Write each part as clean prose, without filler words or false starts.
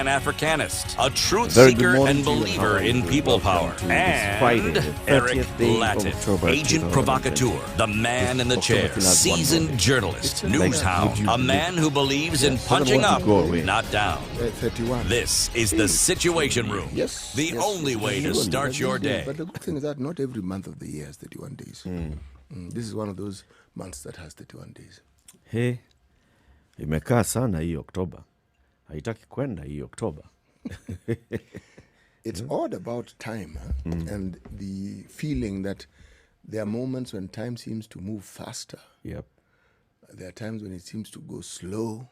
Pan-Africanist, a truth Very good seeker morning and to you. believer How are in you? people Welcome power, to this and Friday, the 30th Eric day of Latin, October agent 2020. provocateur, the man in the October chair, still has one more seasoned day. journalist, Like, newshound, would you a believe man it? who believes in Doesn't punching want up, to go away. not down. 31. This is the Situation Room. Yes. The yes, only yes, way to surely. start But your these days- day. But the good thing is that not every month of the year has 31 days. This is one of those months that has 31 days. He, imekaa sana hii Oktoba. Haitaki kwenda hii Oktoba. It's odd about time and the feeling that there are moments when time seems to move faster. Yep. There are times when it seems to go slow.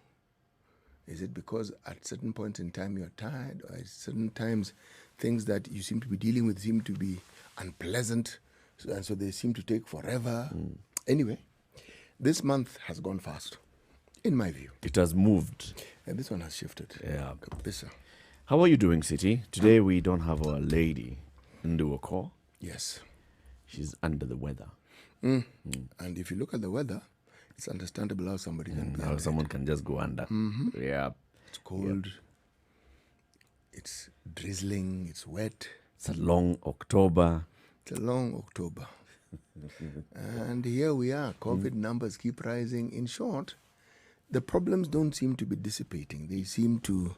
Is it because at certain points in time you're tired, or at certain times things that you seem to be dealing with seem to be unpleasant, and so they seem to take forever? Anyway, this month has gone fast, in my view. It has moved. And this one has shifted. Yeah. Kabisa. How are you doing, City? Today we don't have our lady Nduoko. Yes. She's under the weather. And if you look at the weather, it's understandable how somebody can be. How someone can just go under. Yeah. It's cold. It's drizzling. It's wet. It's a long October. It's a long October. And here we are. COVID numbers keep rising. In short, the problems don't seem to be dissipating. They seem to,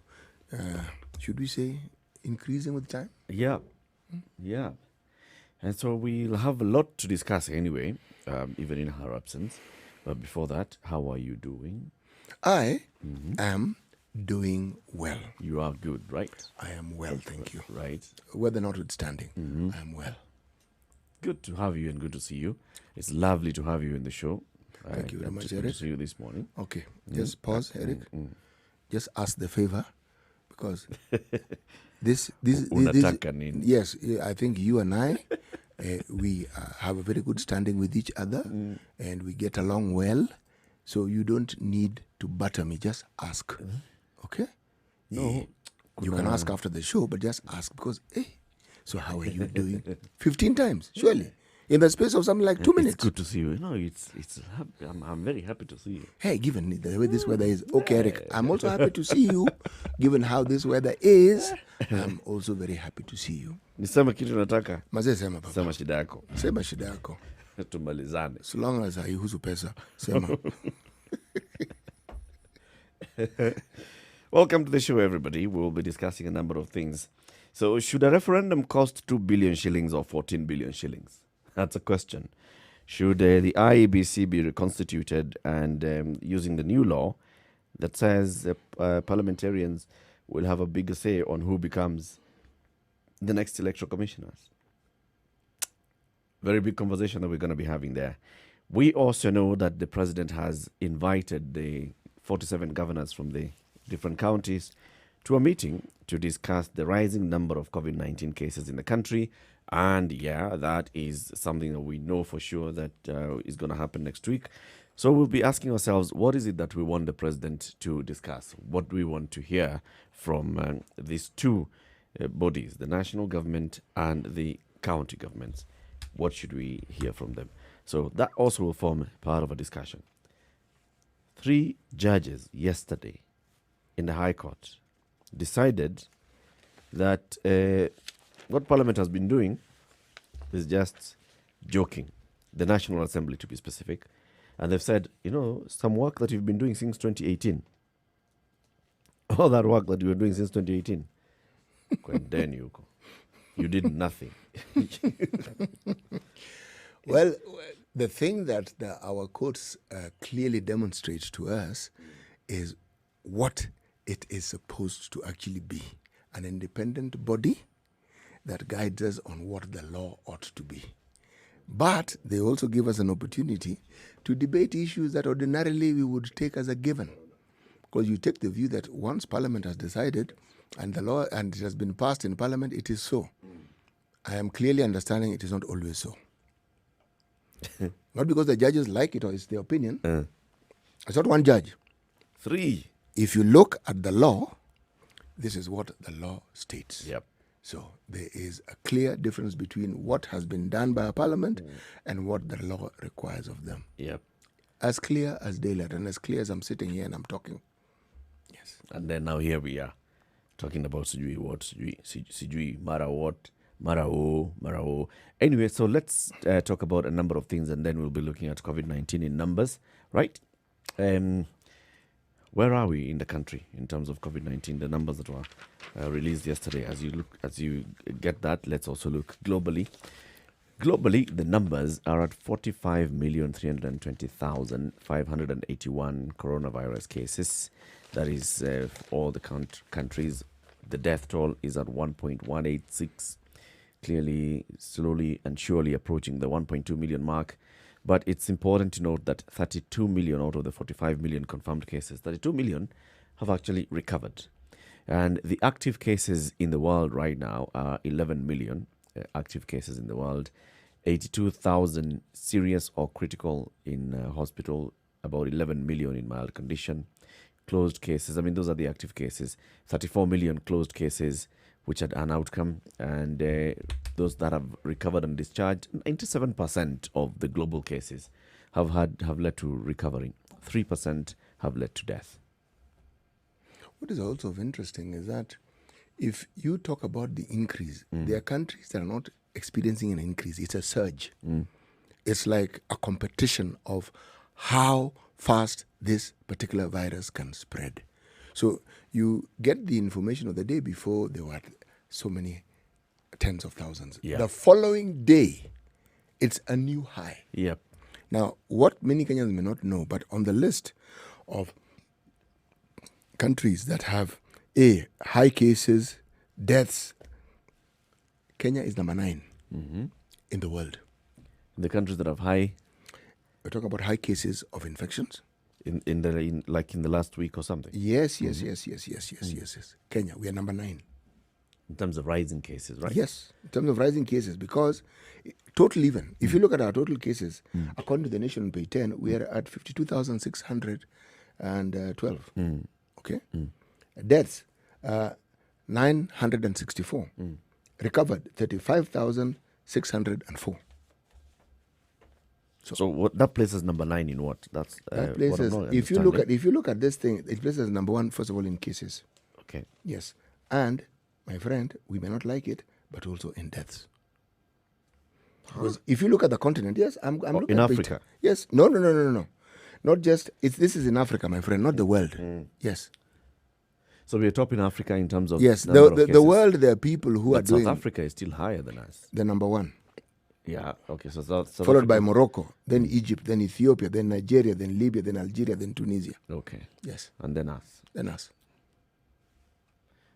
should we say, increasing with time? Yeah. Yeah. And so we'll have a lot to discuss anyway, even in her absence. But before that, how are you doing? I am doing well. You are good, right? I am well, thank you. Right. Weather notwithstanding, I am well. Good to have you and good to see you. It's lovely to have you in the show. Thank you very much, Good to Eric. see you this morning. Okay, just pause, Eric. Just ask the favor, because this Unataka nini? yes, I think you and I, we have a very good standing with each other, and we get along well. So you don't need to butter me. Just ask, okay? No. You can ask after the show, but just ask because, hey, so how are you doing? 15 times, surely, in the space of something like 2 minutes. It's good to see you. No, I'm very happy to see you. Hey, given the way this weather is, okay, Eric, I'm also happy to see you. Given how this weather is, I'm also very happy to see you. Nisema kitu nataka. Mazee sema baba. Sema shida yako. Sema shida yako. Tumalizane. So long as haihusu pesa, sema. Welcome to the show, everybody. We'll be discussing a number of things. So, should a referendum cost 2 billion shillings or 14 billion shillings? That's a question. Should the IEBC be reconstituted and using the new law that says parliamentarians will have a bigger say on who becomes the next electoral commissioners? Very big conversation that we're going to be having there. We also know that the president has invited the 47 governors from the different counties to a meeting to discuss the rising number of COVID-19 cases in the country. And yeah, that is something that we know for sure that is going to happen next week. So we'll be asking ourselves, what is it that we want the president to discuss? What do we want to hear from these two bodies, the national government and the county governments? What should we hear from them? So that also will form part of a discussion. 3 judges yesterday in the High Court decided that what Parliament has been doing is just joking. The National Assembly, to be specific. And they've said, some work that you've been doing since 2018. All that work that you were doing since 2018. You did nothing. Well, the thing that our courts clearly demonstrate to us is what it is supposed to actually be. An independent body that guides us on what the law ought to be. But they also give us an opportunity to debate issues that ordinarily we would take as a given. Because you take the view that once Parliament has decided and the law and it has been passed in Parliament, it is so. I am clearly understanding it is not always so. Not because the judges like it or it's their opinion. It's not one judge. 3. If you look at the law, this is what the law states. Yep. So there is a clear difference between what has been done by a parliament and what the law requires of them. Yep. As clear as daylight and as clear as I'm sitting here and I'm talking. Yes. And then now here we are talking about sijui what, sijui mara what, mara o. Anyway, so let's talk about a number of things, and then we'll be looking at COVID-19 in numbers, right? Where are we in the country in terms of COVID-19? The numbers that were released yesterday. As you get that, let's also look globally. Globally, the numbers are at 45,320,581 coronavirus cases. That is all the countries. The death toll is at 1.186, clearly, slowly and surely approaching the 1.2 million mark. But it's important to note that 32 million out of the 45 million confirmed cases, 32 million have actually recovered. And the active cases in the world right now are 11 million active cases in the world, 82,000 serious or critical in hospital, about 11 million in mild condition. Closed cases, I mean, those are the active cases. 34 million closed cases, which had an outcome, and those that have recovered and discharged, 97% of the global cases have led to recovery. 3% have led to death. What is also interesting is that if you talk about the increase, there are countries that are not experiencing an increase. It's a surge. It's like a competition of how fast this particular virus can spread. So you get the information of the day before, there were so many tens of thousands. Yeah. The following day, it's a new high. Yep. Now, what many Kenyans may not know, but on the list of countries that have high cases, deaths, Kenya is number 9 in the world. The countries that have high, We're talking about high cases of infections. in the last week or something. Yes. Kenya, we are number 9. In terms of rising cases, right? Yes, in terms of rising cases, because total even, if you look at our total cases, according to the nation on page 10, we are at 52,612. Okay? Deaths, 964. Recovered, 35,604. So what that places number 9 in what? That's That what places, I'm not if you look at this thing, it places number 1, first of all, in cases. Okay. Yes. And, my friend, we may not like it, but also in deaths. Because if you look at the continent, yes, I'm looking in at page Africa? 10. Yes. No. Not just, this is in Africa, my friend, not the world. Yes. So we're top in Africa in terms of Yes. number of The cases. world, there are people who are But doing South Africa is still higher than us. the number 1. Yeah. Okay. So South Followed by Africa- Morocco, then Egypt, then Ethiopia, then Nigeria, then Libya, then Algeria, then Tunisia. Okay. Yes. And then us. Then us.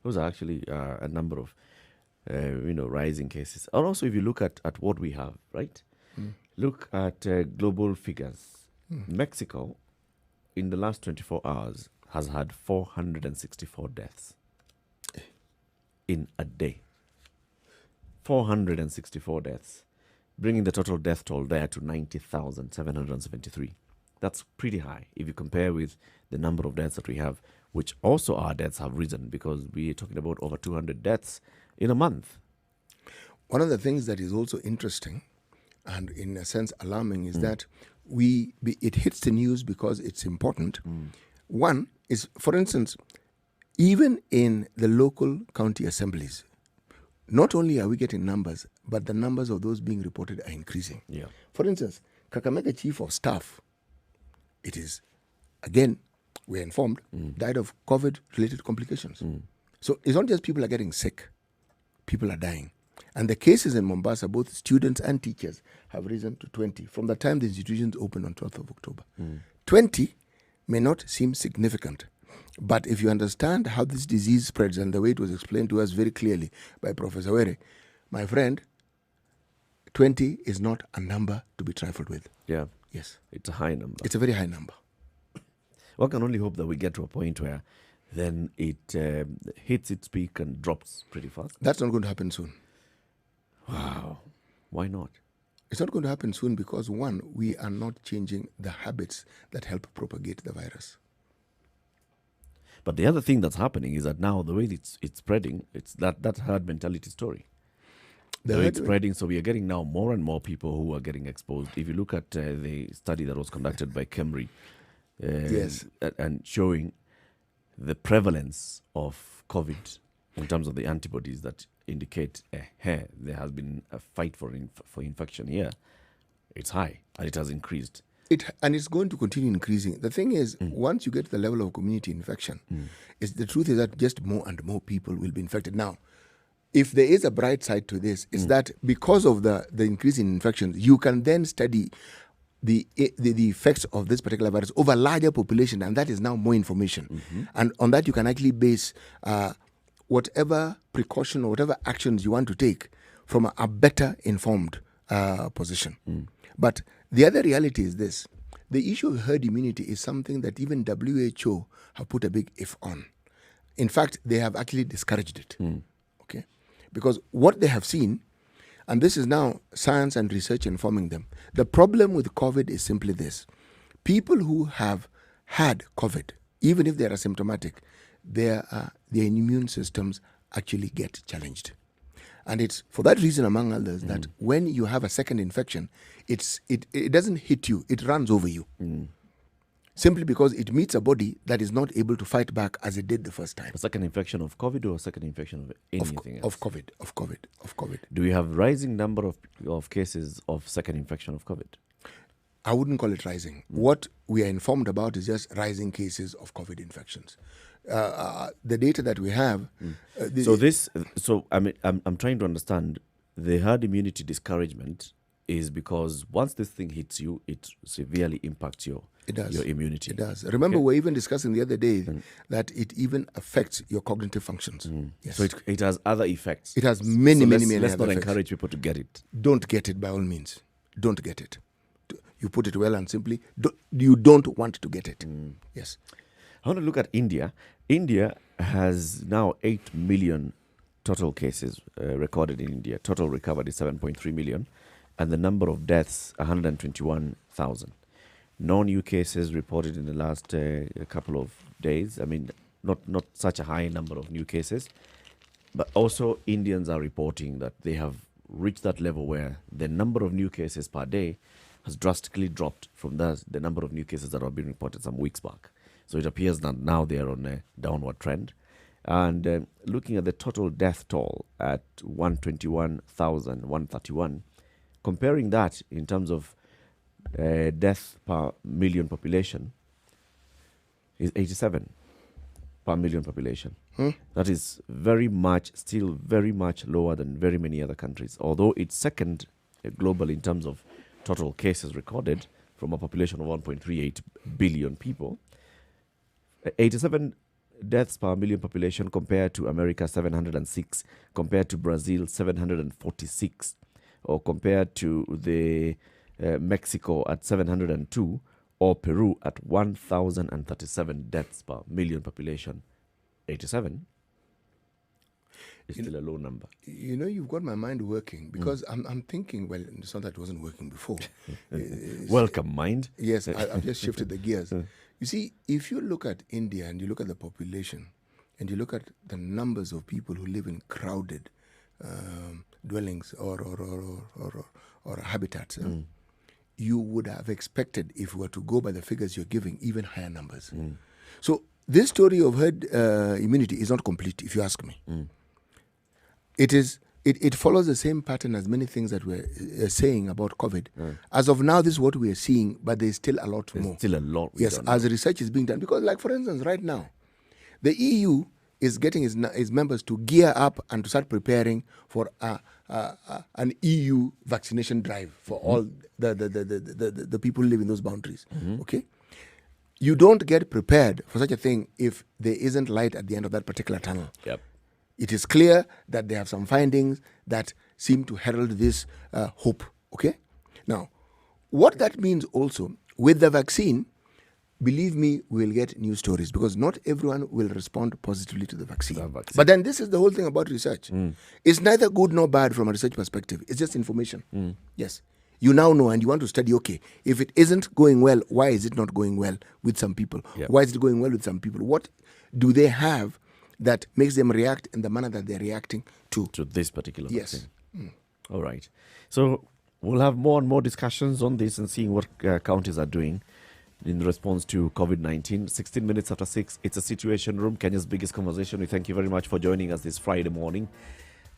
Those are actually a number of, rising cases. And also, if you look at what we have, right? Look at global figures. Mexico, in the last 24 hours, has had 464 deaths in a day. 464 deaths, bringing the total death toll there to 90,773. That's pretty high if you compare with the number of deaths that we have, which also our deaths have risen, because we're talking about over 200 deaths in a month. One of the things that is also interesting and in a sense alarming is that it hits the news because it's important. One is, for instance, even in the local county assemblies, not only are we getting numbers, but the numbers of those being reported are increasing. Yeah. For instance, Kakamega Chief of Staff, it is, again, we're informed, died of COVID-related complications. So it's not just people are getting sick, people are dying. And the cases in Mombasa, both students and teachers, have risen to 20 from the time the institutions opened on 12th of October. 20 may not seem significant, but if you understand how this disease spreads and the way it was explained to us very clearly by Professor Were, my friend, 20 is not a number to be trifled with. Yeah. Yes. It's a high number. It's a very high number. One can only hope that we get to a point where then it hits its peak and drops pretty fast. That's not going to happen soon. Wow. Why not? It's not going to happen soon because, one, we are not changing the habits that help propagate the virus. But the other thing that's happening is that now the way it's spreading, it's that herd mentality story. The way it's spreading, so we are getting now more and more people who are getting exposed. If you look at the study that was conducted by Kemri, Yes. and showing the prevalence of COVID in terms of the antibodies that indicate there has been a fight for infection here, it's high and it has increased. It's going to continue increasing. The thing is, once you get to the level of community infection, the truth is that just more and more people will be infected. Now, if there is a bright side to this, it's that because of the increase in infections, you can then study the effects of this particular virus over a larger population, and that is now more information. And on that, you can actually base whatever precaution or whatever actions you want to take from a better informed position. But the other reality is this. The issue of herd immunity is something that even WHO have put a big if on. In fact, they have actually discouraged it. Okay? Because what they have seen, and this is now science and research informing them, the problem with COVID is simply this. People who have had COVID, even if they are asymptomatic, their immune systems actually get challenged. And it's for that reason, among others, that when you have a second infection, it doesn't hit you, it runs over you. Simply because it meets a body that is not able to fight back as it did the first time. A second infection of COVID or a second infection of anything else? Of COVID. Do we have rising number of cases of second infection of COVID? I wouldn't call it rising. What we are informed about is just rising cases of COVID infections. The data that we have... I'm trying to understand, the herd immunity discouragement is because once this thing hits you, it severely impacts your immunity. It does. Remember, we were even discussing the other day that it even affects your cognitive functions. Yes. So it has other effects. It has many let's other not effects. Encourage people to get it. Don't get it by all means. Don't get it. You put it well and simply, you don't want to get it. Yes. I want to look at India. India has now 8 million total cases recorded in India. Total recovered is 7.3 million. And the number of deaths, 121,000. No new cases reported in the last couple of days. I mean, not such a high number of new cases. But also Indians are reporting that they have reached that level where the number of new cases per day has drastically dropped from the number of new cases that have been reported some weeks back. So it appears that now they are on a downward trend. And looking at the total death toll at 121,131, comparing that in terms of death per million population is 87 per million population. That is still very much lower than very many other countries. Although it's second global in terms of total cases recorded from a population of 1.38 billion people. 87 deaths per million population compared to America 706, compared to Brazil 746, or compared to the Mexico at 702, or Peru at 1,037 deaths per million population. 87 is still a low number. You know, you've got my mind working because I'm thinking, well, it's not that it wasn't working before. Welcome, mind. Yes, I've just shifted the gears. You see, if you look at India and you look at the population and you look at the numbers of people who live in crowded dwellings or habitats, you would have expected, if we were to go by the figures you're giving, even higher numbers. So this story of herd immunity is not complete, if you ask me. It follows the same pattern as many things that we're saying about COVID. As of now, this is what we are seeing, but there's still a lot more. Still a lot. Yes, as research is being done. Because, like, for instance, right now, the EU is getting its members to gear up and to start preparing for an EU vaccination drive for all the people who live in those boundaries. Okay? You don't get prepared for such a thing if there isn't light at the end of that particular tunnel. Yep. It is clear that they have some findings that seem to herald this hope. Okay? Now, what that means also, with the vaccine, believe me, we'll get new stories because not everyone will respond positively to the vaccine. But then this is the whole thing about research. It's neither good nor bad from a research perspective. It's just information. Yes. You now know and you want to study, okay, if it isn't going well, why is it not going well with some people? Yep. Why is it going well with some people? What do they have that makes them react in the manner that they're reacting to this particular vaccine? All right. So we'll have more and more discussions on this and seeing what counties are doing. in response to COVID-19. 16 minutes after 6, it's a Situation Room, Kenya's biggest conversation. We thank you very much for joining us this Friday morning.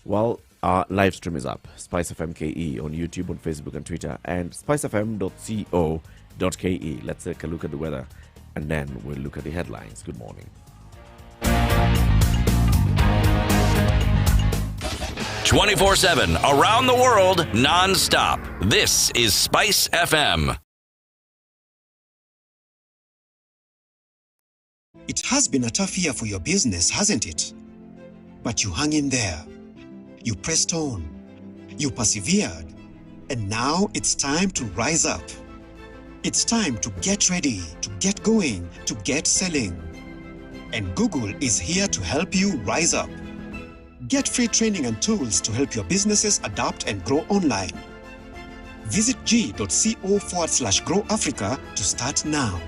Well, our live stream is up, Spice FM KE on YouTube, on Facebook and Twitter, and spicefm.co.ke. Let's take a look at the weather, and then we'll look at the headlines. Good morning. 24/7 around the world, non-stop. This is Spice FM. It has been a tough year for your business, hasn't it? But you hung in there. You pressed on. You persevered. And now it's time to rise up. It's time to get ready, to get going, to get selling. And Google is here to help you rise up. Get free training and tools to help your businesses adapt and grow online. Visit g.co/Grow Africa to start now.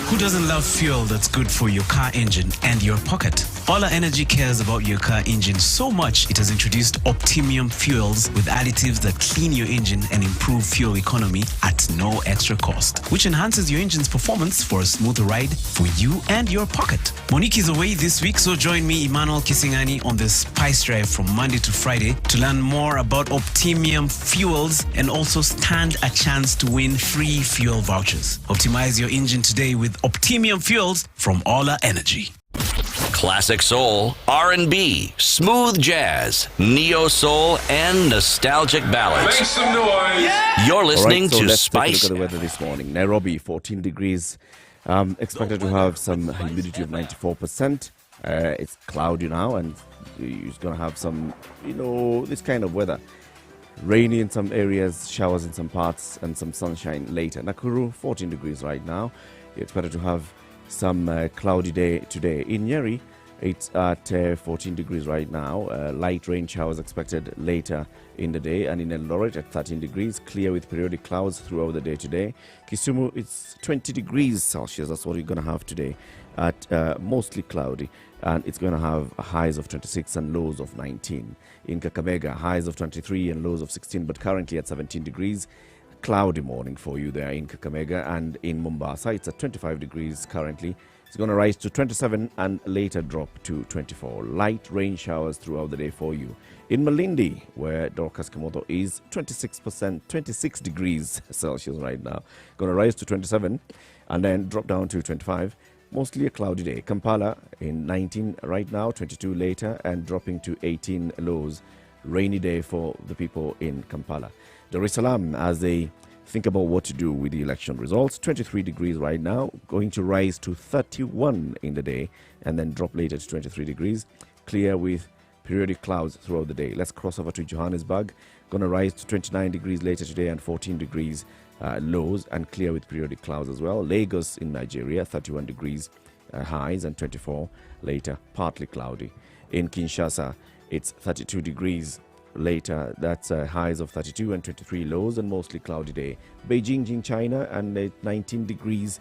Who doesn't love fuel that's good for your car engine and your pocket? Ola Energy cares about your car engine so much it has introduced Optimium fuels with additives that clean your engine and improve fuel economy at no extra cost, which enhances your engine's performance for a smoother ride for you and your pocket. Monique is away this week, so join me, Emmanuel Kisingani, on the Spice Drive from Monday to Friday to learn more about Optimium fuels and also stand a chance to win free fuel vouchers. Optimize your engine today with Optimium fuels from Ola Energy. Classic soul, R&B, smooth jazz, neo soul, and nostalgic ballads. Make some noise. You're listening so to let's Spice. take a look at the weather this morning. Nairobi, 14 degrees. Expected to have some humidity of 94%. It's cloudy now, and it's going to have some, this kind of weather. Rainy in some areas, showers in some parts, and some sunshine later. Nakuru, 14 degrees right now. You're expected to have some cloudy day today. In Nyeri, it's at 14 degrees right now. Light rain showers expected later in the day. And in Eldoret at 13 degrees, clear with periodic clouds throughout the day today. Kisumu, it's 20 degrees Celsius. That's what you're going to have today at mostly cloudy. And it's going to have highs of 26 and lows of 19. In Kakamega, highs of 23 and lows of 16, but currently at 17 degrees. Cloudy morning for you there in Kakamega. And in Mombasa, it's at 25 degrees currently. It's going to rise to 27 and later drop to 24. Light rain showers throughout the day for you. In Malindi, where Dorcas Kamoto is, 26 degrees Celsius right now. Going to rise to 27 and then drop down to 25. Mostly a cloudy day. Kampala in 19 right now, 22 later, and dropping to 18 lows. Rainy day for the people in Kampala. Dar es Salaam, as they think about what to do with the election results, 23 degrees right now, going to rise to 31 in the day, and then drop later to 23 degrees. Clear with periodic clouds throughout the day. Let's cross over to Johannesburg. Going to rise to 29 degrees later today and 14 degrees lows, and clear with periodic clouds as well. Lagos in Nigeria, 31 degrees highs and 24 later, partly cloudy. In Kinshasa, it's 32 degrees later. That's highs of 32 and 23 lows, and mostly cloudy day. Beijing, China, and 19 degrees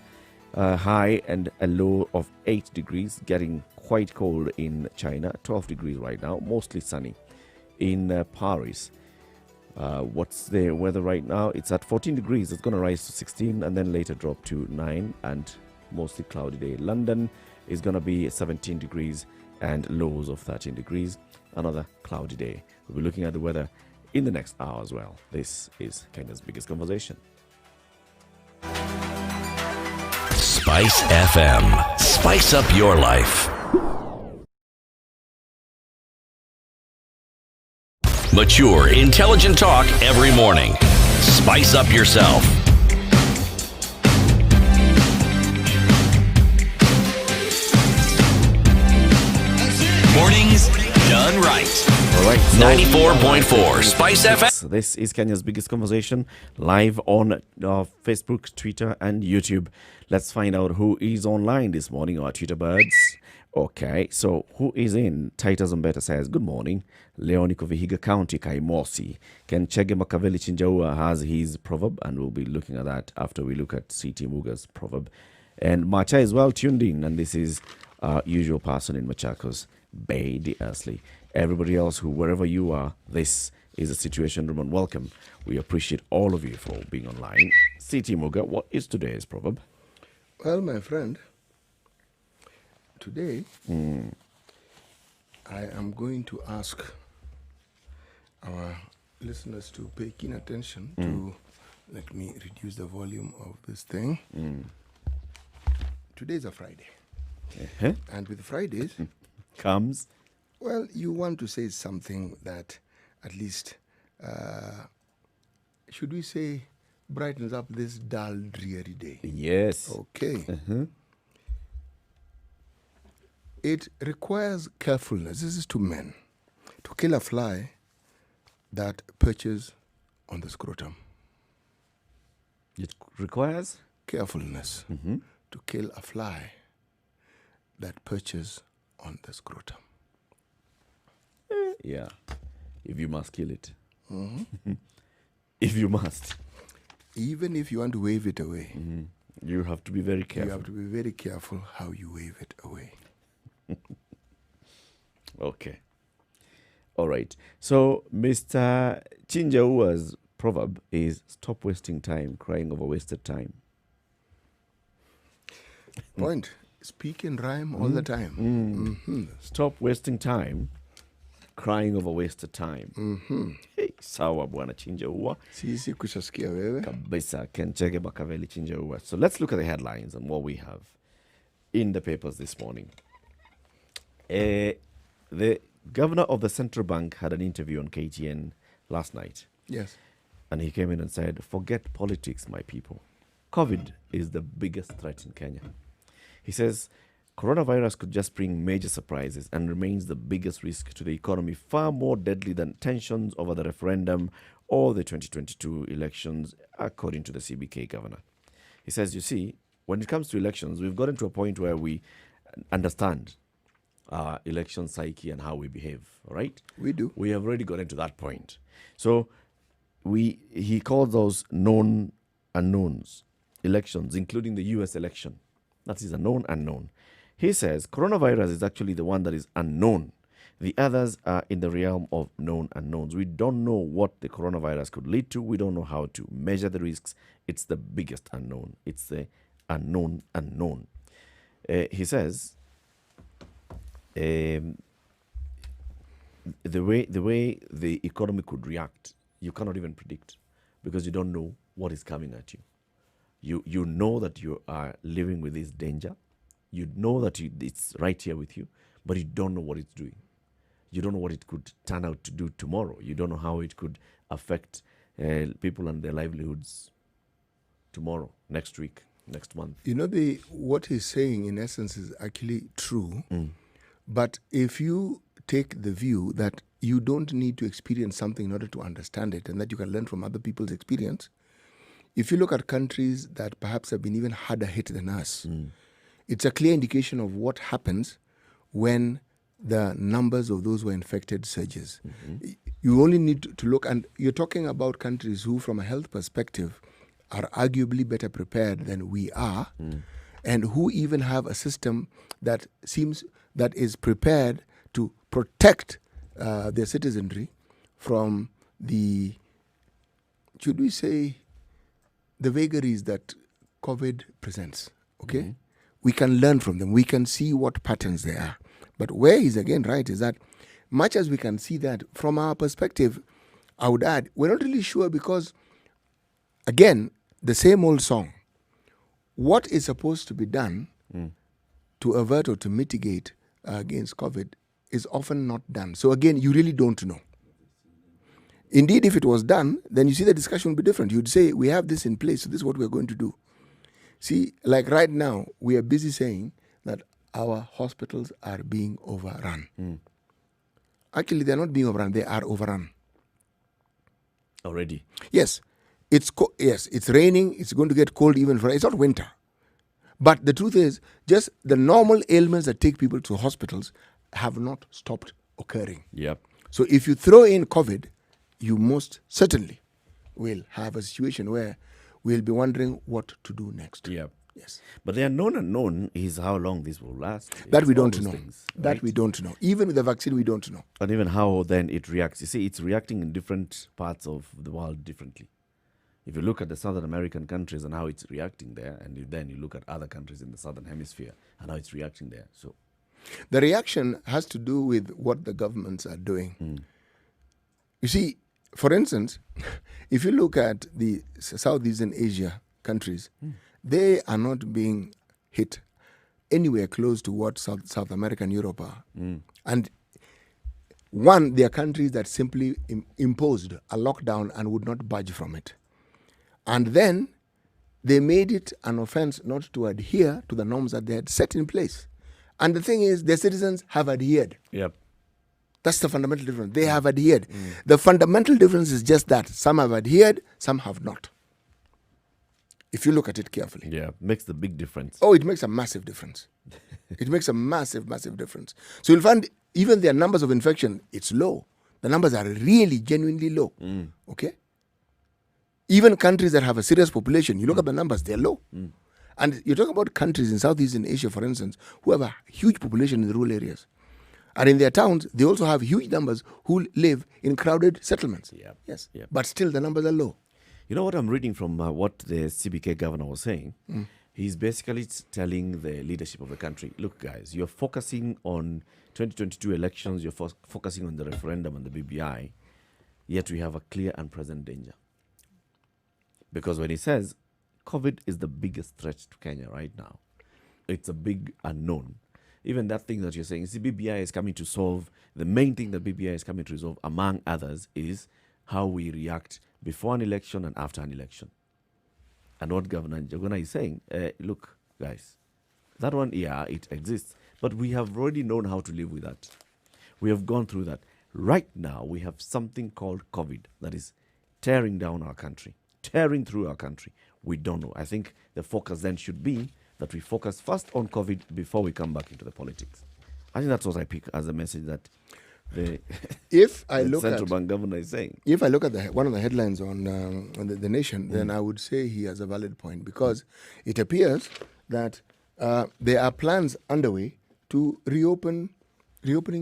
high and a low of 8 degrees. Getting quite cold in China, 12 degrees right now, mostly sunny. In Paris, what's the weather right now? It's at 14 degrees. It's going to rise to 16 and then later drop to 9, and mostly cloudy day. London is going to be 17 degrees and lows of 13 degrees. Another cloudy day. We'll be looking at the weather in the next hour as well. This is Kenya's biggest conversation. Spice FM. Spice up your life. Mature, intelligent talk every morning. Spice up yourself. Mornings done right. All right. 94.4 Spice FM. This is Kenya's biggest conversation, live on Facebook, Twitter, and YouTube. Let's find out who is online this morning, our Twitter birds. Okay, so who is in? Taita Zombeta says, good morning. Leoni Vihiga County, Kaimosi. Ken Chege Makaveli Chinjaua has his proverb, and we'll be looking at that after we look at CT Muga's proverb. And Macha is well tuned in, and this is our usual person in Machakos, Bay, the Earthly. Everybody else who, wherever you are, this is the Situation Room, and welcome. We appreciate all of you for being online. C.T. Muga, what is today's proverb? Well, my friend, today I am going to ask our listeners to pay keen attention to, let me reduce the volume of this thing. Today is a Friday. Uh-huh. And with Fridays, Comes. well, you want to say something that at least, should we say, brightens up this dull, dreary day. Yes. Okay. It requires carefulness. This is to men. To kill a fly that perches on the scrotum. It requires? Carefulness to kill a fly that perches on the scrotum. Yeah. If you must kill it. If you must. Even if you want to wave it away, You have to be very you careful. have to be very careful how you wave it away. Okay. All right. So, Mr. Chinjaua's proverb is stop wasting time crying over wasted time. Point. Speak in rhyme all the time. Stop wasting time crying over wasted time. Hey, sawa bwana Chinjaua. Sisi kushasikia wewe. Kabisa Kenchege Bakaveli Chinjaua. So let's look at the headlines and what we have in the papers this morning. The governor of the central bank had an interview on KTN last night. Yes. And he came in and said, forget politics, my people. COVID is the biggest threat in Kenya. He says, coronavirus could just bring major surprises and remains the biggest risk to the economy, far more deadly than tensions over the referendum or the 2022 elections, according to the CBK governor. He says, you see, when it comes to elections, we've gotten to a point where we understand election psyche and how we behave, all right? We do. We have already gotten to that point. So he calls those known unknowns, elections, including the US election. That is a known unknown. He says coronavirus is actually the one that is unknown. The others are in the realm of known unknowns. We don't know what the coronavirus could lead to. We don't know how to measure the risks. It's the biggest unknown. It's the unknown unknown. He says the way the economy could react, you cannot even predict because you don't know what is coming at you. You know that you are living with this danger. You know that it's right here with you, but you don't know what it's doing. You don't know what it could turn out to do tomorrow. You don't know how it could affect people and their livelihoods tomorrow, next week, next month. You know, what he's saying in essence is actually true. But if you take the view that you don't need to experience something in order to understand it and that you can learn from other people's experience, if you look at countries that perhaps have been even harder hit than us, it's a clear indication of what happens when the numbers of those who are infected surges. You only need to look, and you're talking about countries who, from a health perspective, are arguably better prepared than we are, and who even have a system that is prepared to protect their citizenry from the, should we say, the vagaries that COVID presents, okay? We can learn from them. We can see what patterns there are. But where he's again right is that much as we can see that, from our perspective, I would add, we're not really sure because, again, the same old song. What is supposed to be done to avert or to mitigate against COVID is often not done. So again, you really don't know. Indeed, if it was done, then you see the discussion would be different. You'd say, we have this in place, so this is what we're going to do. See, like right now, we are busy saying that our hospitals are being overrun. Actually, they're not being overrun, they are overrun. Already? Yes. It's raining, it's going to get cold even for, it's not winter. But the truth is, just the normal ailments that take people to hospitals have not stopped occurring. Yep. So if you throw in COVID, you most certainly will have a situation where we'll be wondering what to do next. Yep. Yes. But the unknown is how long this will last. That It's we all don't those know. things, That right? we don't know. Even with the vaccine, we don't know. And even how then it reacts. You see, it's reacting in different parts of the world differently. If you look at the Southern American countries and how it's reacting there, and then you look at other countries in the Southern Hemisphere and how it's reacting there. So, The reaction has to do with what the governments are doing. You see, for instance, if you look at the Southeastern Asia countries, they are not being hit anywhere close to what South America and Europe are. And one, they are countries that simply imposed a lockdown and would not budge from it. And then they made it an offense not to adhere to the norms that they had set in place. And the thing is, their citizens have adhered. yep. That's the fundamental difference. They have adhered. The fundamental difference is just that. Some have adhered, some have not. If you look at it carefully. Yeah, makes the big difference. Oh, it makes a massive difference. It makes a massive, massive difference. So you'll find even their numbers of infection, it's low. The numbers are really genuinely low. Okay? Even countries that have a serious population, you look at the numbers, they're low. And you talk about countries in Southeastern Asia, for instance, who have a huge population in the rural areas. And in their towns, they also have huge numbers who live in crowded settlements. Yep. Yes. Yep. But still, the numbers are low. You know what I'm reading from what the CBK governor was saying? He's basically telling the leadership of the country, look, guys, you're focusing on 2022 elections, you're focusing on the referendum and the BBI, yet we have a clear and present danger. Because when he says COVID is the biggest threat to Kenya right now, it's a big unknown. Even that thing that you're saying, see, BBI is coming to solve, the main thing that BBI is coming to resolve, among others, is how we react before an election and after an election. And what Governor Njuguna is saying, look, guys, that one, yeah, it exists, but we have already known how to live with that. We have gone through that. Right now, we have something called COVID that is tearing down our country, tearing through our country. We don't know. I think the focus then should be that we focus first on COVID before we come back into the politics. I think that's what I pick as a message that the, If I the look central at bank governor is saying. If I look at one of the headlines on the Nation, then I would say he has a valid point, because it appears that there are plans underway to reopening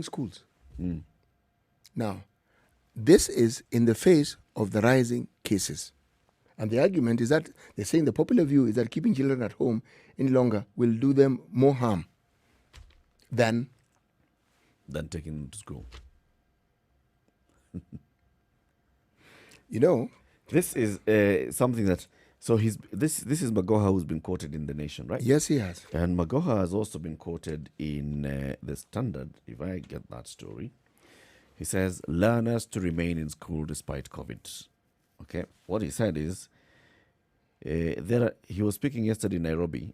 schools. Now, this is in the face of the rising cases. And the argument is that they're saying the popular view is that keeping children at home any longer will do them more harm than Taking them to school. You know, This is something that, so this is Magoha who's been quoted in The Nation, right? yes, he has. And Magoha has also been quoted in The Standard, if I get that story. He says, learners to remain in school despite COVID. Okay, what he said is, he was speaking yesterday in Nairobi,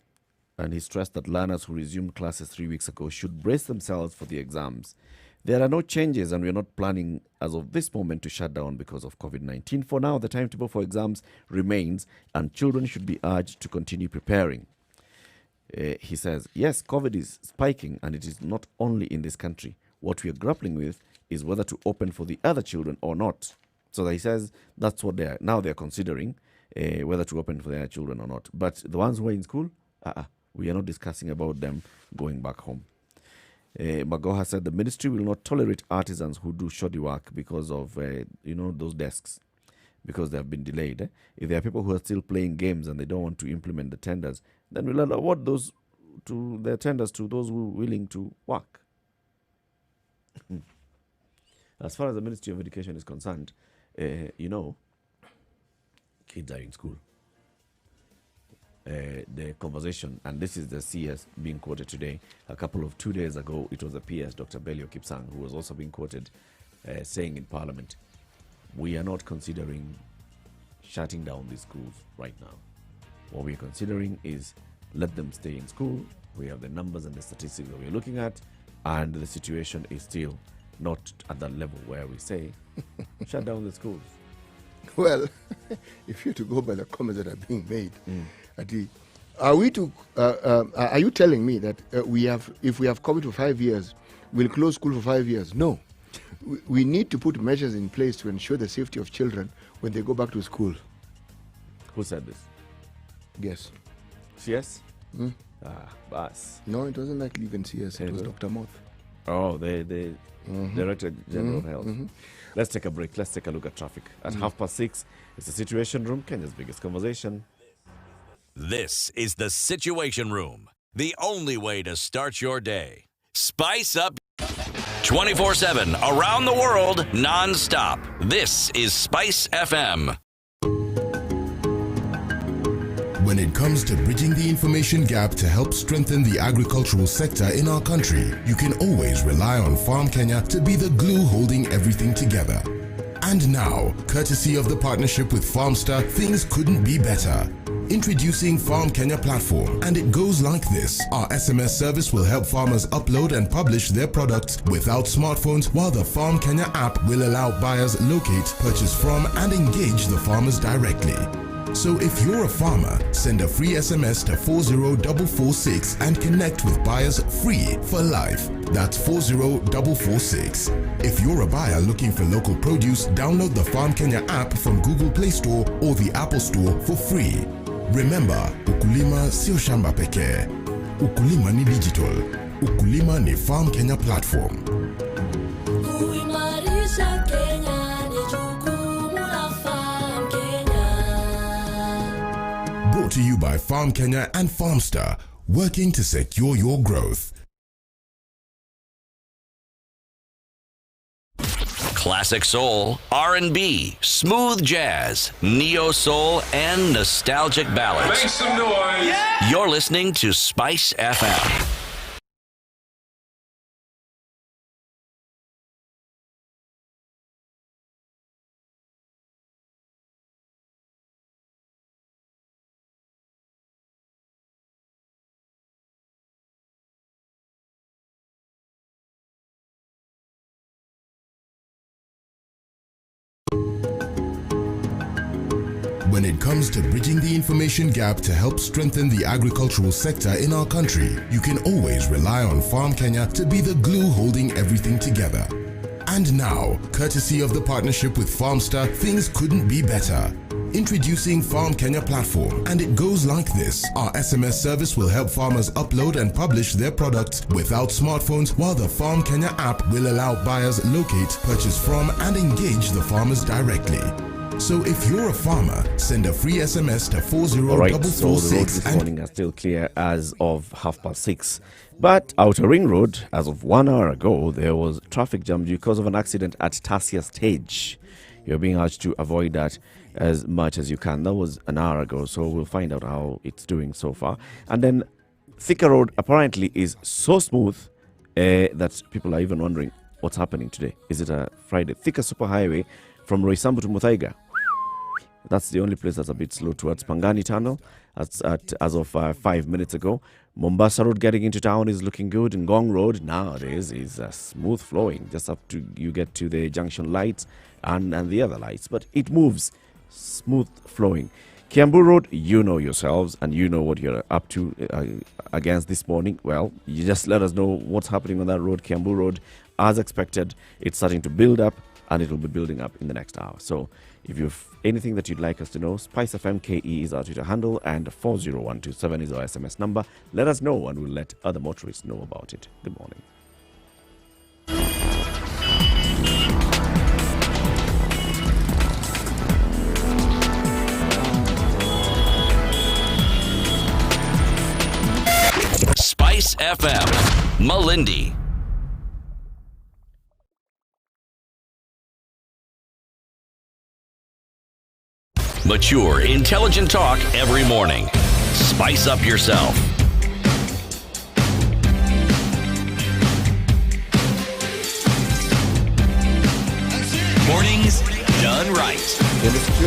and he stressed that learners who resumed classes 3 weeks ago should brace themselves for the exams. There are no changes, and we're not planning as of this moment to shut down because of COVID-19. For now, the timetable for exams remains, and children should be urged to continue preparing. He says, yes, COVID is spiking, and it is not only in this country. What we are grappling with is whether to open for the other children or not. So he says that's what they're considering, whether to open for their children or not. But the ones who are in school, we are not discussing about them going back home. Magoha said the ministry will not tolerate artisans who do shoddy work because of those desks, because they have been delayed. If there are people who are still playing games and they don't want to implement the tenders, then we'll award their tenders to those who are willing to work. As far as the Ministry of Education is concerned, kids are in school. The conversation, and this is the CS being quoted today. 2 days ago, it was the PS, Dr. Belio Kipsang, who was also being quoted saying in Parliament, we are not considering shutting down these schools right now. What we're considering is let them stay in school. We have the numbers and the statistics that we're looking at, and the situation is still not at that level where we say shut down the schools. Well, if you're to go by the comments that are being made, are you telling me that if we have COVID for 5 years, we'll close school for 5 years? No. We need to put measures in place to ensure the safety of children when they go back to school. Who said this? Yes. CS? Bas. No, it wasn't actually even CS. It was Hello. Dr. Moth. Oh, the Director General of Health. Let's take a break. Let's take a look at traffic. At 6:30, it's the Situation Room, Kenya's biggest conversation. This is the Situation Room, the only way to start your day. Spice up 24/7 around the world, non-stop. This is Spice FM. When it comes to bridging the information gap to help strengthen the agricultural sector in our country, you can always rely on Farm Kenya to be the glue holding everything together. And now, courtesy of the partnership with Farmster, things couldn't be better. Introducing Farm Kenya platform, and it goes like this. Our SMS service will help farmers upload and publish their products without smartphones, while the Farm Kenya app will allow buyers locate, purchase from, and engage the farmers directly. So if you're a farmer, send a free SMS to 40446 and connect with buyers free for life. That's 40446. If you're a buyer looking for local produce, download the Farm Kenya app from Google Play Store or the Apple Store for free. Remember, ukulima sio shamba pekee. Ukulima ni digital. Ukulima ni Farm Kenya platform. Kuimarisha Kenya ni jukumu la Farm Kenya. Brought to you by Farm Kenya and Farmster, working to secure your growth. Classic soul, R&B, smooth jazz, neo soul, and nostalgic ballads. Make some noise. Yeah. You're listening to Spice FM. When it comes to bridging the information gap to help strengthen the agricultural sector in our country, you can always rely on Farm Kenya to be the glue holding everything together. And now, courtesy of the partnership with Farmster, things couldn't be better. Introducing Farm Kenya platform, and it goes like this. Our SMS service will help farmers upload and publish their products without smartphones, while the Farm Kenya app will allow buyers locate, purchase from, and engage the farmers directly. So if you're a farmer, send a free SMS to All right, so the roads 40446 this morning are still clear as of 6:30. But Outer Ring Road, as of 1 hour ago, there was traffic jam because of an accident at Tasia Stage. You're being urged to avoid that as much as you can. That was an hour ago, so we'll find out how it's doing so far. And then Thika Road apparently is so smooth that people are even wondering what's happening today. Is it a Friday? Thika Superhighway from Roysambu to Muthaiga. That's the only place that's a bit slow towards Pangani Tunnel as of 5 minutes ago. Mombasa Road getting into town is looking good. Ngong Road nowadays is smooth flowing. Just up to you get to the junction lights and the other lights. But it moves smooth flowing. Kiambu Road, you know yourselves and you know what you're up to against this morning. Well, you just let us know what's happening on that road. Kiambu Road, as expected, it's starting to build up and it will be building up in the next hour. So if you've anything that you'd like us to know, Spice FM KE is our Twitter handle and 40127 is our SMS number. Let us know and we'll let other motorists know about it. Good morning. Spice FM, Malindi. Mature, intelligent talk every morning. Spice up yourself. Mornings done right.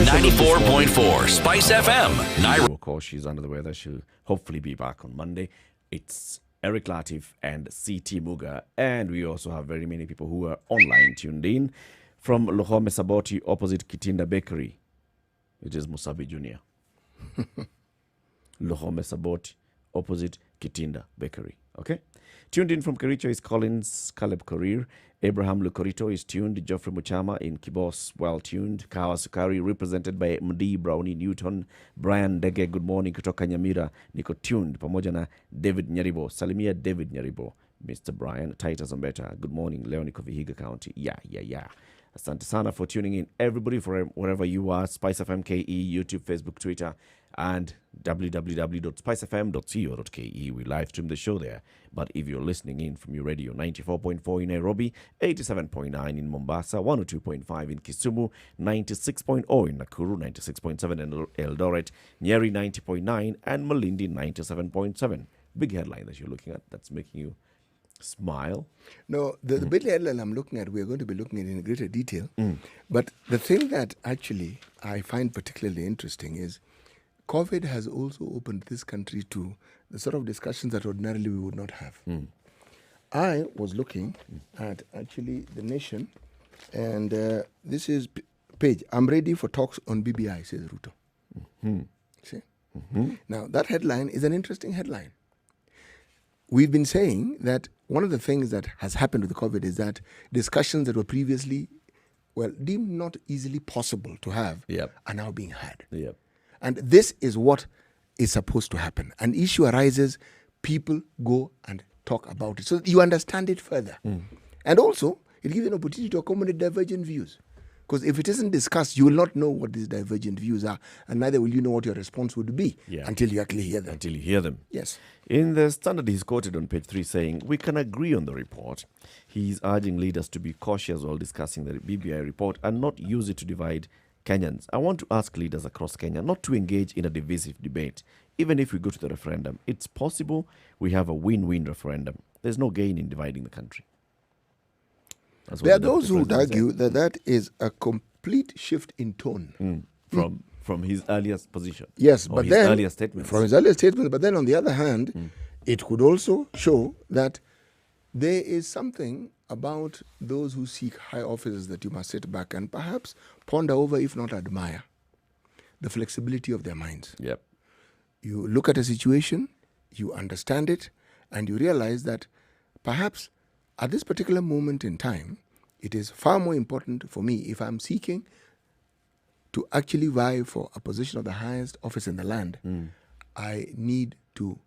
94.4 Spice FM, Nairobi. Of course, she's under the weather. She'll hopefully be back on Monday. It's Eric Latif and CT Muga. And we also have very many people who are online tuned in from Lohome Saboti opposite Kitinda Bakery, which is Musabi Jr. Lohome Saboti opposite Kitinda Bakery. Okay? Tuned in from Kericho is Collins Caleb Korir Abraham Lukorito is tuned. Geoffrey Muchama in Kibos, well tuned. Kawa Sukari represented by MD Brownie Newton. Brian Dege, good morning kutoka Nyamira, niko tuned. Pamoja na David Nyaribo. Salimia David Nyaribo. Mr. Brian Titus Mbeta, good morning. Leo niko Vihiga County. Yeah. Asante sana for tuning in. Everybody, for wherever you are, Spice FM KE, YouTube, Facebook, Twitter, and www.spicefm.co.ke. We live stream the show there. But if you're listening in from your radio, 94.4 in Nairobi, 87.9 in Mombasa, 102.5 in Kisumu, 96.0 in Nakuru, 96.7 in Eldoret, Nyeri 90.9, and Malindi 97.7. Big headline that you're looking at that's making you smile. No, the big headline I'm looking at, we're going to be looking at in greater detail. But the thing that actually I find particularly interesting is COVID has also opened this country to the sort of discussions that ordinarily we would not have. I was looking at actually the Nation, and this is page. I'm ready for talks on BBI, says Ruto. See? Now, that headline is an interesting headline. We've been saying that one of the things that has happened with the COVID is that discussions that were previously, deemed not easily possible to have are now being had. And this is what is supposed to happen. An issue arises, people go and talk about it so that you understand it further. And also, it gives an opportunity to accommodate divergent views. Because if it isn't discussed, you will not know what these divergent views are, and neither will you know what your response would be until you actually hear them. Until you hear them. Yes. In the Standard, he's quoted on page 3 saying, we can agree on the report. He's urging leaders to be cautious while discussing the BBI report and not use it to divide Kenyans. I want to ask leaders across Kenya not to engage in a divisive debate. Even if we go to the referendum, it's possible we have a win-win referendum. There's no gain in dividing the country. There are those who would argue that that is a complete shift in tone. From his earliest position. Yes, but his then earlier statements. From his earlier statements, but then on the other hand, it could also show that there is something about those who seek high offices that you must sit back and perhaps ponder over, if not admire, the flexibility of their minds. Yep. You look at a situation, you understand it, and you realize that perhaps at this particular moment in time, it is far more important for me, if I'm seeking to actually vie for a position of the highest office in the land, I need to,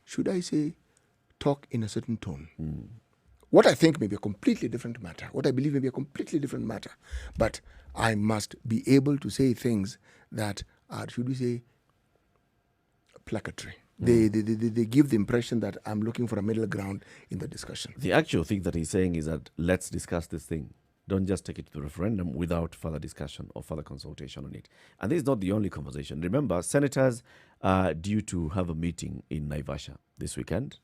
should I say, talk in a certain tone. What I think may be a completely different matter. What I believe may be a completely different matter. But I must be able to say things that are, should we say, placatory. They give the impression that I'm looking for a middle ground in the discussion. The actual thing that he's saying is that let's discuss this thing. Don't just take it to the referendum without further discussion or further consultation on it. And this is not the only conversation. Remember, senators are due to have a meeting in Naivasha this weekend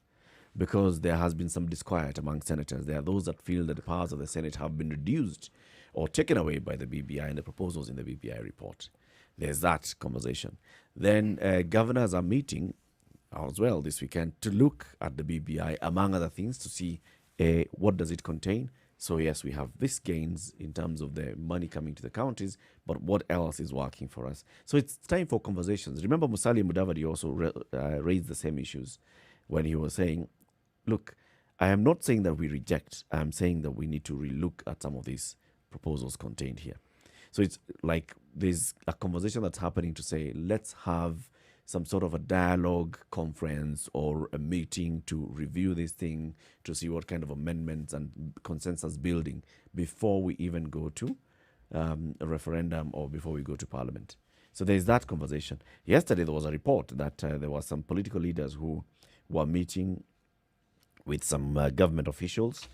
because there has been some disquiet among senators. There are those that feel that the powers of the Senate have been reduced or taken away by the BBI and the proposals in the BBI report. There's that conversation. Then governors are meeting as well this weekend to look at the BBI, among other things, to see what does it contain. So yes, we have these gains in terms of the money coming to the counties, but what else is working for us? So it's time for conversations. Remember, Musalia Mudavadi also raised the same issues when he was saying, look, I am not saying that we reject. I am saying that we need to relook at some of these proposals contained here. So it's like there's a conversation that's happening to say, let's have some sort of a dialogue conference or a meeting to review this thing, to see what kind of amendments and consensus building before we even go to a referendum or before we go to parliament. So there's that conversation. Yesterday there was a report that there were some political leaders who were meeting with some government officials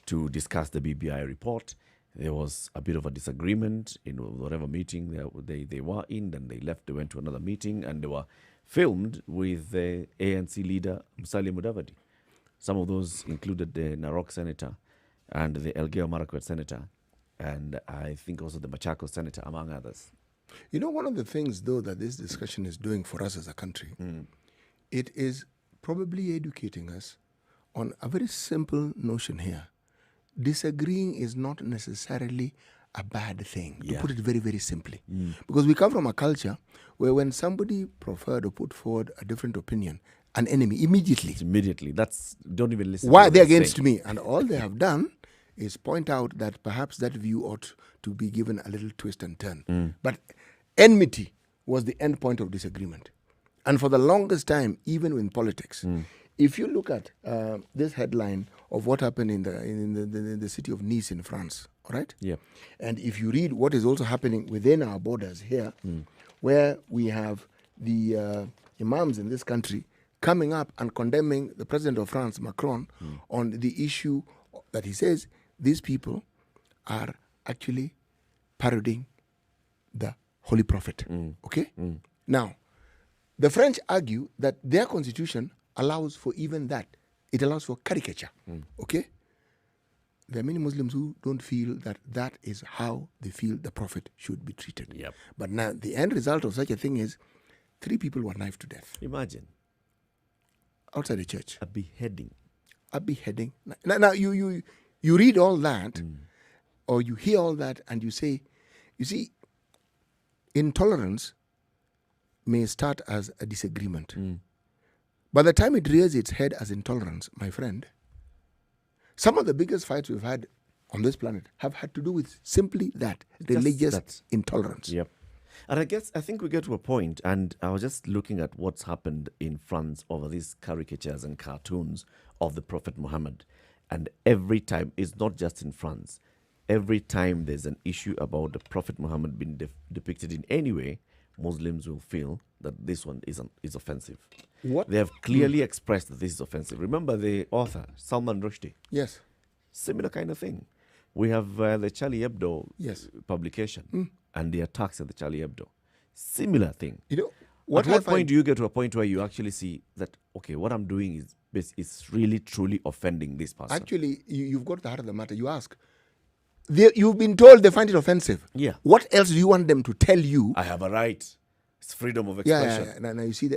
to discuss the BBI report. There was a bit of a disagreement in whatever meeting they were in. Then they left, they went to another meeting, and they were filmed with the ANC leader, Musalia Mudavadi. Some of those included the Narok senator and the Elgeyo Marakwet senator, and I think also the Machakos senator, among others. You know, one of the things, though, that this discussion is doing for us as a country, it is probably educating us on a very simple notion here. Disagreeing is not necessarily a bad thing, to put it very, very simply. Because we come from a culture where when somebody preferred or put forward a different opinion, an enemy, immediately. Immediately. Don't even listen. Why are they against me? And all they have done is point out that perhaps that view ought to be given a little twist and turn. But enmity was the end point of disagreement. And for the longest time, even in politics, if you look at this headline of what happened in the city of Nice in France, all right? Yeah. And if you read what is also happening within our borders here, where we have the imams in this country coming up and condemning the president of France, Macron, on the issue that he says these people are actually parodying the Holy Prophet. Okay? Now, the French argue that their constitution allows for even that. It allows for caricature. Okay? There are many Muslims who don't feel that that is how they feel the Prophet should be treated. Yep. But now, the end result of such a thing is 3 people were knifed to death Imagine outside the church. a beheading. A beheading. Now you read all that, or you hear all that, and you say, you see, intolerance may start as a disagreement. By the time it rears its head as intolerance, my friend, some of the biggest fights we've had on this planet have had to do with simply that, religious that. intolerance. Yep. And I think we get to a point, and I was just looking at what's happened in France over these caricatures and cartoons of the Prophet Muhammad. And every time, it's not just in France, every time there's an issue about the Prophet Muhammad being depicted in any way, Muslims will feel that this one is offensive. What? They have clearly expressed that this is offensive. Remember the author, Salman Rushdie? Yes. Similar kind of thing. We have the Charlie Hebdo Yes. publication and the attacks at the Charlie Hebdo. Similar thing. You know, At what point do you get to a point where you actually see that, okay, what I'm doing is really, truly offending this person? Actually, you've got the heart of the matter. You ask. You've been told they find it offensive. Yeah. What else do you want them to tell you? I have a right. It's freedom of expression. Yeah. Now you see,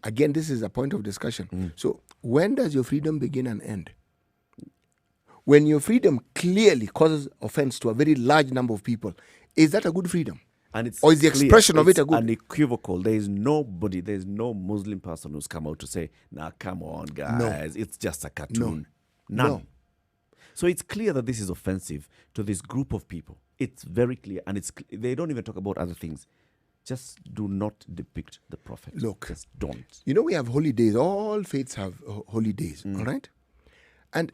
again, this is a point of discussion. So when does your freedom begin and end? When your freedom clearly causes offense to a very large number of people, is that a good freedom? And it's or is the clear, expression of it it's a good? unequivocal. There is no Muslim person who's come out to say, nah, come on, guys, it's just a cartoon. None. No. So it's clear that this is offensive to this group of people. It's very clear. And they don't even talk about other things. Just do not depict the Prophet. Look. Just don't. You know, we have holy days. All faiths have holy days, all right? And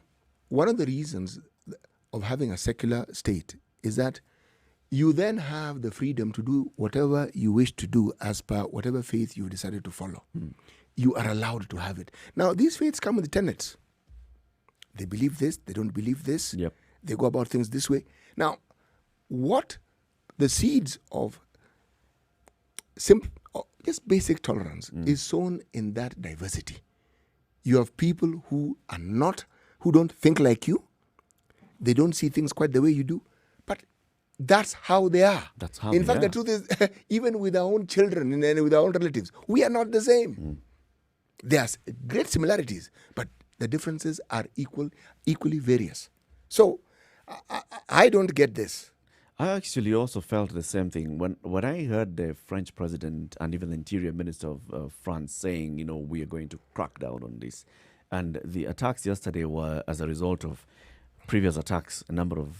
one of the reasons of having a secular state is that you then have the freedom to do whatever you wish to do as per whatever faith you've decided to follow. You are allowed to have it. Now, these faiths come with tenets. They believe this, they don't believe this. Yep. They go about things this way. Now, what the seeds of just basic tolerance is sown in that diversity. You have people who don't think like you. They don't see things quite the way you do. But that's how they are. That's how In they fact, are. the truth is, even with our own children and with our own relatives, we are not the same. There are great similarities, but the differences are equally various. So, I don't get this. I actually also felt the same thing when I heard the French president and even the interior minister of France saying, we are going to crack down on this. And the attacks yesterday were as a result of previous attacks, a number of,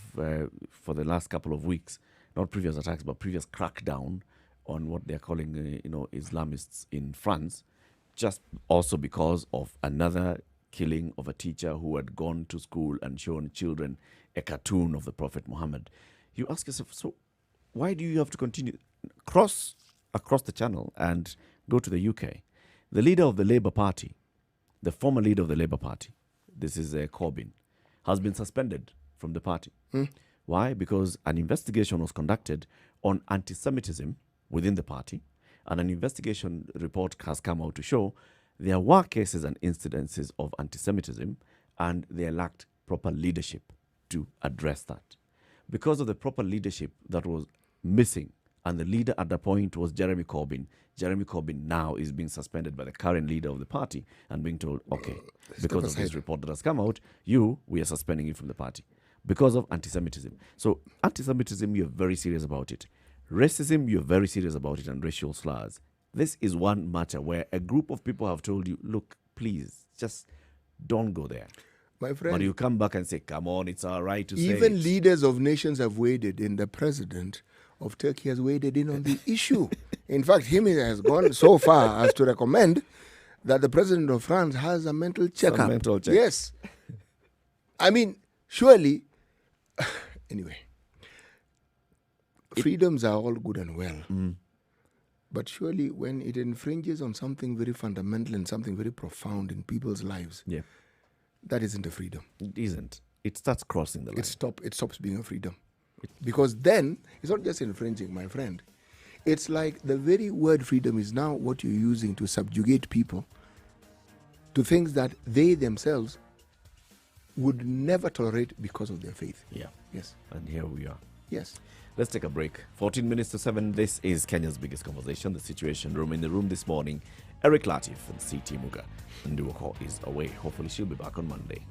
for the last couple of weeks, not previous attacks, but previous crackdown on what they're calling, Islamists in France, just also because of another killing of a teacher who had gone to school and shown children a cartoon of the Prophet Muhammad. You ask yourself, so why do you have to continue? Cross across the channel and go to the UK. The leader of the Labour Party, the former leader of the Labour Party, this is Corbyn, has been suspended from the party. Why? Because an investigation was conducted on anti-Semitism within the party, and an investigation report has come out to show there were cases and incidences of anti-Semitism, and they lacked proper leadership to address that. Because of the proper leadership that was missing, and the leader at the point was Jeremy Corbyn. Jeremy Corbyn now is being suspended by the current leader of the party and being told, okay, because of this report that has come out, we are suspending you from the party because of anti-Semitism. So anti-Semitism, you're very serious about it. Racism, you're very serious about it, and racial slurs. This is one matter where a group of people have told you, look, please, just don't go there. My friend. But you come back and say, come on, it's our right to say Even it. leaders of nations have waded in. The president of Turkey has waded in on the issue. In fact, him has gone so far as to recommend that the president of France has a mental checkup. mental check. Yes. I mean, surely, anyway, freedoms are all good and well. But surely when it infringes on something very fundamental and something very profound in people's lives, Yeah, that isn't a freedom. it isn't. It starts crossing the line. It stops being a freedom. Because then, it's not just infringing, my friend. It's like the very word freedom is now what you're using to subjugate people to things that they themselves would never tolerate because of their faith. Yeah. Yes. And here we are. Yes. Let's take a break. 14 minutes to 7. This is Kenya's biggest conversation, the Situation Room. In the room this morning, Eric Latif and CT Muga. Nduoko is away. Hopefully she'll be back on Monday.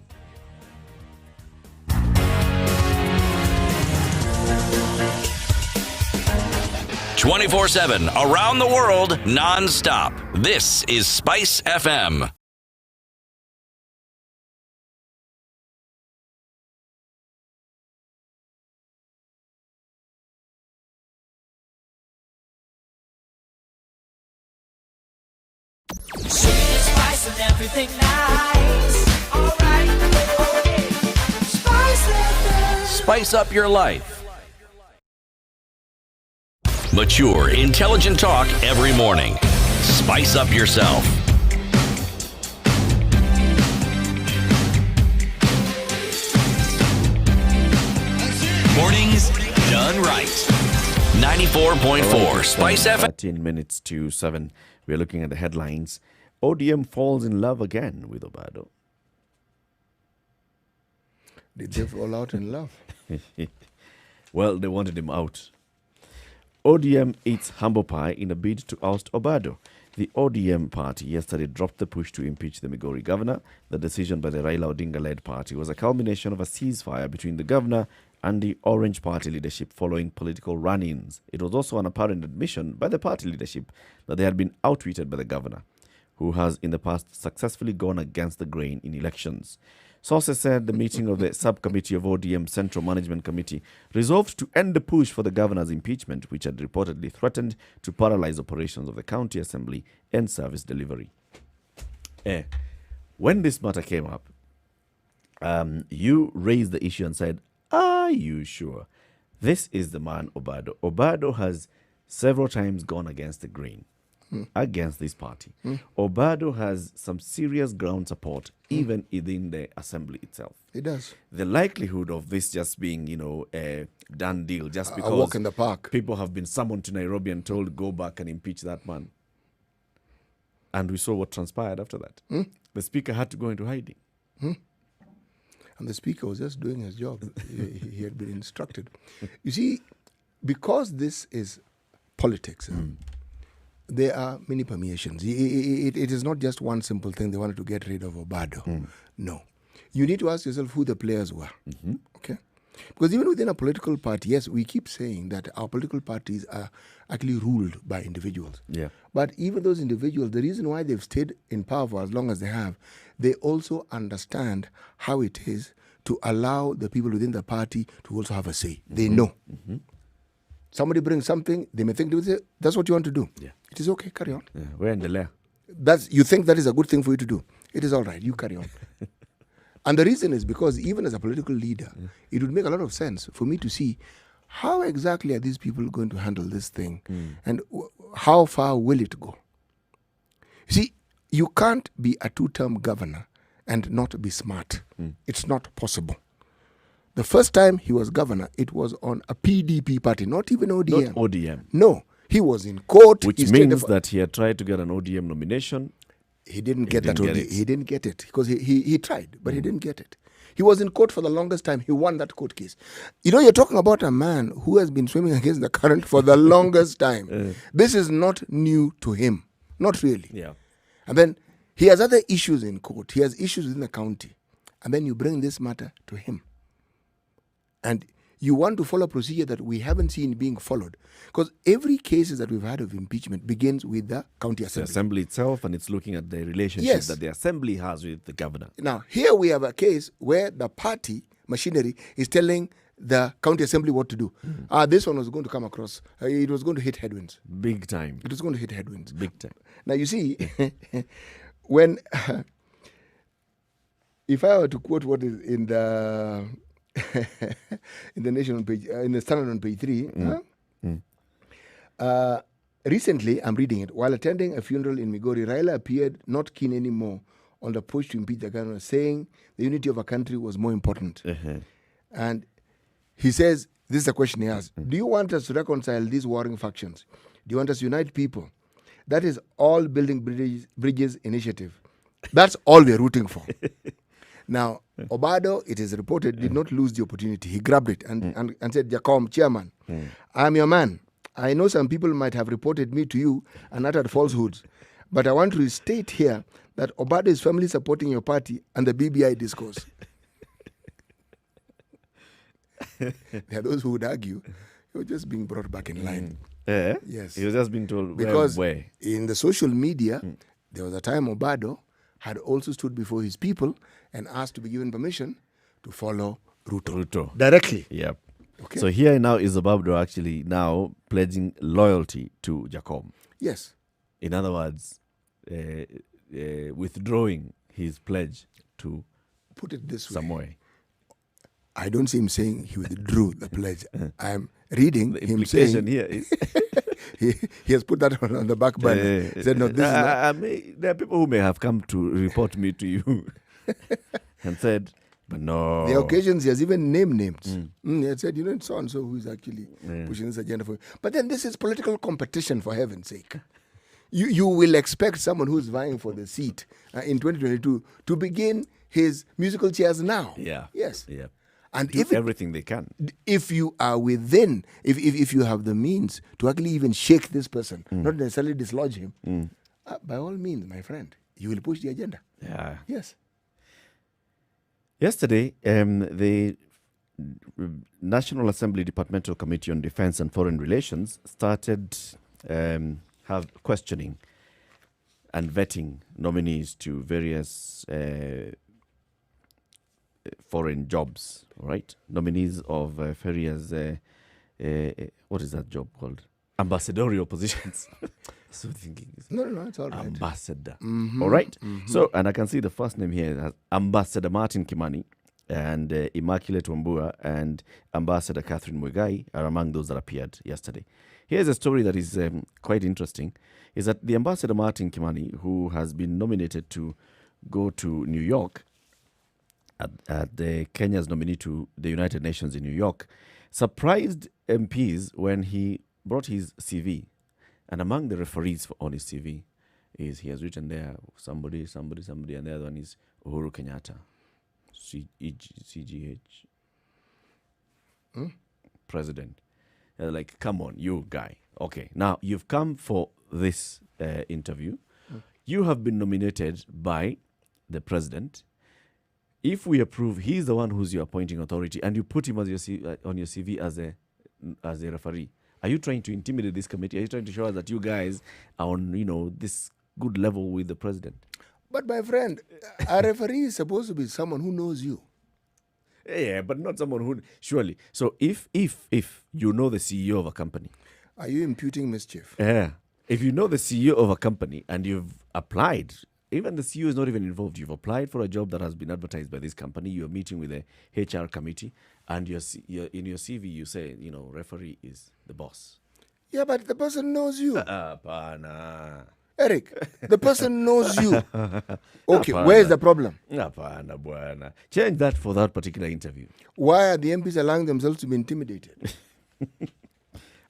"24/7 around the world, non-stop. This is Spice FM. Spice and everything nice. Alright, okay. Spice FM. Spice up your life. Mature, intelligent talk every morning. Spice up yourself. Mornings done right. 94.4 Spice FM. 13 minutes to 7. We're looking at the headlines. ODM falls in love again with Obado. Did they fall out in love? Well, they wanted him out. ODM eats humble pie in a bid to oust Obado. The ODM party yesterday dropped the push to impeach the Migori governor. The decision by the Raila Odinga-led party was a culmination of a ceasefire between the governor and the Orange Party leadership following political run-ins. It was also an apparent admission by the party leadership that they had been outwitted by the governor, who has in the past successfully gone against the grain in elections. Sources said the meeting of the subcommittee of ODM Central Management Committee resolved to end the push for the governor's impeachment, which had reportedly threatened to paralyze operations of the county assembly and service delivery. When this matter came up, you raised the issue and said, are you sure? This is the man Obado. Obado has several times gone against the grain, against this party. Obado has some serious ground support, even within the assembly itself. It does. The likelihood of this just being, a done deal, just because A walk in the park. people have been summoned to Nairobi and told, go back and impeach that man. And we saw what transpired after that. The speaker had to go into hiding. And the speaker was just doing his job. He had been instructed. You see, because this is politics, there are many permeations. It is not just one simple thing. They wanted to get rid of Obado. No. You need to ask yourself who the players were. Okay? Because even within a political party, yes, we keep saying that our political parties are actually ruled by individuals. Yeah. But even those individuals, the reason why they've stayed in power for as long as they have, they also understand how it is to allow the people within the party to also have a say. They know. Somebody brings something, they may think, that's what you want to do. Yeah. It is okay, carry on. Yeah, we're in the lair. You think that is a good thing for you to do. It is all right, you carry on. And the reason is because even as a political leader, it would make a lot of sense for me to see how exactly are these people going to handle this thing and how far will it go. You see, you can't be a two-term governor and not be smart. It's not possible. The first time he was governor, it was on a PDP party, not even ODM. Not ODM. No, he was in court. Which He stayed means there that he had tried to get an ODM nomination. he didn't get that. didn't get it. He didn't get it because he tried, but he didn't get it. He was in court for the longest time. He won that court case. You're talking about a man who has been swimming against the current for the longest time. This is not new to him. Not really. Yeah. And then he has other issues in court. He has issues in the county. And then you bring this matter to him. And you want to follow a procedure that we haven't seen being followed. Because every cases that we've had of impeachment begins with the county The assembly. assembly itself, and it's looking at the relationship Yes. that the assembly has with the governor. Now, here we have a case where the party machinery is telling the county assembly what to do. This one was going to come across, it was going to hit headwinds. Big time. It was going to hit headwinds. Big time. Now, you see, when, if I were to quote what is in the in the Nation on page, in the Standard on page 3, recently, I'm reading it, while attending a funeral in Migori, Raila appeared not keen anymore on the push to impeach the governor, saying the unity of a country was more important. And he says, this is a question he asked, do you want us to reconcile these warring factions? Do you want us to unite people? That is all building bridges initiative. That's all we're rooting for. Now, Obado, it is reported, did not lose the opportunity. He grabbed it and said, Jacob, chairman, I am your man. I know some people might have reported me to you and uttered falsehoods, but I want to state here that Obado is firmly supporting your party and the BBI discourse. There are those who would argue you're just being brought back in line. Yes. He was just being told Because where. in the social media, there was a time Obado had also stood before his people and asked to be given permission to follow Ruto. Directly. Yep. Okay. So here now is Obado actually now pledging loyalty to Jacob. Yes. In other words, withdrawing his pledge to Put it this way. Samoei. I don't see him saying he withdrew the pledge. I'm reading The him implication saying here is he has put that on the back burner. He said, no, this is not. there are people who may have come to report me to you and said, but no. The occasions he has even named names. He had said, it's so and so who is actually pushing this agenda for you. But then this is political competition, for heaven's sake. You will expect someone who's vying for the seat in 2022 to begin his musical chairs now. Yeah. Yes. Yeah. And Do if everything they can. if you are within, if you have the means to actually even shake this person, not necessarily dislodge him, by all means, my friend, you will push the agenda. Yeah. Yes. Yesterday, the National Assembly Departmental Committee on Defense and Foreign Relations started have questioning and vetting nominees to various foreign jobs, right? Nominees of various, what is that job called? Ambassadorial positions. So thinking, No, it's all right. ambassador. All right. So, and I can see the first name here has Ambassador Martin Kimani and Immaculate Wambua and Ambassador Catherine Muigai are among those that appeared yesterday. Here's a story that is quite interesting, is that the Ambassador Martin Kimani, who has been nominated to go to New York at the Kenya's nominee to the United Nations in New York, surprised MPs when he brought his CV. And among the referees on his CV is he has written there somebody, and the other one is Uhuru Kenyatta, CGH, president. And they're like, come on, you guy. Okay, now you've come for this interview. You have been nominated by the president. If we approve, he's the one who's your appointing authority, and you put him as your on your CV as a referee. Are you trying to intimidate this committee? Are you trying to show us that you guys are on, this good level with the president? But my friend, a referee is supposed to be someone who knows you. Yeah, but not someone who surely. So if you know the CEO of a company, Are you imputing mischief? if you know the CEO of a company and you've applied, even the CEO is not even involved. You've applied for a job that has been advertised by this company. You're meeting with the HR committee, and you're in your CV you say, referee is the boss. Yeah, but the person knows you. Apana. Eric, the person knows you. Okay, Apana. where's the problem? Apana, bwana. Change that for that particular interview. Why are the MPs allowing themselves to be intimidated?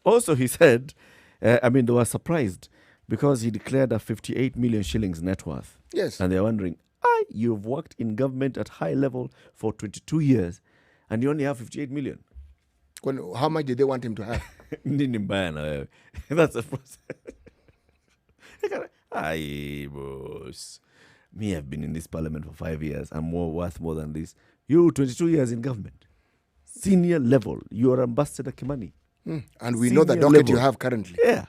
Also, he said, they were surprised because he declared a 58 million shillings net worth. Yes. And they're wondering, you've worked in government at high level for 22 years and you only have 58 million. How much did they want him to have? Nini mbaya na wewe. That's the process. Aye, boss. Me, I've been in this parliament for 5 years. I'm worth more than this. You, 22 years in government. Senior level. You are Ambassador Kimani. And we know the Senior docket you level. have currently. Yeah.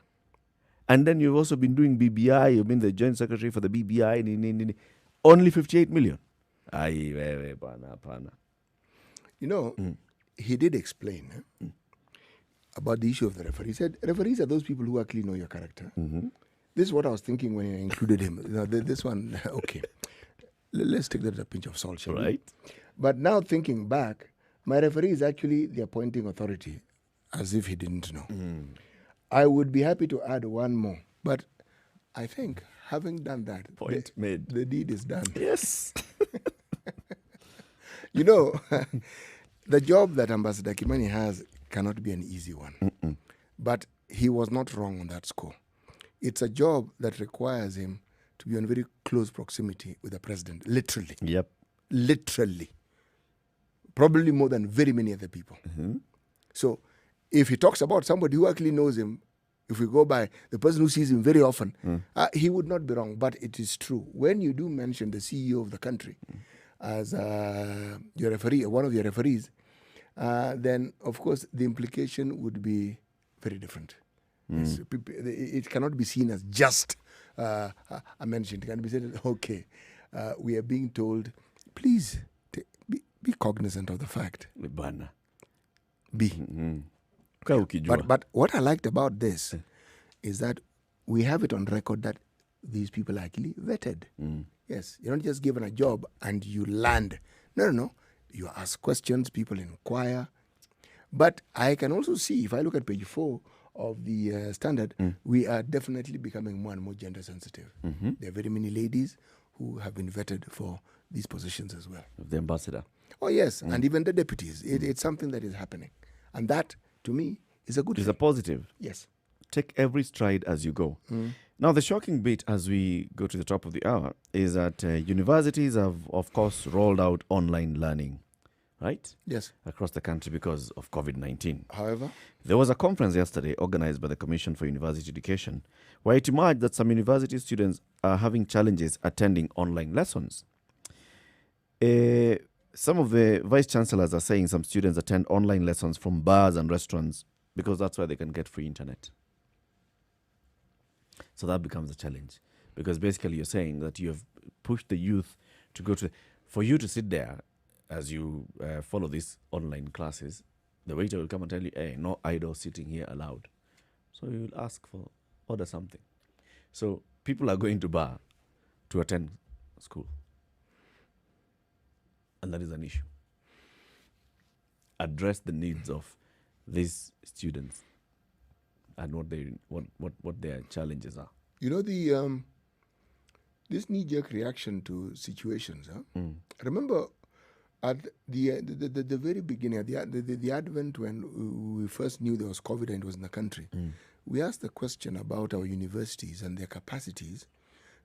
And then you've also been doing BBI. You've been the Joint Secretary for the BBI. Only 58 million. Aye, pana. You know, he did explain about the issue of the referee. He said, referees are those people who actually know your character. This is what I was thinking when I included him. You know, this one, okay. Let's take that with a pinch of salt, shall we? Right. But now thinking back, my referee is actually the appointing authority, as if he didn't know. I would be happy to add one more, but I think having done that, Point made. The deed is done. Yes. You know, the job that Ambassador Kimani has cannot be an easy one. But he was not wrong on that score. It's a job that requires him to be in very close proximity with the president, literally. Yep. Literally. Probably more than very many other people. So if he talks about somebody who actually knows him, if we go by the person who sees him very often, he would not be wrong. But it is true. When you do mention the CEO of the country as your referee, one of your referees, then of course the implication would be very different. It cannot be seen as just a mention. It can be said, okay, we are being told, please be cognizant of the fact. Bana. Be. But what I liked about this is that we have it on record that these people are actually vetted. Yes, you're not just given a job and you land. No. You ask questions, people inquire. But I can also see, if I look at page 4 of the standard, we are definitely becoming more and more gender sensitive. There are very many ladies who have been vetted for these positions as well. The ambassador. Oh, yes, and even the deputies. It's something that is happening. And that, to me, is a good It's thing. a positive. Yes. Take every stride as you go. Now, the shocking bit as we go to the top of the hour is that universities have, of course, rolled out online learning, right? Yes. Across the country because of COVID-19. However, There was a conference yesterday organized by the Commission for University Education where it emerged that some university students are having challenges attending online lessons. Some of the vice chancellors are saying some students attend online lessons from bars and restaurants because that's where they can get free internet. So that becomes a challenge because basically you're saying that you have pushed the youth to go to, for you to sit there as you follow these online classes, the waiter will come and tell you, hey, no idle sitting here allowed. So you will ask for, order something. So people are going to bar to attend school. And that is an issue. Address the needs of these students and what their challenges are. you know, this knee-jerk reaction to situations. I remember at the very beginning, at the advent when we first knew there was COVID and it was in the country, we asked the question about our universities and their capacities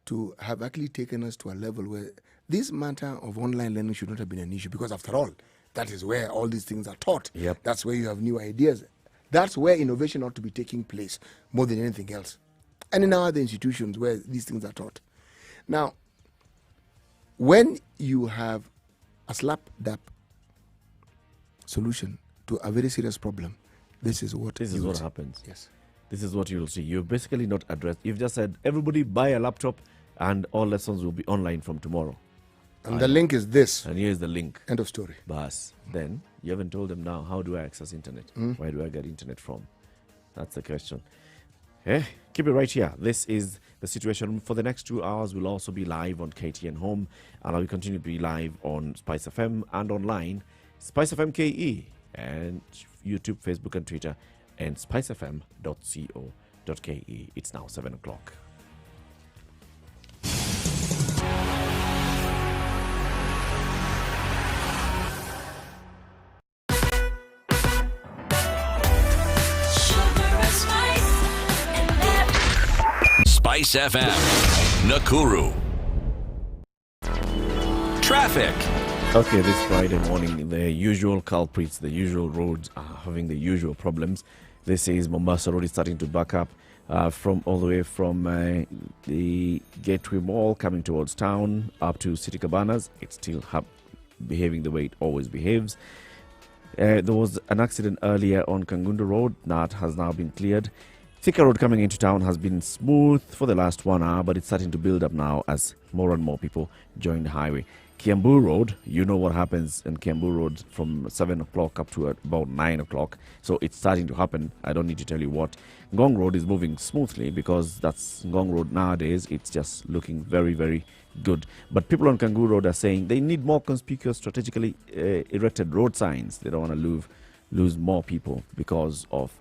to have actually taken us to a level where this matter of online learning should not have been an issue, because after all, that is where all these things are taught. Yep. That's where you have new ideas. That's where innovation ought to be taking place more than anything else. And in our other institutions where these things are taught. Now, when you have a slap-dap solution to a very serious problem, this is what happens. Yes. This is what you'll see. You've basically not addressed. You've just said, everybody buy a laptop and all lessons will be online from tomorrow. And the link is this. And here's the link. End of story. Bas. Then you haven't told them now, how do I access internet? Where do I get internet from? That's the question. Keep it right here. This is the situation. For the next 2 hours, we'll also be live on KTN Home, and I will continue to be live on Spice FM and online, Spice FM KE, and YouTube, Facebook, and Twitter, and spicefm.co.ke. It's now 7 o'clock. Spice FM, Nakuru. Traffic. Okay, this Friday morning, the usual culprits, the usual roads are having the usual problems. This is Mombasa Road is starting to back up from all the way from the Gateway Mall coming towards town up to City Cabanas. It's still behaving the way it always behaves. There was an accident earlier on Kangundo Road that has now been cleared. Thika Road coming into town has been smooth for the last 1 hour, but it's starting to build up now as more and more people join the highway. Kiambu Road, you know what happens in Kiambu Road from 7 o'clock up to about 9 o'clock. So it's starting to happen. I don't need to tell you what. Ngong Road is moving smoothly because that's Ngong Road nowadays. It's just looking very, very good. But people on Kangu Road are saying they need more conspicuous, strategically erected road signs. They don't want to lose more people because of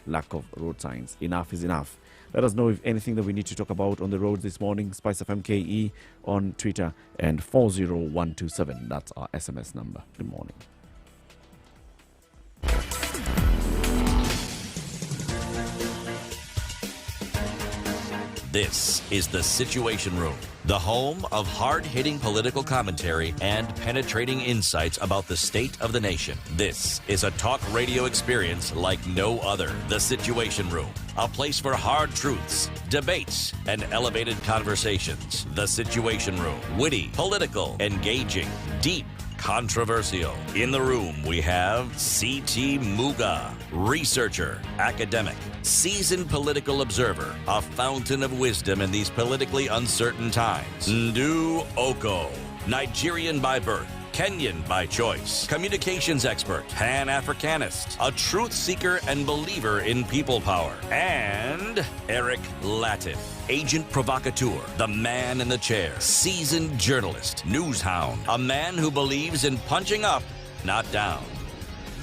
lack of road signs. Enough is enough. Let us know if anything that we need to talk about on the roads this morning. Spice FM KE on Twitter and 40127. That's our SMS number. Good morning. This is The Situation Room, the home of hard-hitting political commentary and penetrating insights about the state of the nation. This is a talk radio experience like no other. The Situation Room, a place for hard truths, debates, and elevated conversations. The Situation Room, witty, political, engaging, deep, controversial. In the room, we have C.T. Muga, researcher, academic, seasoned political observer, a fountain of wisdom in these politically uncertain times. Ndu Oko, Nigerian by birth, Kenyan by choice, communications expert, Pan-Africanist, a truth seeker and believer in people power, and Eric Latif, agent provocateur, the man in the chair, seasoned journalist, news hound, a man who believes in punching up, not down.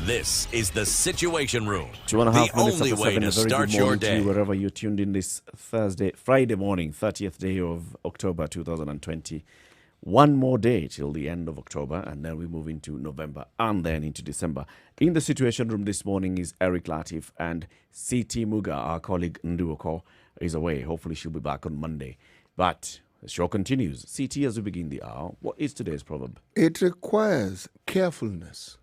This is The Situation Room, 2.5 the minutes only after way 7. to A very start good your morning to day. you wherever you're tuned in this Friday morning, 30th day of October 2020. One more day till the end of October, and then we move into November and then into December. In the Situation Room this morning is Eric Latif, and C.T. Muga, our colleague Nduoko, is away. Hopefully she'll be back on Monday. But the show continues. C.T., as we begin the hour, what is today's proverb? It requires carefulness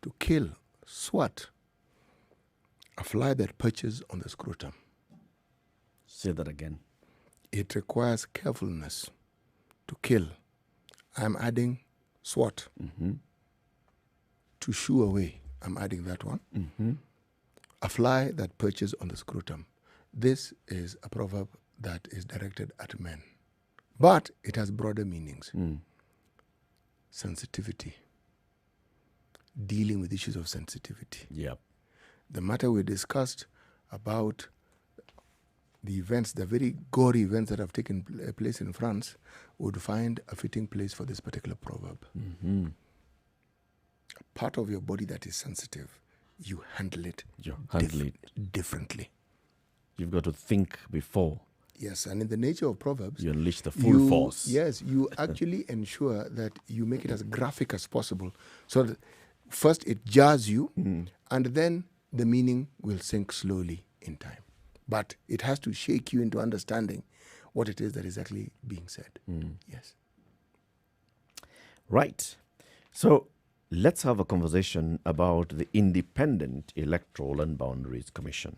to kill, swat, a fly that perches on the scrotum. Say that again. It requires carefulness to kill. I'm adding swat. To shoo away, I'm adding that one. A fly that perches on the scrotum. This is a proverb that is directed at men. But it has broader meanings. Sensitivity. Dealing with issues of sensitivity. Yep. The matter we discussed about the events, the very gory events that have taken place in France, would find a fitting place for this particular proverb. A part of your body that is sensitive, you handle it, differently. You've got to think before Yes, and in the nature of proverbs, you unleash the full force. Yes, you actually ensure that you make it as graphic as possible. So that first it jars you, and then the meaning will sink slowly in time. But it has to shake you into understanding what it is that is actually being said. Yes. Right. So let's have a conversation about the Independent Electoral and Boundaries Commission.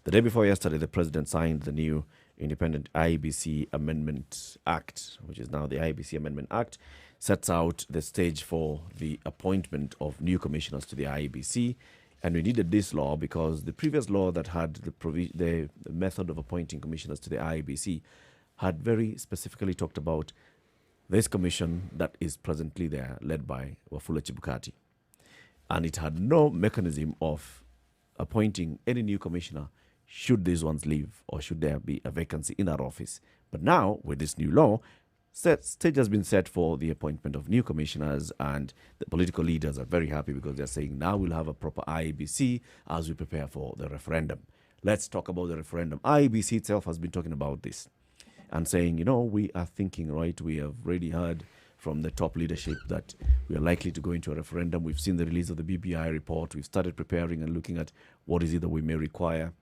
The day before yesterday, the president signed the new Independent Ibc Amendment Act, which is now the Ibc Amendment Act, sets out the stage for the appointment of new commissioners to the IEBC. And we needed this law because the previous law that had the method of appointing commissioners to the IEBC had very specifically talked about this commission that is presently there, led by Wafula Chebukati. And it had no mechanism of appointing any new commissioner should these ones leave or should there be a vacancy in that office. But now, with this new law, stage has been set for the appointment of new commissioners, and the political leaders are very happy because they're saying now we'll have a proper IEBC as we prepare for the referendum. Let's talk about the referendum. IEBC itself has been talking about this and saying, we are thinking, right, we have already heard from the top leadership that we are likely to go into a referendum. We've seen the release of the BBI report. We've started preparing and looking at what is it that we may require.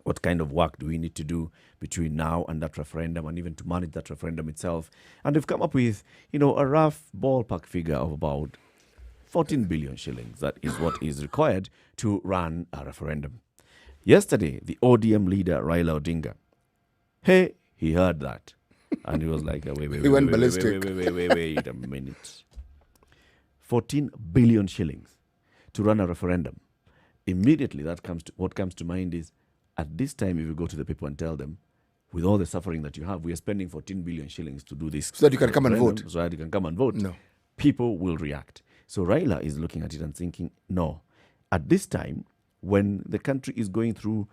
What kind of work do we need to do between now and that referendum, and even to manage that referendum itself? And they've come up with, a rough ballpark figure of about 14 billion shillings. That is what is required to run a referendum. Yesterday, the ODM leader, Raila Odinga, he heard that. And he was like, wait went ballistic. Wait a minute. 14 billion shillings. to run a referendum. Immediately, what comes to mind is, at this time, if you go to the people and tell them, with all the suffering that you have, we are spending 14 billion shillings to do this. So that you can come and vote. So that you can come and vote. No. People will react. So Raila is looking at it and thinking, no, at this time, when the country is going through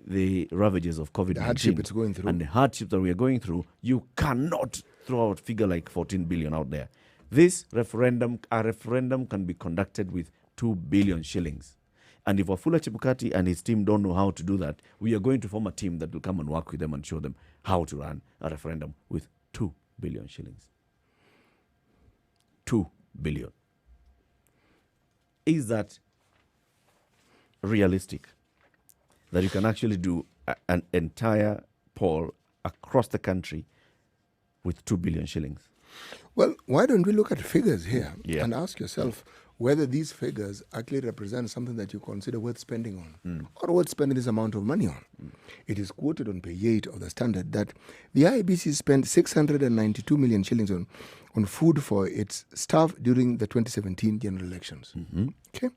the ravages of COVID-19, the hardship it's going through, and the hardship that we are going through, you cannot throw out a figure like 14 billion out there. A referendum can be conducted with 2 billion shillings. And if Wafula Chebukati and his team don't know how to do that, we are going to form a team that will come and work with them and show them how to run a referendum with 2 billion shillings. 2 billion. Is that realistic? That you can actually do an entire poll across the country with 2 billion shillings? Well, why don't we look at figures here Yeah. and ask yourself whether these figures actually represent something that you consider worth spending on or worth spending this amount of money on. It is quoted on page 8 of the Standard that the IBC spent 692 million shillings on food for its staff during the 2017 general elections. Okay.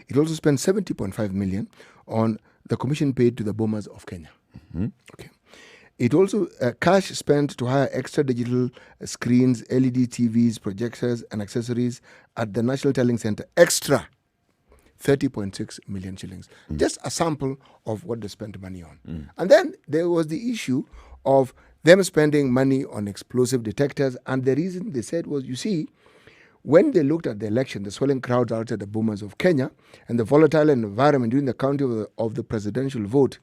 It also spent 70.5 million on the commission paid to the bombers of Kenya. Okay. It also cash spent to hire extra digital screens, LED TVs, projectors, and accessories at the National Tallying Center. Extra 30.6 million shillings. Just a sample of what they spent money on. And then there was the issue of them spending money on explosive detectors. And the reason they said was, you see, when they looked at the election, the swelling crowds outside the bombers of Kenya and the volatile environment during the counting of the presidential vote,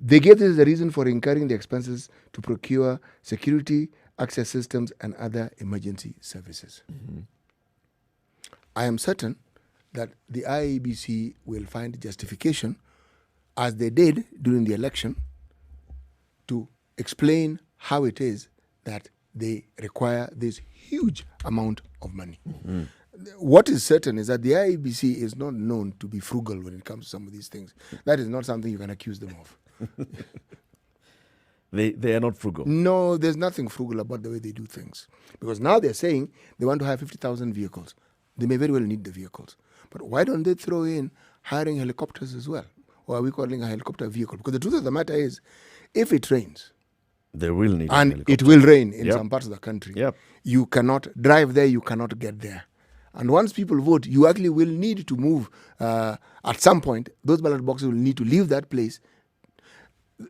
they gave this as a reason for incurring the expenses to procure security, access systems, and other emergency services. I am certain that the IEBC will find justification, as they did during the election, to explain how it is that they require this huge amount of money. What is certain is that the IEBC is not known to be frugal when it comes to some of these things. That is not something you can accuse them of. They are not frugal. No, there's nothing frugal about the way they do things. Because now they're saying they want to have 50,000 vehicles. They may very well need the vehicles. But why don't they throw in hiring helicopters as well? Or are we calling a helicopter vehicle? Because the truth of the matter is, if it rains, they will need and it will rain in some parts of the country, Yep. you cannot drive there, you cannot get there. And once people vote, you actually will need to move. At some point, those ballot boxes will need to leave that place.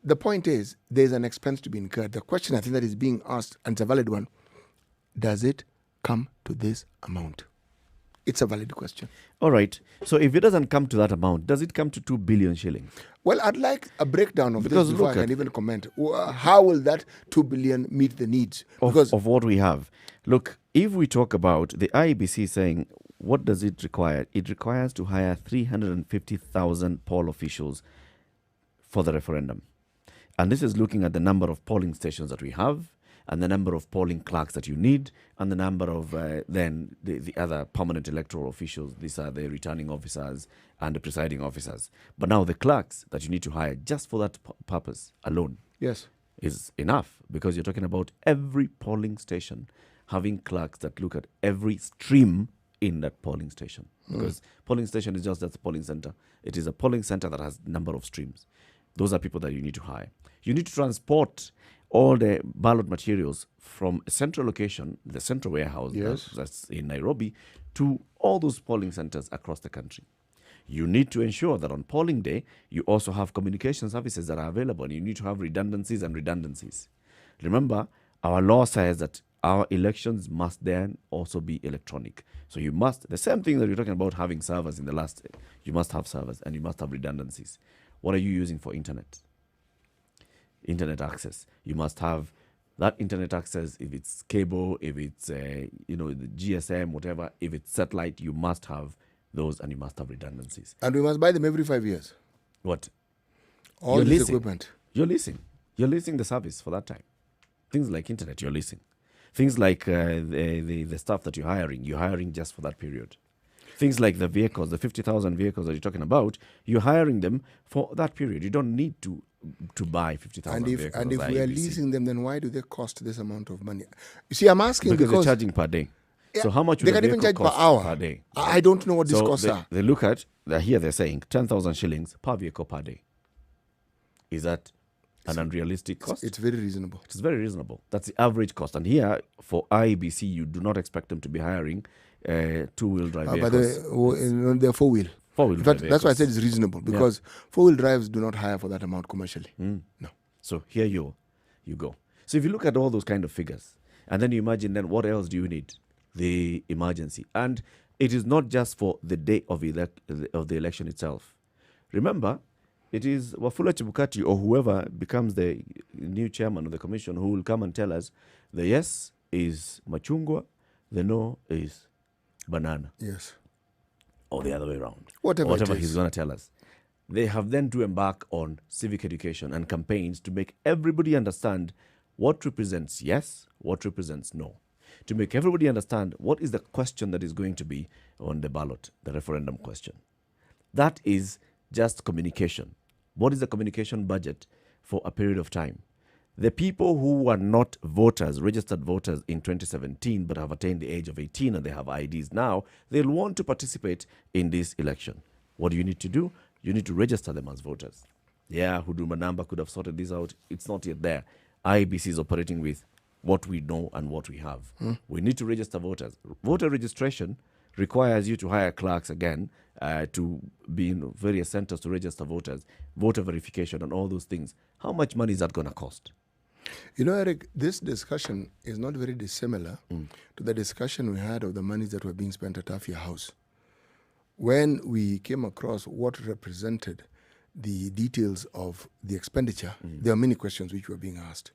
The point is, there's an expense to be incurred. The question I think that is being asked, and it's a valid one, does it come to this amount? It's a valid question. All right. So if it doesn't come to that amount, does it come to 2 billion shillings? Well, I'd like a breakdown of Because this before I look can even comment. How will that 2 billion meet the needs? Of what we have. Look, if we talk about the IEBC saying, what does it require? It requires to hire 350,000 poll officials for the referendum. And this is looking at the number of polling stations that we have, and the number of polling clerks that you need, and the number of then the other permanent electoral officials. These are the returning officers and the presiding officers. But now the clerks that you need to hire just for that purpose alone is enough, because you're talking about every polling station having clerks that look at every stream in that polling station. Because polling station is just that polling center. It is a polling center that has a number of streams. Those are people that you need to hire. You need to transport all the ballot materials from a central location, the central warehouse that's in Nairobi, to all those polling centers across the country. You need to ensure that on polling day, you also have communication services that are available, and you need to have redundancies and redundancies. Remember, our law says that our elections must then also be electronic. So you must, the same thing that you're talking about having servers in the last, you must have servers and you must have redundancies. What are you using for internet? Internet access. You must have that internet access. If it's cable, if it's the GSM, whatever, if it's satellite, you must have those, and you must have redundancies. And we must buy them every 5 years. What? All this equipment. You're leasing the service for that time. Things like internet, you're leasing. Things like the stuff that you're hiring just for that period. Things like the vehicles, the 50,000 vehicles that you're talking about, you're hiring them for that period. You don't need to buy 50,000 vehicles. And if we are leasing them, then why do they cost this amount of money? You see, I'm asking because you're charging per day. So how much they would can a even vehicle charge per cost hour. per day? I don't know what these So costs are. they look at, here they're saying 10,000 shillings per vehicle per day. Is that an unrealistic cost? It's very reasonable. It's very reasonable. That's the average cost. And here, for IBC, you do not expect them to be hiring two-wheel drive By vehicles. the way, they're four-wheel. Four-wheel In drive fact, that's why I vehicles. said it's reasonable, because four-wheel drives do not hire for that amount commercially. No. So here you go. So if you look at all those kind of figures, and then you imagine then what else do you need? The emergency. And it is not just for the day of the election itself. Remember, it is Wafula Chebukati or whoever becomes the new chairman of the commission who will come and tell us the yes is machungwa, the no is banana, Yes. or the other way around. Whatever it he's is. going to tell us. They have then to embark on civic education and campaigns to make everybody understand what represents yes, what represents no. To make everybody understand what is the question that is going to be on the ballot, the referendum question. That is just communication. What is the communication budget for a period of time? The people who are not voters, registered voters in 2017, but have attained the age of 18 and they have IDs now, they'll want to participate in this election. What do you need to do? You need to register them as voters. Yeah, Huduma number could have sorted this out. It's not yet there. IBC is operating with what we know and what we have. We need to register voters. Voter registration requires you to hire clerks again to be in various centers to register voters, voter verification and all those things. How much money is that going to cost? You know, Eric, this discussion is not very dissimilar to the discussion we had of the monies that were being spent at Afia House. When we came across what represented the details of the expenditure, there are many questions which were being asked.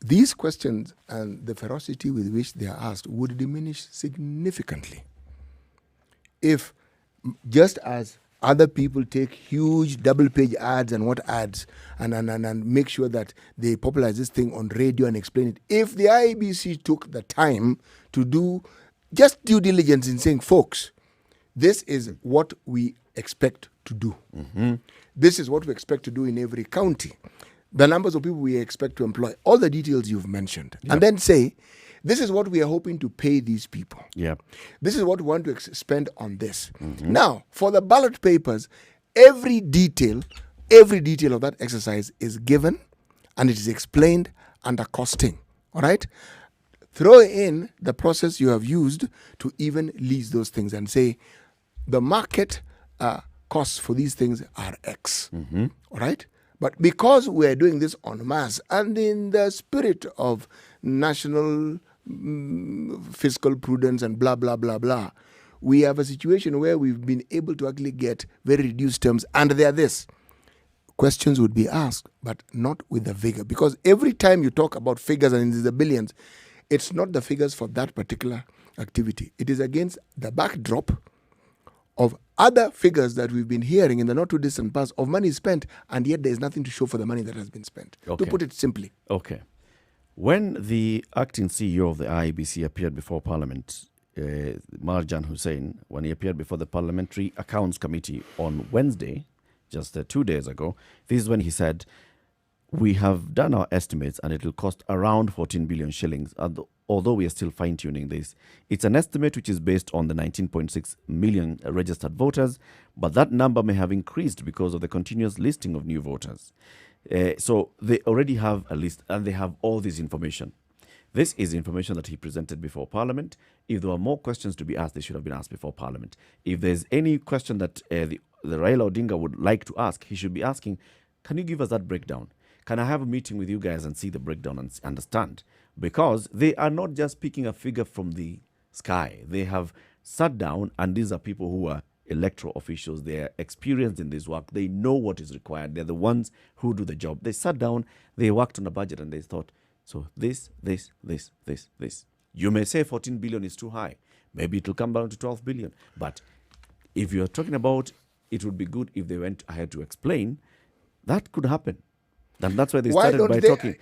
These questions and the ferocity with which they are asked would diminish significantly if, just as other people take huge double-page ads and what ads and make sure that they popularize this thing on radio and explain it, if the IBC took the time to do just due diligence in saying, folks, this is what we expect to do. This is what we expect to do in every county. The numbers of people we expect to employ, all the details you've mentioned. And then say, this is what we are hoping to pay these people. This is what we want to spend on this. Now, for the ballot papers, every detail of that exercise is given and it is explained under costing. All right? Throw in the process you have used to even lease those things and say, the market costs for these things are X. All right? But because we're doing this en masse and in the spirit of national fiscal prudence and blah, blah, blah, blah, we have a situation where we've been able to actually get very reduced terms, and they are this. Questions would be asked, but not with the vigor. Because every time you talk about figures and in the billions, it's not the figures for that particular activity. It is against the backdrop of other figures that we've been hearing in the not too distant past of money spent, and yet there's nothing to show for the money that has been spent. To put it simply. Okay. When the acting CEO of the IBC appeared before Parliament, Marjan Hussein, when he appeared before the Parliamentary Accounts Committee on Wednesday, just 2 days ago, this is when he said, we have done our estimates and it will cost around 14 billion shillings, although we are still fine-tuning this. It's an estimate which is based on the 19.6 million registered voters, but that number may have increased because of the continuous listing of new voters. So they already have a list and they have all this information. This is information that he presented before Parliament. If there were more questions to be asked, they should have been asked before Parliament. If there's any question that the Raila Odinga would like to ask, he should be asking, can you give us that breakdown? Can I have a meeting with you guys and see the breakdown and understand? Because they are not just picking a figure from the sky. They have sat down, and these are people who are electoral officials. They are experienced in this work. They know what is required. They're the ones who do the job. They sat down, they worked on a budget, and they thought, so this. You may say 14 billion is too high. Maybe it will come down to 12 billion. But if you're talking about it would be good if they went ahead to explain, that could happen. And that's why they started by talking.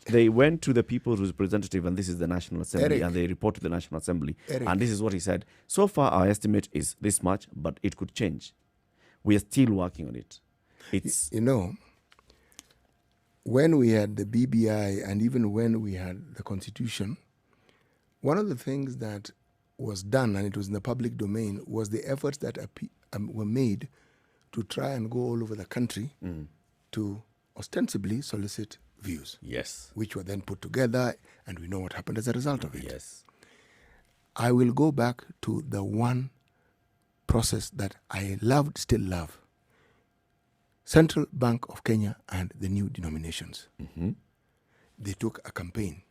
They went to the people's representative, and this is the National Assembly, Eric, and they reported to the National Assembly. And this is what he said. So far, our estimate is this much, but it could change. We are still working on it. It's when we had the BBI and even when we had the Constitution, One of the things that was done, and it was in the public domain, was the efforts that were made to try and go all over the country to ostensibly solicit views. Yes. Which were then put together, and we know what happened as a result of it. Yes. I will go back to the one process that I loved, still love. Central Bank of Kenya and the new denominations. They took a campaign.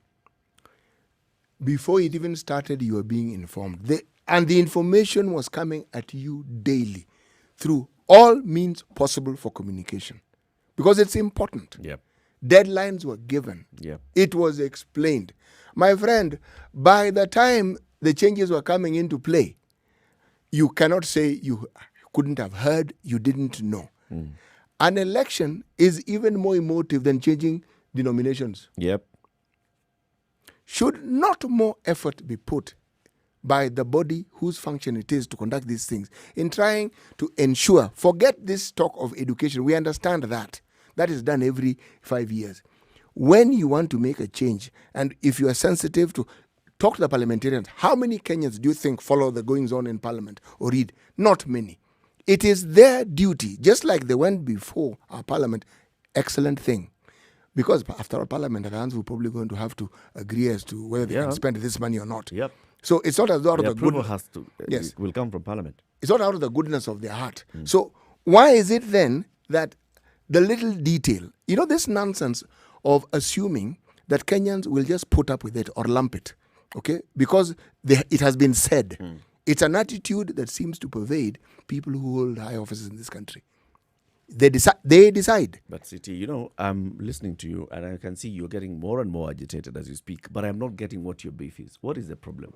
Before it even started, you were being informed. And the information was coming at you daily through all means possible for communication. Because it's important. Yep. Deadlines were given. Yep. It was explained. My friend, by the time the changes were coming into play, you cannot say you couldn't have heard, you didn't know. An election is even more emotive than changing denominations. Yep. Should not more effort be put by the body whose function it is to conduct these things in trying to ensure, forget this talk of education, we understand that. That is done every 5 years. When you want to make a change, and if you are sensitive to talk to the parliamentarians, how many Kenyans do you think follow the goings on in parliament or read? Not many. It is their duty, just like they went before our parliament, excellent thing. Because after our parliament, the hands will probably going to have to agree as to whether they can spend this money or not. Yep. So it's not as though out The of the approval good, has to Yes. will come from Parliament. it's not out of the goodness of their heart. So why is it then that the little detail, this nonsense of assuming that Kenyans will just put up with it or lump it, okay? Because it has been said. It's an attitude that seems to pervade people who hold high offices in this country. They decide. But City, I'm listening to you and I can see you're getting more and more agitated as you speak, but I'm not getting what your beef is. What is the problem?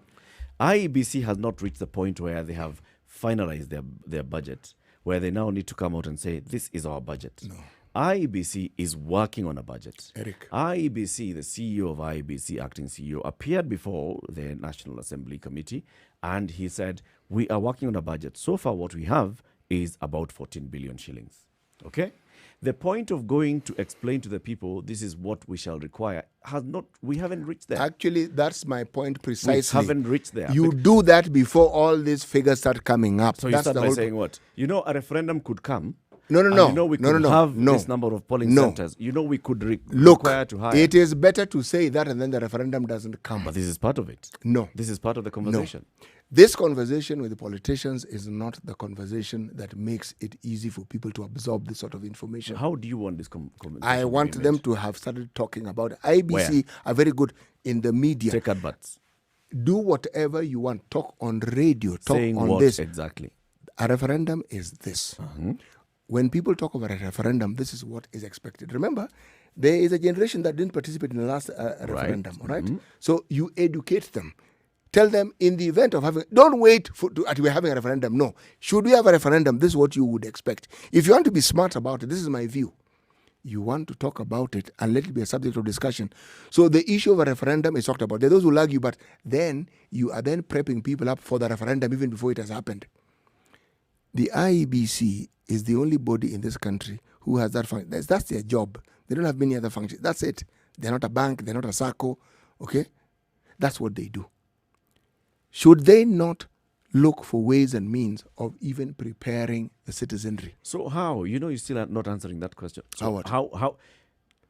IEBC has not reached the point where they have finalized their budget, where they now need to come out and say, this is our budget. No. IEBC is working on a budget. Eric. IEBC, the CEO of IEBC, acting CEO, appeared before the National Assembly Committee and he said, we are working on a budget. So far what we have is about 14 billion shillings. Okay? The point of going to explain to the people this is what we shall require we haven't reached there. Actually, that's my point precisely. We haven't reached there. You do that before all these figures start coming up. So you start by saying what? A referendum could come. No. We could have this number of polling centers. We could require to hire. It is better to say that and then the referendum doesn't come. But this is part of it. No. This is part of the conversation. No. This conversation with the politicians is not the conversation that makes it easy for people to absorb this sort of information. How do you want this conversation? I want them to have started talking about it. IBC are very good in the media. Take adverts. Do whatever you want. Talk on radio. Talk Saying on what this. Exactly. A referendum is this. When people talk about a referendum, this is what is expected. Remember, there is a generation that didn't participate in the last referendum, right? So you educate them. Tell them in the event of having, don't wait until we're having a referendum. No. Should we have a referendum, this is what you would expect. If you want to be smart about it, this is my view. You want to talk about it and let it be a subject of discussion. So the issue of a referendum is talked about. There are those who argue, but then you are then prepping people up for the referendum even before it has happened. The IEBC is the only body in this country who has that function. That's their job. They don't have many other functions. That's it. They're not a bank. They're not a SACCO. Okay? That's what they do. Should they not look for ways and means of even preparing the citizenry? So how? You still are not answering that question. So How what? How?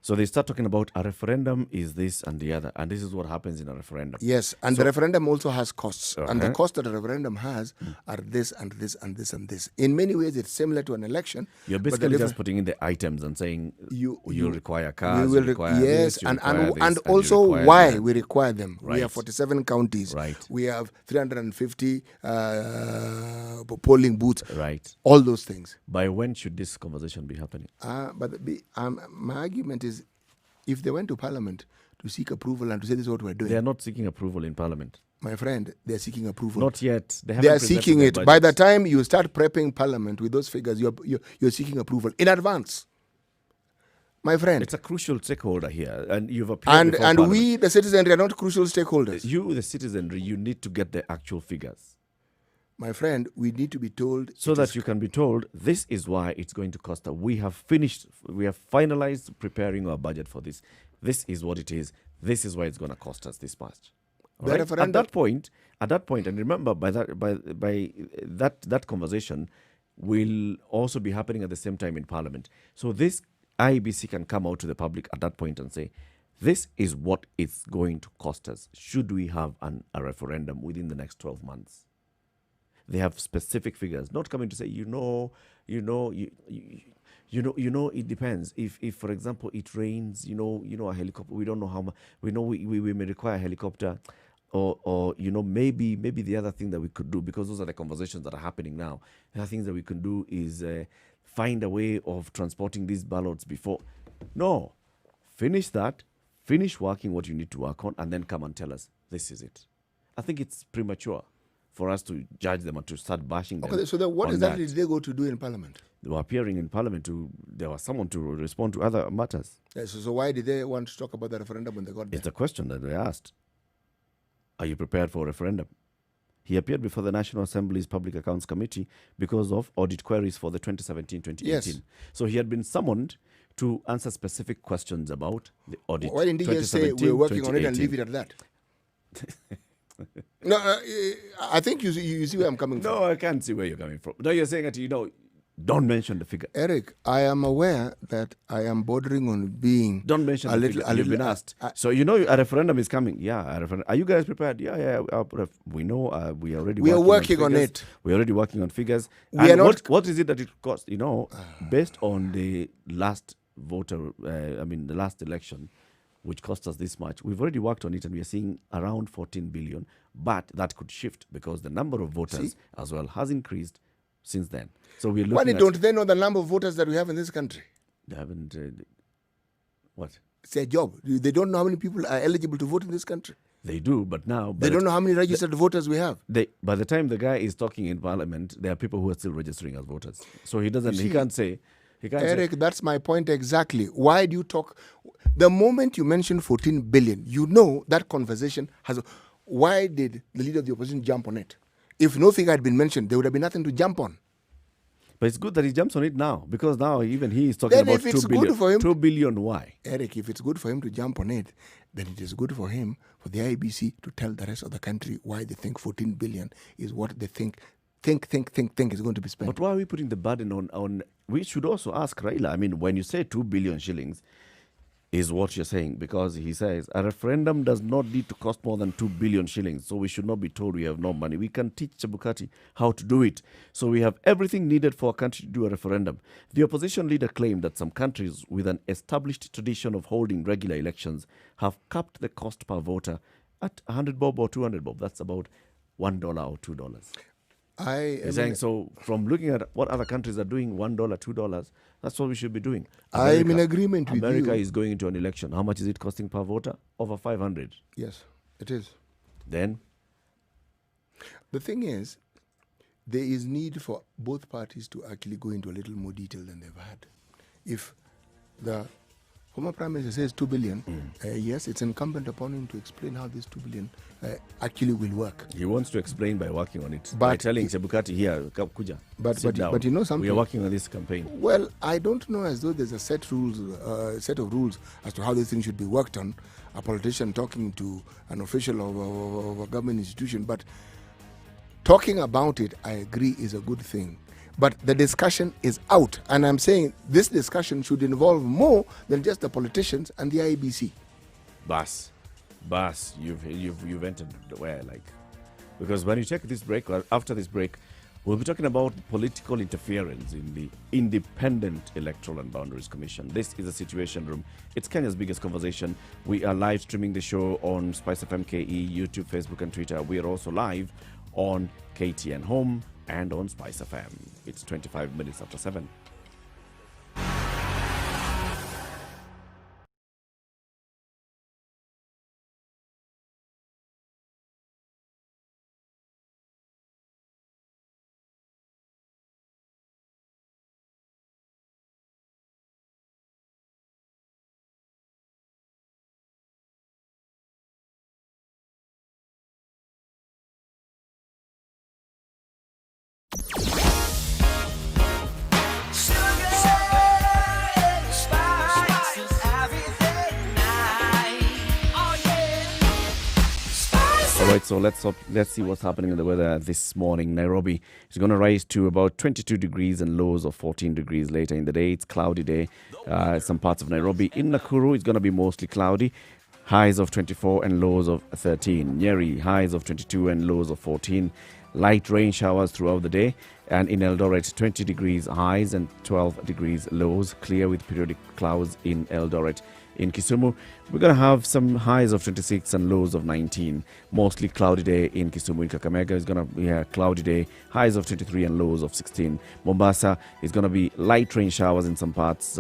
So they start talking about a referendum is this and the other, and this is what happens in a referendum. Yes, and the referendum also has costs. And the cost that a referendum has are this and this and this and this. In many ways, it's similar to an election. You're basically just putting in the items and saying you require cars, we will require yes, this, and this, also require why that. we require them. Right. We have 47 counties. Right. We have 350 polling booths. Right. All those things. By when should this conversation be happening? My argument is, if they went to Parliament to seek approval and to say this is what we're doing, They are not seeking approval in Parliament. my friend, they're seeking approval. Not yet. They They are haven't presented seeking their it. budgets. By the time you start prepping Parliament with those figures, you're seeking approval in advance. My friend. It's a crucial stakeholder here, and you've appeared before And Parliament. we, the citizenry, are not crucial stakeholders. You, the citizenry, you need to get the actual figures. My friend, we need to be told. So that you can be told, this is why it's going to cost us. We have finalized preparing our budget for this. This is what it is. This is why it's going to cost us this much. All The right? referendum- At that point, and remember, by that conversation will also be happening at the same time in Parliament. So this IBC can come out to the public at that point and say, this is what it's going to cost us. Should we have a referendum within the next 12 months? They have specific figures, not coming to say, it depends. If for example, it rains, a helicopter, we don't know how much, we may require a helicopter, or maybe the other thing that we could do, because those are the conversations that are happening now. The other things that we can do is find a way of transporting these ballots before. No, finish that, finish working what you need to work on, and then come and tell us, this is it. I think it's premature for us to judge them and to start bashing them. Okay, so then what on exactly that. did they go to do in Parliament? They were appearing in Parliament there was someone to respond to other matters. Yeah, so why did they want to talk about the referendum when they got there? It's a question that they asked. Are you prepared for a referendum? He appeared before the National Assembly's Public Accounts Committee because of audit queries for the 2017-2018. Yes. So he had been summoned to answer specific questions about the audit. Why didn't he just say we're working on it and leave it at that? No, I think you see where I'm coming from. No, I can't see where you're coming from. No, you're saying that, don't mention the figure. Eric, I am aware that I am bordering on being Don't mention the figure. You've been asked. So a referendum is coming. Yeah, a referendum. Are you guys prepared? Yeah. We know. We are already. We are working on figures. it. We're already working on figures. We are not. What is it that it costs? Based on the last the last election, which cost us this much, we've already worked on it, and we are seeing around 14 billion. But that could shift because the number of voters as well has increased since then. So we're looking. Why don't they know the number of voters that we have in this country? They haven't. What? It's their job. They don't know how many people are eligible to vote in this country. They do, but now They don't know how many registered voters we have. By the time the guy is talking in Parliament, there are people who are still registering as voters. So he doesn't. He can't say. Eric, that's my point exactly. Why do you talk? The moment you mention 14 billion, that conversation has. Why did the leader of the opposition jump on it? If no figure had been mentioned, there would have been nothing to jump on. But it's good that he jumps on it now, because now even he is talking Then about if it's 2 billion. good for him, 2 billion, why? Eric, if it's good for him to jump on it, then it is good for him, for the IBC to tell the rest of the country why they think 14 billion is what they think is going to be spent. But why are we putting the burden on? We should also ask Raila. I mean, when you say 2 billion shillings, is what you're saying, because he says a referendum does not need to cost more than 2 billion shillings. So we should not be told we have no money. We can teach Chebukati how to do it. So we have everything needed for a country to do a referendum. The opposition leader claimed that some countries with an established tradition of holding regular elections have capped the cost per voter at 100 bob or 200 bob. That's about $1 or $2. He's saying, so from looking at what other countries are doing, $1, $2, that's what we should be doing. I'm in agreement with you. America is going into an election. How much is it costing per voter? Over 500. Yes, it is. Then? The thing is, there is need for both parties to actually go into a little more detail than they've had. If the former Prime Minister says 2 billion, yes, it's incumbent upon him to explain how this 2 billion actually will work. He wants to explain by working on it. By telling Chebukati here, Kuja, sit down. But you know something? We are working on this campaign. Well, I don't know as though there's a set of rules as to how this thing should be worked on. A politician talking to an official of a government institution, but talking about it, I agree, is a good thing. But the discussion is out, and I'm saying this discussion should involve more than just the politicians and the IBC. Bas, you've entered where, like, because when you take this break, or after this break, we'll be talking about political interference in the Independent Electoral and Boundaries Commission. This is a Situation Room. It's Kenya's biggest conversation. We are live streaming the show on Spice FM KE, YouTube, Facebook, and Twitter. We are also live on KTN Home and on Spice FM. It's 25 minutes after 7. right, so let's see what's happening in the weather this morning. Nairobi is going to rise to about 22 degrees and lows of 14 degrees later in the day. It's cloudy day. Some parts of Nairobi. In Nakuru, it's going to be mostly cloudy. Highs of 24 and lows of 13. Nyeri, highs of 22 and lows of 14. Light rain showers throughout the day. And in Eldoret, 20 degrees highs and 12 degrees lows. Clear with periodic clouds in Eldoret. In Kisumu, we're going to have some highs of 26 and lows of 19. Mostly cloudy day in Kisumu. In Kakamega, it's going to be a cloudy day. Highs of 23 and lows of 16. Mombasa is going to be light rain showers in some parts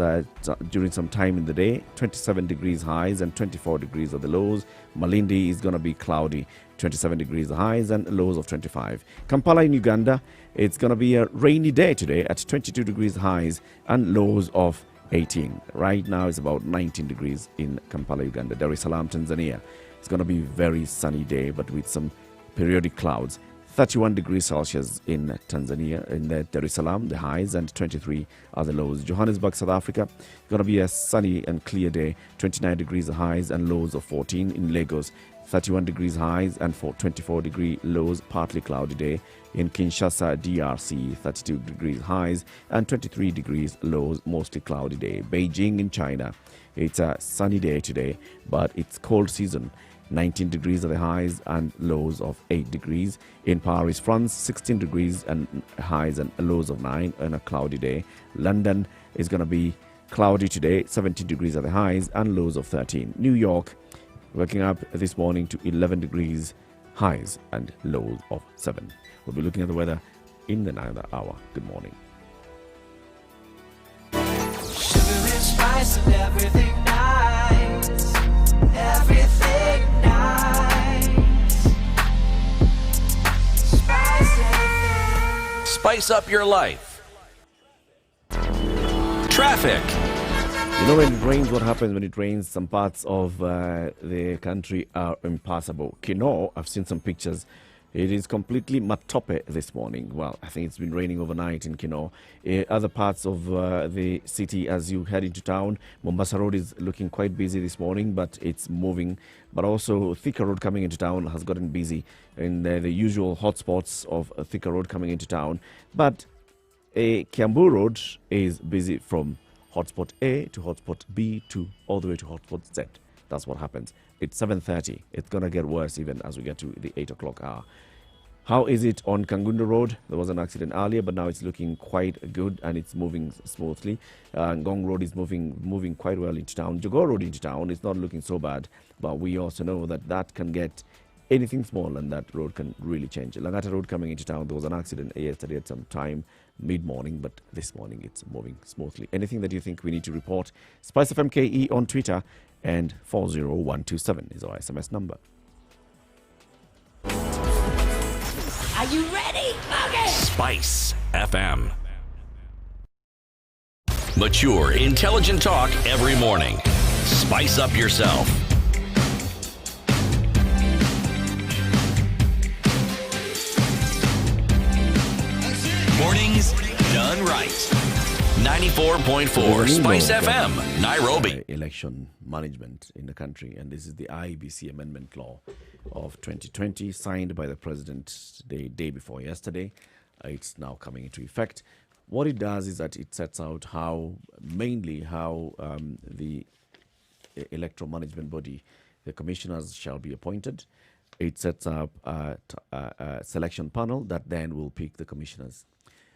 during some time in the day. 27 degrees highs and 24 degrees are the lows. Malindi is going to be cloudy. 27 degrees highs and lows of 25. Kampala in Uganda, it's going to be a rainy day today at 22 degrees highs and lows of 18. Right now it's about 19 degrees in Kampala, Uganda. Dar es Salaam, Tanzania. It's going to be a very sunny day, but with some periodic clouds. 31 degrees Celsius in Tanzania, in Dar es Salaam, the highs, and 23 are the lows. Johannesburg, South Africa, going to be a sunny and clear day. 29 degrees highs and lows of 14 in Lagos. 31 degrees highs and 24 degree lows, partly cloudy day. In Kinshasa, DRC, 32 degrees highs and 23 degrees lows, mostly cloudy day. Beijing in China, it's a sunny day today, but it's cold season. 19 degrees are the highs and lows of 8 degrees. In Paris, France, 16 degrees and highs and lows of 9 and a cloudy day. London is going to be cloudy today, 17 degrees are the highs and lows of 13. New York, waking up this morning to 11 degrees highs and lows of 7. We'll be looking at the weather in another hour. Good morning. Sugar and spice and everything nice. Everything nice. Spice up your life. Traffic. You know, when it rains, what happens when it rains? Some parts of the country are impassable. Kino, I've seen some pictures. It is completely matope this morning. Well, I think it's been raining overnight in Kino. Other parts of the city, as you head into town, Mombasa Road is looking quite busy this morning, but it's moving. But also, Thika Road coming into town has gotten busy in the usual hotspots of Thika Road coming into town. But Kiambu Road is busy from hotspot A to hotspot B to all the way to hotspot Z. That's what happens. It's 7:30. It's going to get worse even as we get to the 8 o'clock hour. How is it on Kangundo Road? There was an accident earlier, but now it's looking quite good and it's moving smoothly. Ngong Road is moving quite well into town. Jogoo Road into town is not looking so bad, but we also know that can get anything small and that road can really change. Langata Road coming into town, there was an accident yesterday at some time, mid-morning, but this morning it's moving smoothly. Anything that you think we need to report, Spice FM KE on Twitter, and 40127 is our SMS number. Are you ready? Okay. Spice FM. Mature, intelligent talk every morning. Spice up yourself. Mornings done right. 94.4 Spice FM, Nairobi. Election management in the country, and this is the Ibc Amendment Law of 2020, signed by the President the day before yesterday. It's now coming into effect. What it does is that it sets out how the electoral management body, the commissioners, shall be appointed. It sets up a selection panel that then will pick the commissioners.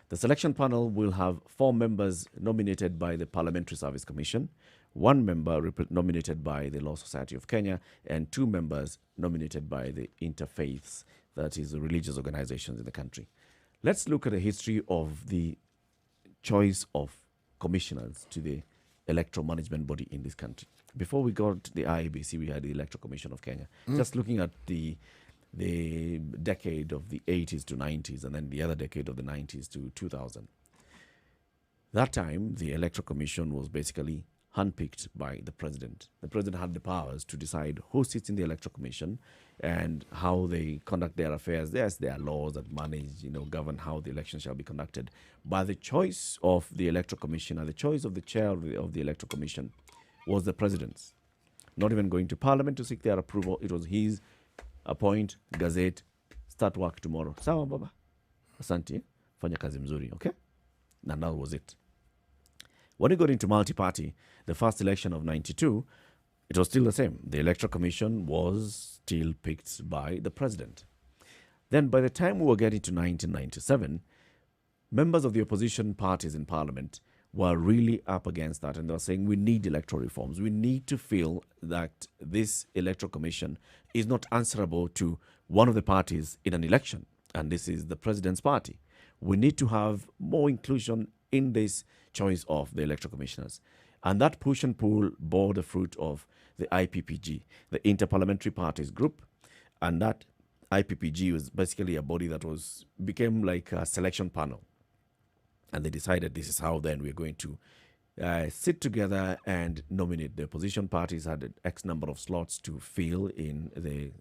The selection panel will have 4 members nominated by the Parliamentary Service Commission, 1 member nominated by the Law Society of Kenya, and 2 members nominated by the interfaiths, that is, the religious organizations in the country. Let's look at the history of the choice of commissioners to the electoral management body in this country. Before we got the IEBC, we had the Electoral Commission of Kenya. Just looking at the decade of the 80s to 90s, and then the other decade of the 90s to 2000. That time, the Electoral Commission was basically handpicked by the President. The President had the powers to decide who sits in the Electoral Commission and how they conduct their affairs. Yes, there are laws that manage, govern how the election shall be conducted. But the choice of the Electoral Commission and the choice of the chair of the Electoral Commission was the President's. Not even going to Parliament to seek their approval. It was his appoint, gazette, start work tomorrow. Sawa baba. Asante. Fanya kazi mzuri, okay? And that was it. When we got into multi-party, the first election of 92, it was still the same. The Electoral Commission was still picked by the president. Then by the time we were getting to 1997, members of the opposition parties in parliament were really up against that, and they were saying we need electoral reforms. We need to feel that this Electoral Commission is not answerable to one of the parties in an election, and this is the president's party. We need to have more inclusion in this choice of the electoral commissioners. And that push and pull bore the fruit of the IPPG, the Interparliamentary Parties Group. And that IPPG was basically a body that became like a selection panel. And they decided this is how then we're going to sit together and nominate. The opposition parties had X number of slots to fill in the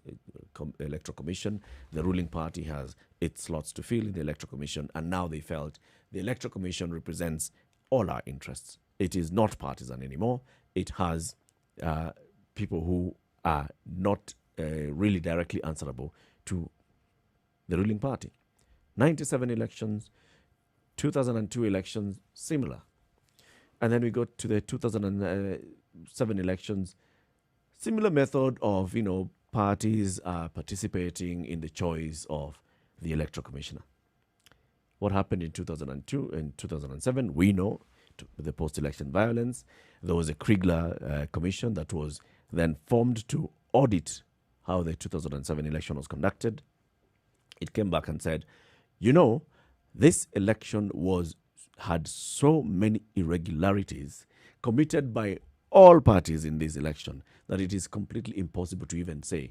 Electoral Commission. The ruling party has its slots to fill in the Electoral Commission. And now they felt the Electoral Commission represents all our interests. It is not partisan anymore. It has people who are not really directly answerable to the ruling party. 97 elections, 2002 elections, similar. And then we go to the 2007 elections, similar method of, parties participating in the choice of the electoral commissioner. What happened in 2002 and 2007, we know, the post-election violence. There was a Kriegler commission that was then formed to audit how the 2007 election was conducted. It came back and said, this election had so many irregularities committed by all parties in this election that it is completely impossible to even say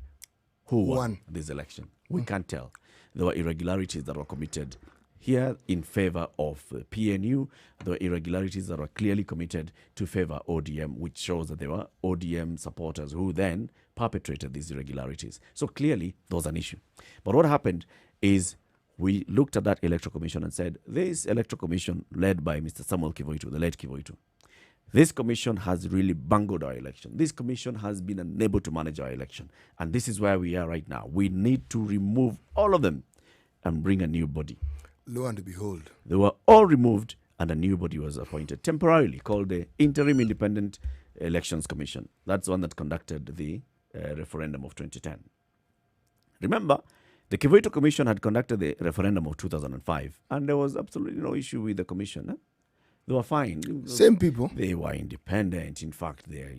who won this election. We can't tell. There were irregularities that were committed here in favor of PNU. There were irregularities that were clearly committed to favor ODM, which shows that there were ODM supporters who then perpetrated these irregularities. So clearly, there was an issue. But what happened is we looked at that electoral commission and said, this electoral commission led by Mr. Samuel Kivoitu, the late Kivoitu, this commission has really bungled our election. This commission has been unable to manage our election. And this is where we are right now. We need to remove all of them and bring a new body. Lo and behold, they were all removed and a new body was appointed temporarily called the Interim Independent Elections Commission. That's the one that conducted the referendum of 2010. Remember, the Kivoitu Commission had conducted the referendum of 2005 and there was absolutely no issue with the commission. They were fine. Same people. They were independent. In fact, they're,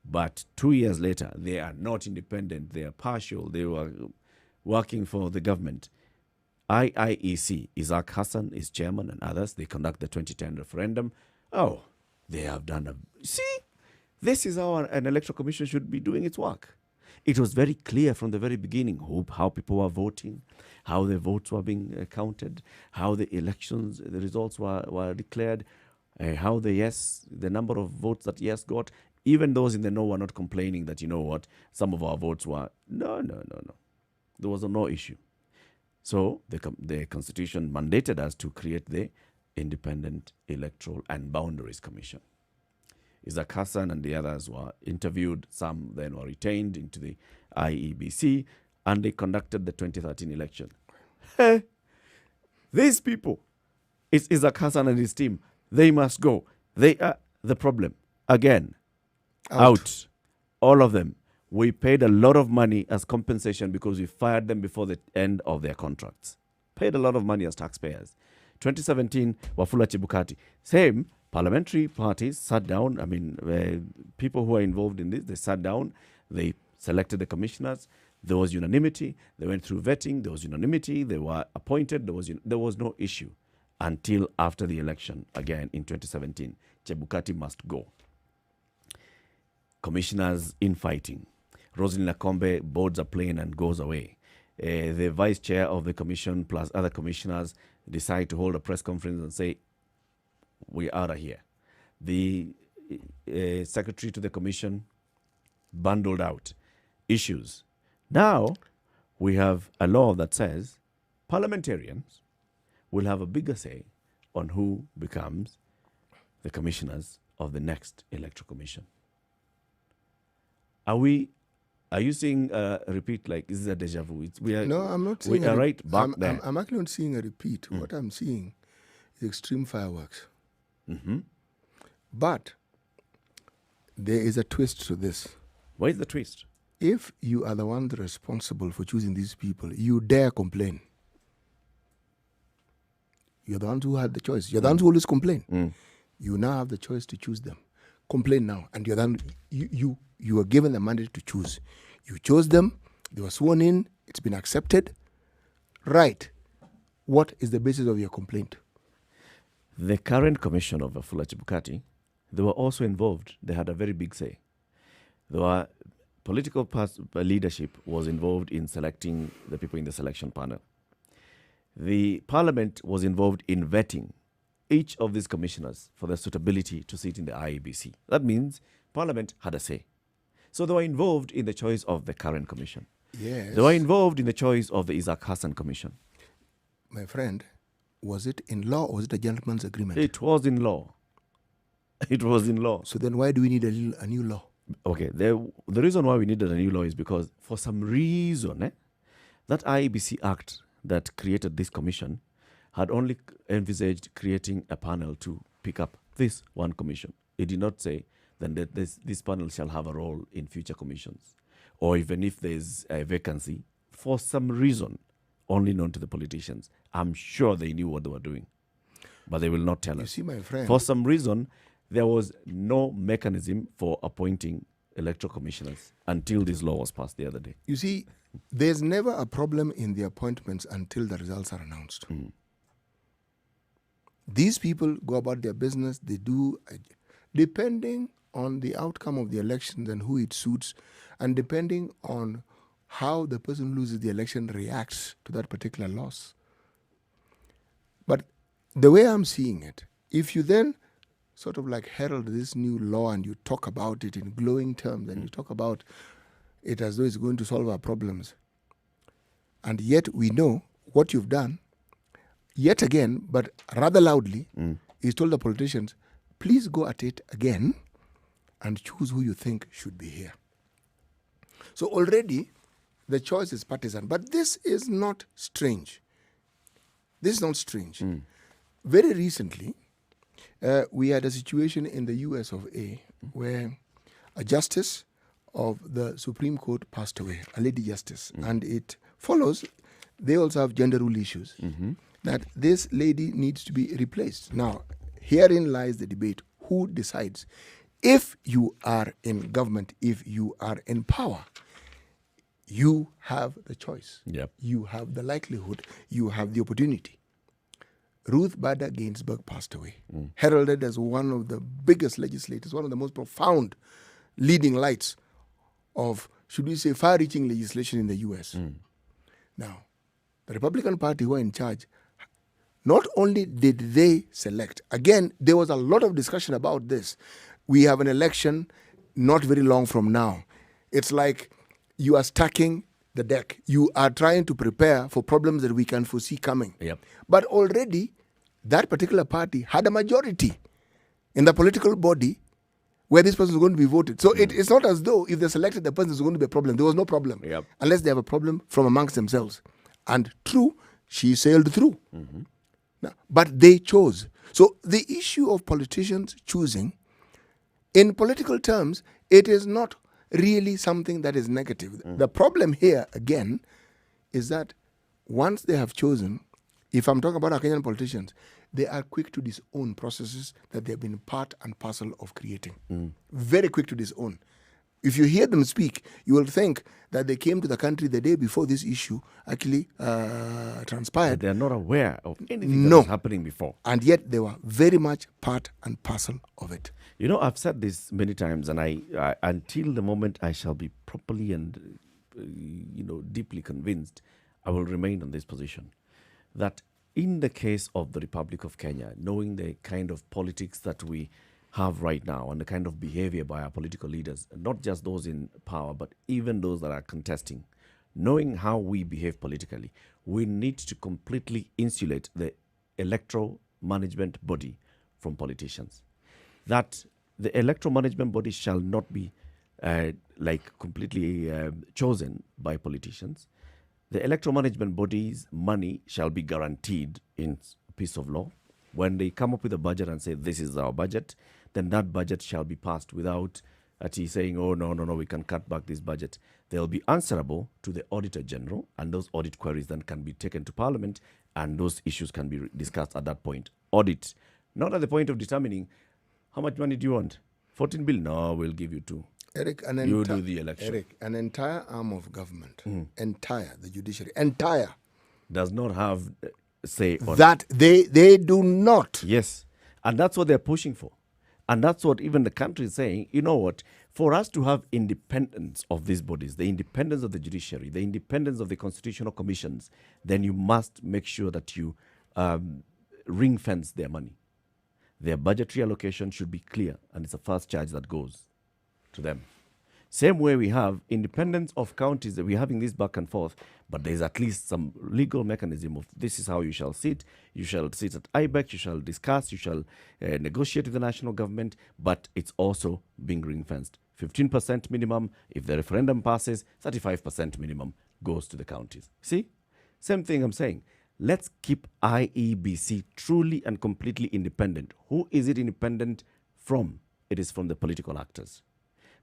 but 2 years later, they are not independent. They are partial. They were working for the government. IIEC, Isaac Hassan is chairman and others. They conduct the 2010 referendum. Oh, they have done see, this is how an electoral commission should be doing its work. It was very clear from the very beginning how people were voting, how the votes were being counted, how the results were declared, how the number of votes that yes got. Even those in the no were not complaining that, some of our votes were, no. There was no issue. So the Constitution mandated us to create the Independent Electoral and Boundaries Commission. Isaac Hassan and the others were interviewed. Some then were retained into the IEBC, and they conducted the 2013 election. These people, it's Isaac Hassan and his team. They must go. They are the problem. Again, out. All of them. We paid a lot of money as compensation because we fired them before the end of their contracts. Paid a lot of money as taxpayers. 2017, Wafula Chebukati. Same, parliamentary parties sat down. People who are involved in this, they sat down. They selected the commissioners. There was unanimity. They went through vetting. There was unanimity. They were appointed. There was no issue until after the election, again in 2017. Chebukati must go. Commissioners infighting. Rosalind Akombe boards a plane and goes away. The vice chair of the commission plus other commissioners decide to hold a press conference and say, we're out of here. The secretary to the commission bundled out issues. Now we have a law that says parliamentarians will have a bigger say on who becomes the commissioners of the next electoral commission. Are we Are you seeing a repeat? Like, is this a deja vu? No, I'm not seeing We are right back there. I'm actually not seeing a repeat. What I'm seeing is extreme fireworks. But there is a twist to this. What is the twist? If you are the ones responsible for choosing these people, you dare complain. You're the ones who had the choice. You're the ones who always complain. You now have the choice to choose them. Complain now, and you're then you are given the mandate to choose. You chose them. They were sworn in. It's been accepted. Right. What is the basis of your complaint? The current commission of Wafula Chebukati, they were also involved. They had a very big say. There were political leadership was involved in selecting the people in the selection panel. The parliament was involved in vetting each of these commissioners for their suitability to sit in the IEBC. That means parliament had a say. So they were involved in the choice of the current commission. Yes. They were involved in the choice of the Isaac Hassan commission. My friend, was it in law or was it a gentleman's agreement? It was in law. It was in law. So then why do we need a new law? Okay, the reason why we needed a new law is because for some reason, that IEBC Act that created this commission had only envisaged creating a panel to pick up this one commission. It did not say that this panel shall have a role in future commissions, or even if there's a vacancy, for some reason, only known to the politicians. I'm sure they knew what they were doing, but they will not tell us. You see, my friend. For some reason, there was no mechanism for appointing electoral commissioners until this law was passed the other day. You see, there's never a problem in the appointments until the results are announced. These people go about their business, they do, depending on the outcome of the elections and who it suits, and depending on how the person who loses the election reacts to that particular loss. But the way I'm seeing it, if you then sort of like herald this new law and you talk about it in glowing terms and you talk about it as though it's going to solve our problems, and yet we know what you've done, yet again, but rather loudly, is told the politicians, please go at it again and choose who you think should be here. So already the choice is partisan, but this is not strange. This is not strange. Very recently, we had a situation in the US of A where a justice of the Supreme Court passed away, a lady justice, and it follows, they also have gender rule issues, that this lady needs to be replaced. Now, herein lies the debate. Who decides? If you are in government, if you are in power, you have the choice. Yep. You have the likelihood. You have the opportunity. Ruth Bader Ginsburg passed away, heralded as one of the biggest legislators, one of the most profound leading lights of, should we say, far-reaching legislation in the U.S. Now, the Republican Party who are in charge, not only did they select, again, there was a lot of discussion about this. We have an election not very long from now. It's like you are stacking the deck. You are trying to prepare for problems that we can foresee coming. Yep. But already, that particular party had a majority in the political body where this person is going to be voted. So it's not as though if they selected the person, there's going to be a problem. There was no problem. Yep. Unless they have a problem from amongst themselves. And true, she sailed through. Now, but they chose. So the issue of politicians choosing, in political terms, it is not really something that is negative. The problem here, again, is that once they have chosen, if I'm talking about our Kenyan politicians, they are quick to disown processes that they've been part and parcel of creating. Very quick to disown. If you hear them speak, you will think that they came to the country the day before this issue actually transpired. They are not aware of anything that was happening before. And yet they were very much part and parcel of it. You know, I've said this many times, and I until the moment I shall be properly and deeply convinced, I will remain on this position, that in the case of the Republic of Kenya, knowing the kind of politics that we have right now and the kind of behavior by our political leaders, not just those in power, but even those that are contesting, knowing how we behave politically, we need to completely insulate the electoral management body from politicians. That the electoral management body shall not be completely chosen by politicians. The electoral management body's money shall be guaranteed in piece of law. When they come up with a budget and say, this is our budget, then that budget shall be passed without saying, oh, no, we can cut back this budget. They'll be answerable to the Auditor General, and those audit queries then can be taken to Parliament, and those issues can be discussed at that point. Audit, not at the point of determining how much money do you want? 14 billion? No, we'll give you 2. Eric, you do the election. Eric, an entire arm of government, the judiciary, does not have say on that they do not. Yes, and that's what they're pushing for. And that's what even the country is saying, you know what, for us to have independence of these bodies, the independence of the judiciary, the independence of the constitutional commissions, then you must make sure that you ring fence their money. Their budgetary allocation should be clear, and it's a first charge that goes to them. Same way we have independence of counties, that we're having this back and forth, but there's at least some legal mechanism of this is how you shall sit. You shall sit at Ibc, you shall discuss, you shall negotiate with the national government, but it's also being ring-fenced. 15% minimum. If the referendum passes, 35% minimum goes to the counties. See? Same thing I'm saying. Let's keep IEBC truly and completely independent. Who is it independent from? It is from the political actors.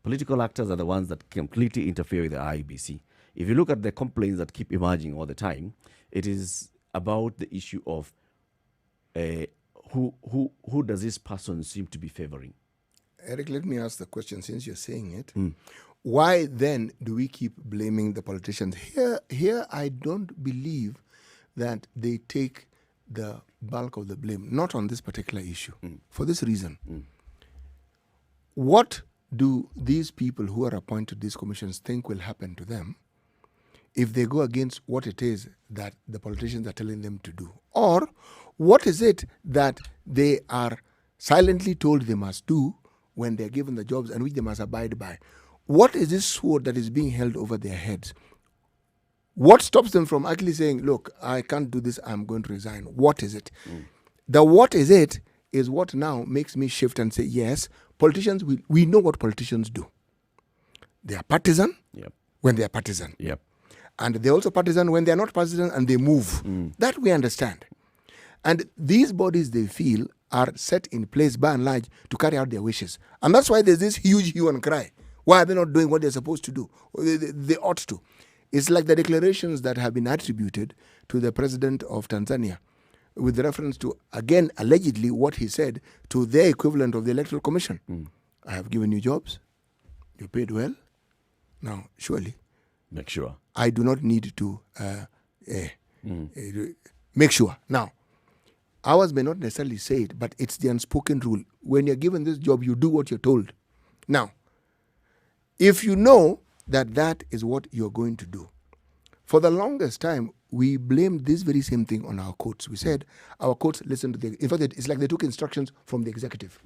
Political actors are the ones that completely interfere with the IEBC. If you look at the complaints that keep emerging all the time, it is about the issue of who does this person seem to be favoring? Eric, let me ask the question, since you're saying it. Why then do we keep blaming the politicians? Here, I don't believe that they take the bulk of the blame, not on this particular issue, for this reason. What do these people who are appointed these commissions think will happen to them if they go against what it is that the politicians are telling them to do? Or what is it that they are silently told they must do when they're given the jobs and which they must abide by? What is this sword that is being held over their heads? What stops them from actually saying, look, I can't do this, I'm going to resign? What is it? The what is it is what now makes me shift and say, yes, politicians, we know what politicians do. They are partisan when they are partisan. And they're also partisan when they're not partisan and they move. That we understand. And these bodies, they feel, are set in place by and large to carry out their wishes. And that's why there's this huge hue and cry. Why are they not doing what they're supposed to do? They ought to. It's like the declarations that have been attributed to the president of Tanzania with reference to, again, allegedly what he said to their equivalent of the Electoral Commission. I have given you jobs. You paid well. Now, surely. Make sure. I do not need to make sure. Now, ours may not necessarily say it, but it's the unspoken rule. When you're given this job, you do what you're told. Now, if you know that that is what you're going to do, for the longest time, we blamed this very same thing on our courts. We said our courts listened to in fact, it's like they took instructions from the executive.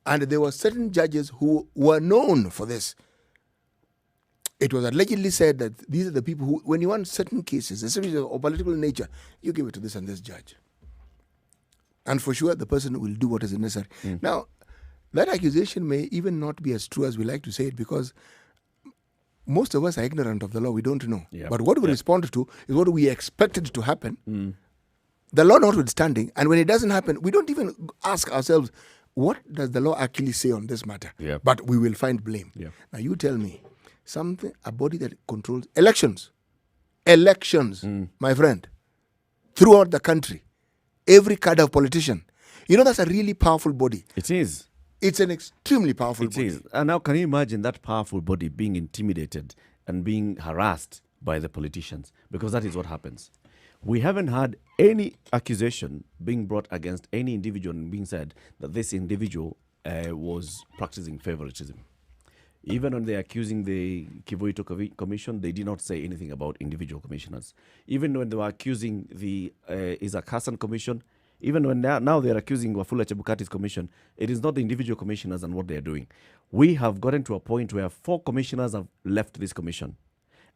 And there were certain judges who were known for this. It was allegedly said that these are the people who, when you want certain cases, especially of political nature, you give it to this and this judge. And for sure, the person will do what is necessary. Now, that accusation may even not be as true as we like to say it, because most of us are ignorant of the law. We don't know. But what we respond to is what we expected to happen, the law notwithstanding. And when it doesn't happen, we don't even ask ourselves, what does the law actually say on this matter? But we will find blame. Now, you tell me, a body that controls elections, my friend, throughout the country, every cadre of politician, you know, that's a really powerful body. It is. It's an extremely powerful body. It is. And now can you imagine that powerful body being intimidated and being harassed by the politicians? Because that is what happens. We haven't had any accusation being brought against any individual and being said that this individual was practicing favoritism. Even when they're accusing the Kivuito Commission, they did not say anything about individual commissioners. Even when they were accusing the Isaac Hassan Commission, even when now they're accusing Wafula Chebukati's commission, it is not the individual commissioners and what they're doing. We have gotten to a point where 4 commissioners have left this commission.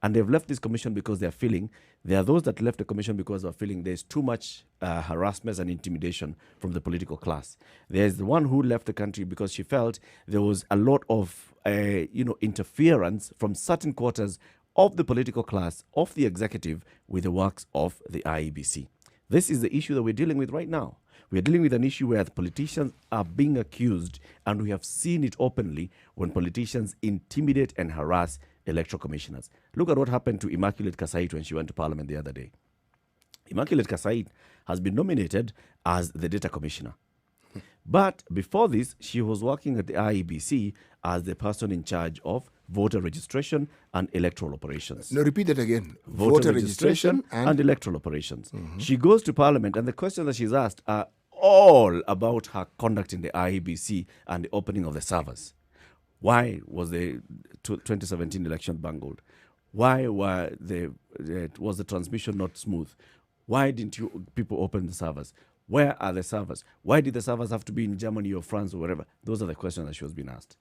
And they've left this commission because they're feeling, there are those that left the commission because they're feeling there's too much harassment and intimidation from the political class. There's the one who left the country because she felt there was a lot of interference from certain quarters of the political class, of the executive, with the works of the IEBC. This is the issue that we're dealing with right now. We're dealing with an issue where the politicians are being accused, and we have seen it openly when politicians intimidate and harass electoral commissioners. Look at what happened to Immaculate Kasait when she went to Parliament the other day. Immaculate Kasait has been nominated as the data commissioner. But before this, she was working at the IEBC as the person in charge of voter registration and electoral operations. No, repeat that again. Voter registration and electoral operations. She goes to Parliament, and the questions that she's asked are all about her conduct in the IEBC and the opening of the servers. Why was the 2017 election bungled? Why was the transmission not smooth? Why didn't people open the servers? Where are the servers? Why did the servers have to be in Germany or France or wherever? Those are the questions that she was being asked.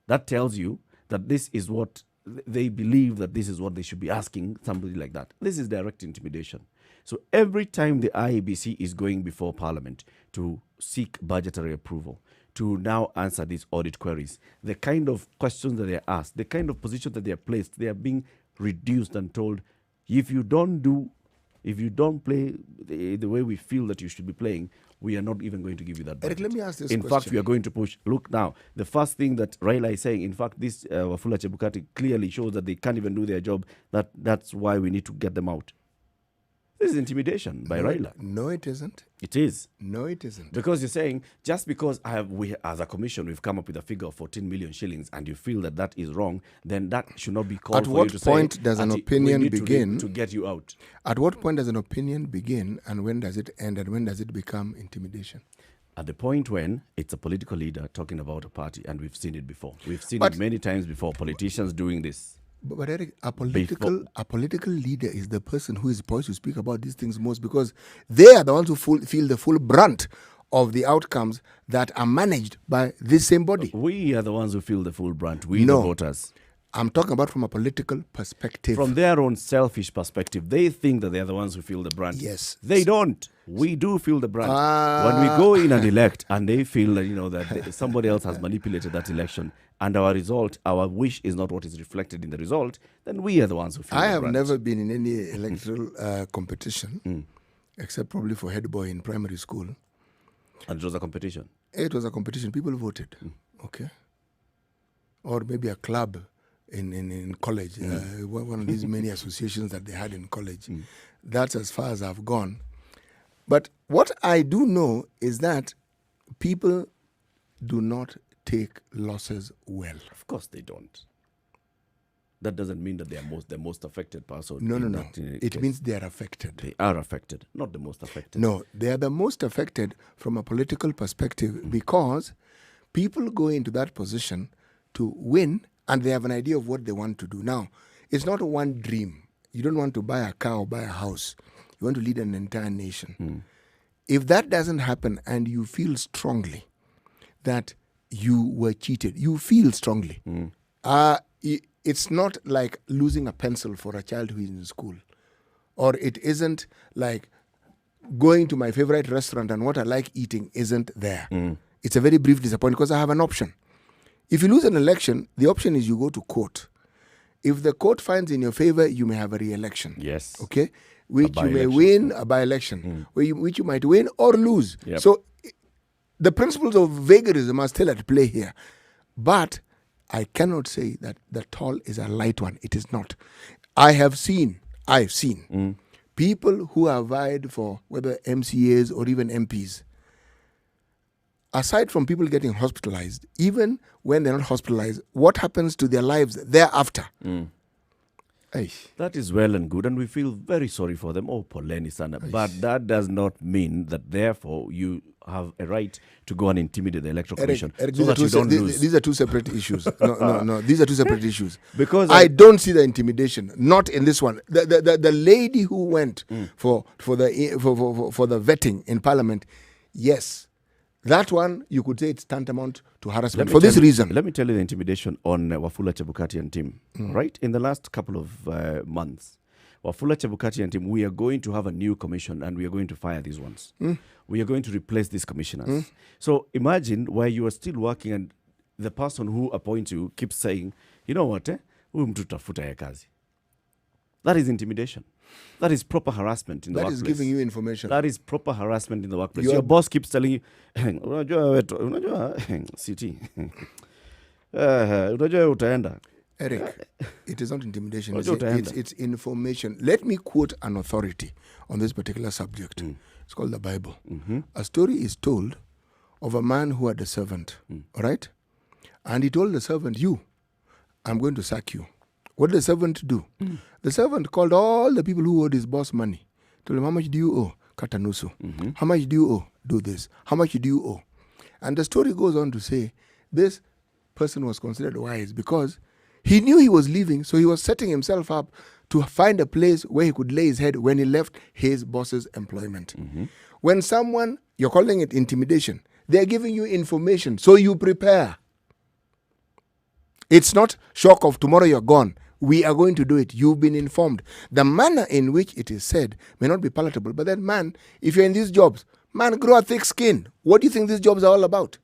That tells you that this is what they believe, that this is what they should be asking somebody like that. This is direct intimidation. So every time the IEBC is going before Parliament to seek budgetary approval, to now answer these audit queries, the kind of questions that they are asked, the kind of position that they are placed, they are being reduced and told, if you don't play the way we feel that you should be playing, we are not even going to give you that budget. Eric, let me ask this in question. fact, we are going to push. Look now, the first thing that Raila is saying, in fact, this Wafula Chebukati clearly shows that they can't even do their job. That's why we need to get them out. This is intimidation by Raila. No, it isn't. It is. No, it isn't. Because you're saying, just because we as a commission, we've come up with a figure of 14 million shillings and you feel that that is wrong, then that should not be called for you to say. At what point does an opinion begin? To get you out. At what point does an opinion begin, and when does it end, and when does it become intimidation? At the point when it's a political leader talking about a party, and we've seen it before. We've seen it many times before, politicians doing this. But Eric, a political leader is the person who is poised to speak about these things most, because they are the ones who feel the full brunt of the outcomes that are managed by this same body. We are the ones who feel the full brunt. The voters. I'm talking about from a political perspective. From their own selfish perspective, they think that they are the ones who feel the brunt. Yes. They don't. We do feel the brunt. When we go in and elect and they feel that, that somebody else has manipulated that election and our result, our wish is not what is reflected in the result, then we are the ones who feel the brunt. I have never been in any electoral competition, except probably for head boy in primary school. And it was a competition? It was a competition. People voted. Okay. Or maybe a club in college, one of these many associations that they had in college. That's as far as I've gone. But what I do know is that people do not take losses well. Of course they don't. That doesn't mean that they are the most affected person. No. It means they are affected. They are affected, not the most affected. No, they are the most affected from a political perspective because people go into that position to win, and they have an idea of what they want to do. Now, it's not one dream. You don't want to buy a car or buy a house. You want to lead an entire nation. If that doesn't happen and you feel strongly that you were cheated, you feel strongly. It's not like losing a pencil for a child who is in school. Or it isn't like going to my favorite restaurant and what I like eating isn't there. It's a very brief disappointment because I have an option. If you lose an election, the option is you go to court. If the court finds in your favor, you may have a re-election. Yes. Okay? Which you may win, a by-election, which you might win or lose. Yep. So the principles of vagarism are still at play here. But I cannot say that the toll is a light one. It is not. I've seen people who have vied for whether MCAs or even MPs. Aside from people getting hospitalized, even when they're not hospitalized, what happens to their lives thereafter? That is well and good, and we feel very sorry for them. Oh, poleni sana. But that does not mean that, therefore, you have a right to go and intimidate the electoral commission Eric, so that you don't lose. These are two separate issues. No. These are two separate issues. Because I don't see the intimidation. Not in this one. The lady who went for the vetting in Parliament, yes. That one, you could say it's tantamount to harassment for this reason. Let me tell you the intimidation on Wafula Chebukati and team. Right? In the last couple of months, Wafula Chebukati and team, we are going to have a new commission and we are going to fire these ones. We are going to replace these commissioners. So imagine where you are still working and the person who appoints you keeps saying, you know what, huyu mtu tafuta ya kazi. That is intimidation. That is proper harassment in the workplace. That is giving you information. That is proper harassment in the workplace. Your boss keeps telling you, unajua city. Unajua utaenda. Eric, it is not intimidation. It's information. Let me quote an authority on this particular subject. It's called the Bible. A story is told of a man who had a servant, all right? And he told the servant, I'm going to sack you. What did the servant do? The servant called all the people who owed his boss money. Told him, how much do you owe? Katanusu. How much do you owe? Do this. How much do you owe? And the story goes on to say, this person was considered wise because he knew he was leaving, so he was setting himself up to find a place where he could lay his head when he left his boss's employment. When someone, you're calling it intimidation, they're giving you information, so you prepare. It's not shock of tomorrow you're gone. We are going to do it. You've been informed. The manner in which it is said may not be palatable, but then, man, if you're in these jobs, man, grow a thick skin. What do you think these jobs are all about?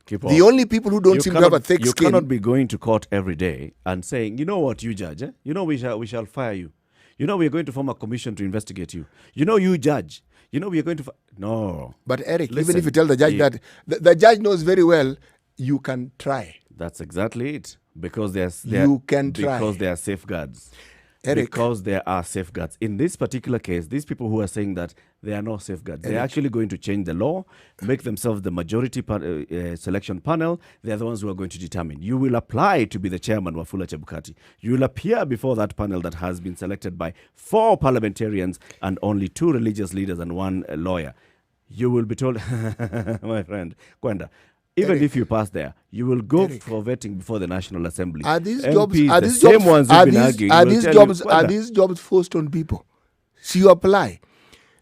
The only people who don't seem to have a thick skin. You cannot be going to court every day and saying, you know what, you judge, you know we shall fire you. You know we are going to form a commission to investigate you. You know you judge. You know we are going to... No. But Eric, listen, even if you tell the judge that, the judge knows very well, you can try. That's exactly it. Because because there are safeguards. Eric. Because there are safeguards. In this particular case, these people who are saying that there are no safeguards, they're actually going to change the law, make themselves the majority selection panel. They're the ones who are going to determine. You will apply to be the chairman, Wafula Chebukati. You will appear before that panel that has been selected by 4 parliamentarians and only 2 religious leaders and 1 lawyer. You will be told, my friend, Kwenda, even Eric, if you pass there, you will go for vetting before the National Assembly. Are these MPs, these jobs forced on people? So you apply.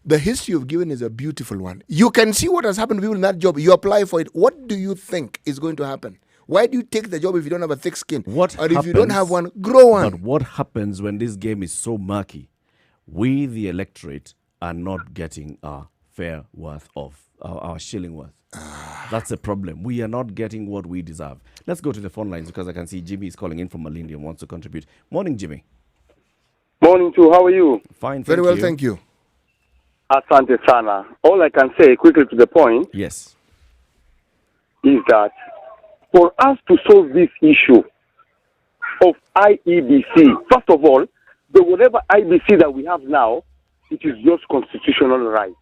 The history you've given is a beautiful one. You can see what has happened to people in that job. You apply for it. What do you think is going to happen? Why do you take the job if you don't have a thick skin? If you don't have one, grow one. But what happens when this game is so murky? We, the electorate, are not getting our fair worth of our shilling worth. That's a problem. We are not getting what we deserve. Let's go to the phone lines because I can see Jimmy is calling in from Malindi and wants to contribute. Morning, Jimmy. Morning too. How are you? Fine, very well, thank you. Asante sana. All I can say quickly to the point, yes, is that for us to solve this issue of IEBC, first of all, the whatever IBC that we have now, it is just constitutional right.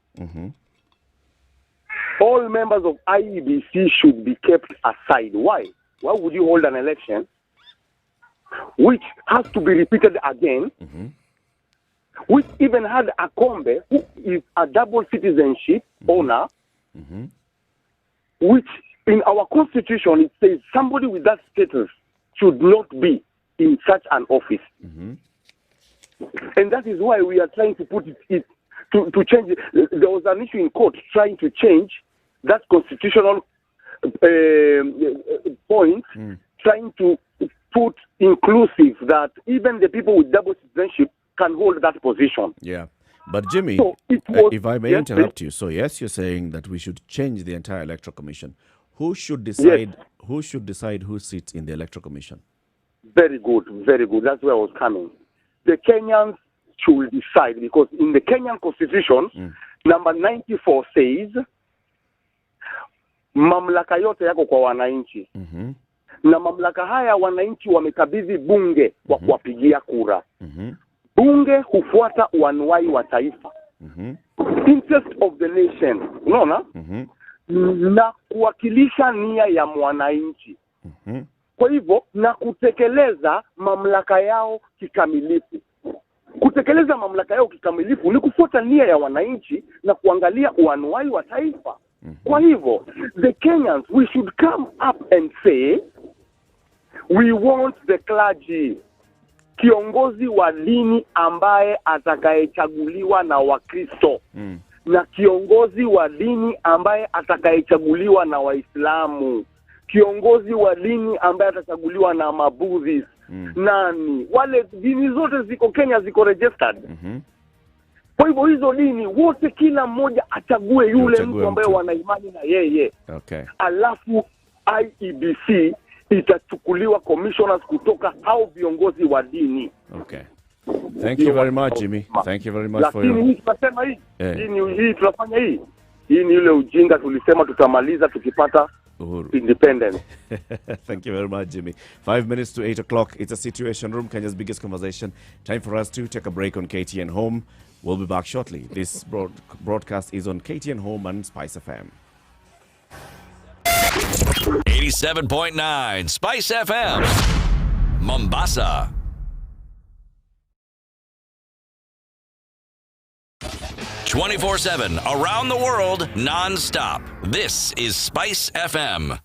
All members of IEBC should be kept aside. Why? Why would you hold an election which has to be repeated again, which even had a Kombe, who is a double citizenship owner, which in our constitution it says somebody with that status should not be in such an office. And that is why we are trying to put it to change it. There was an issue in court trying to change that constitutional point, trying to put inclusive that even the people with double citizenship can hold that position. Yeah. But Jimmy, if I may interrupt you, so yes, you're saying that we should change the entire electoral commission. Who should decide? Yes. Who should decide who sits in the electoral commission? Very good, very good. That's where I was coming. The Kenyans should decide because in the Kenyan constitution, number 94 says, mamlaka yote yako kwa wananchi. Na mamlaka haya wananchi wamekabidhi bunge kwa kuwapigia kura. Bunge hufuata uanuwai wa taifa. Interest of the nation. Unaona? Na kuwakilisha nia ya mwananchi. Kwa hivyo, na kutekeleza mamlaka yao kikamilifu. Kutekeleza mamlaka yao kikamilifu ni kufuata nia ya wananchi na kuangalia uanuwai wa taifa. Kwa hivyo, the Kenyans, we should come up and say, we want the clergy, kiongozi wa dini ambaye atakayechaguliwa na Wakristo, na kiongozi wa dini ambaye atakayechaguliwa na Waislamu, kiongozi wa dini ambaye atachaguliwa na Mabuddhist. Nani? Wale dini zote ziko Kenya ziko registered. Kwa hivyo hizo dini wote kila mmoja achague yule mtu ambaye wana imani na yeye. Okay. Alafu IEBC itachukuliwa commissioners kutoka hao viongozi wa dini. Okay. Thank you very much, Jimmy. Thank you very much for Lakini your... hii tunasema hii tunafanya hii ni ile ujinga tulisema tutamaliza tukipata Uhuru. independence. Thank you very much, Jimmy. 5 minutes to 8 o'clock. It's a Situation Room, Kenya's biggest conversation. Time for us to take a break on KTN Home. We'll be back shortly. This broadcast is on KTN Home and Spice FM. 87.9 Spice FM, Mombasa. 24/7 around the world, non-stop. This is Spice FM.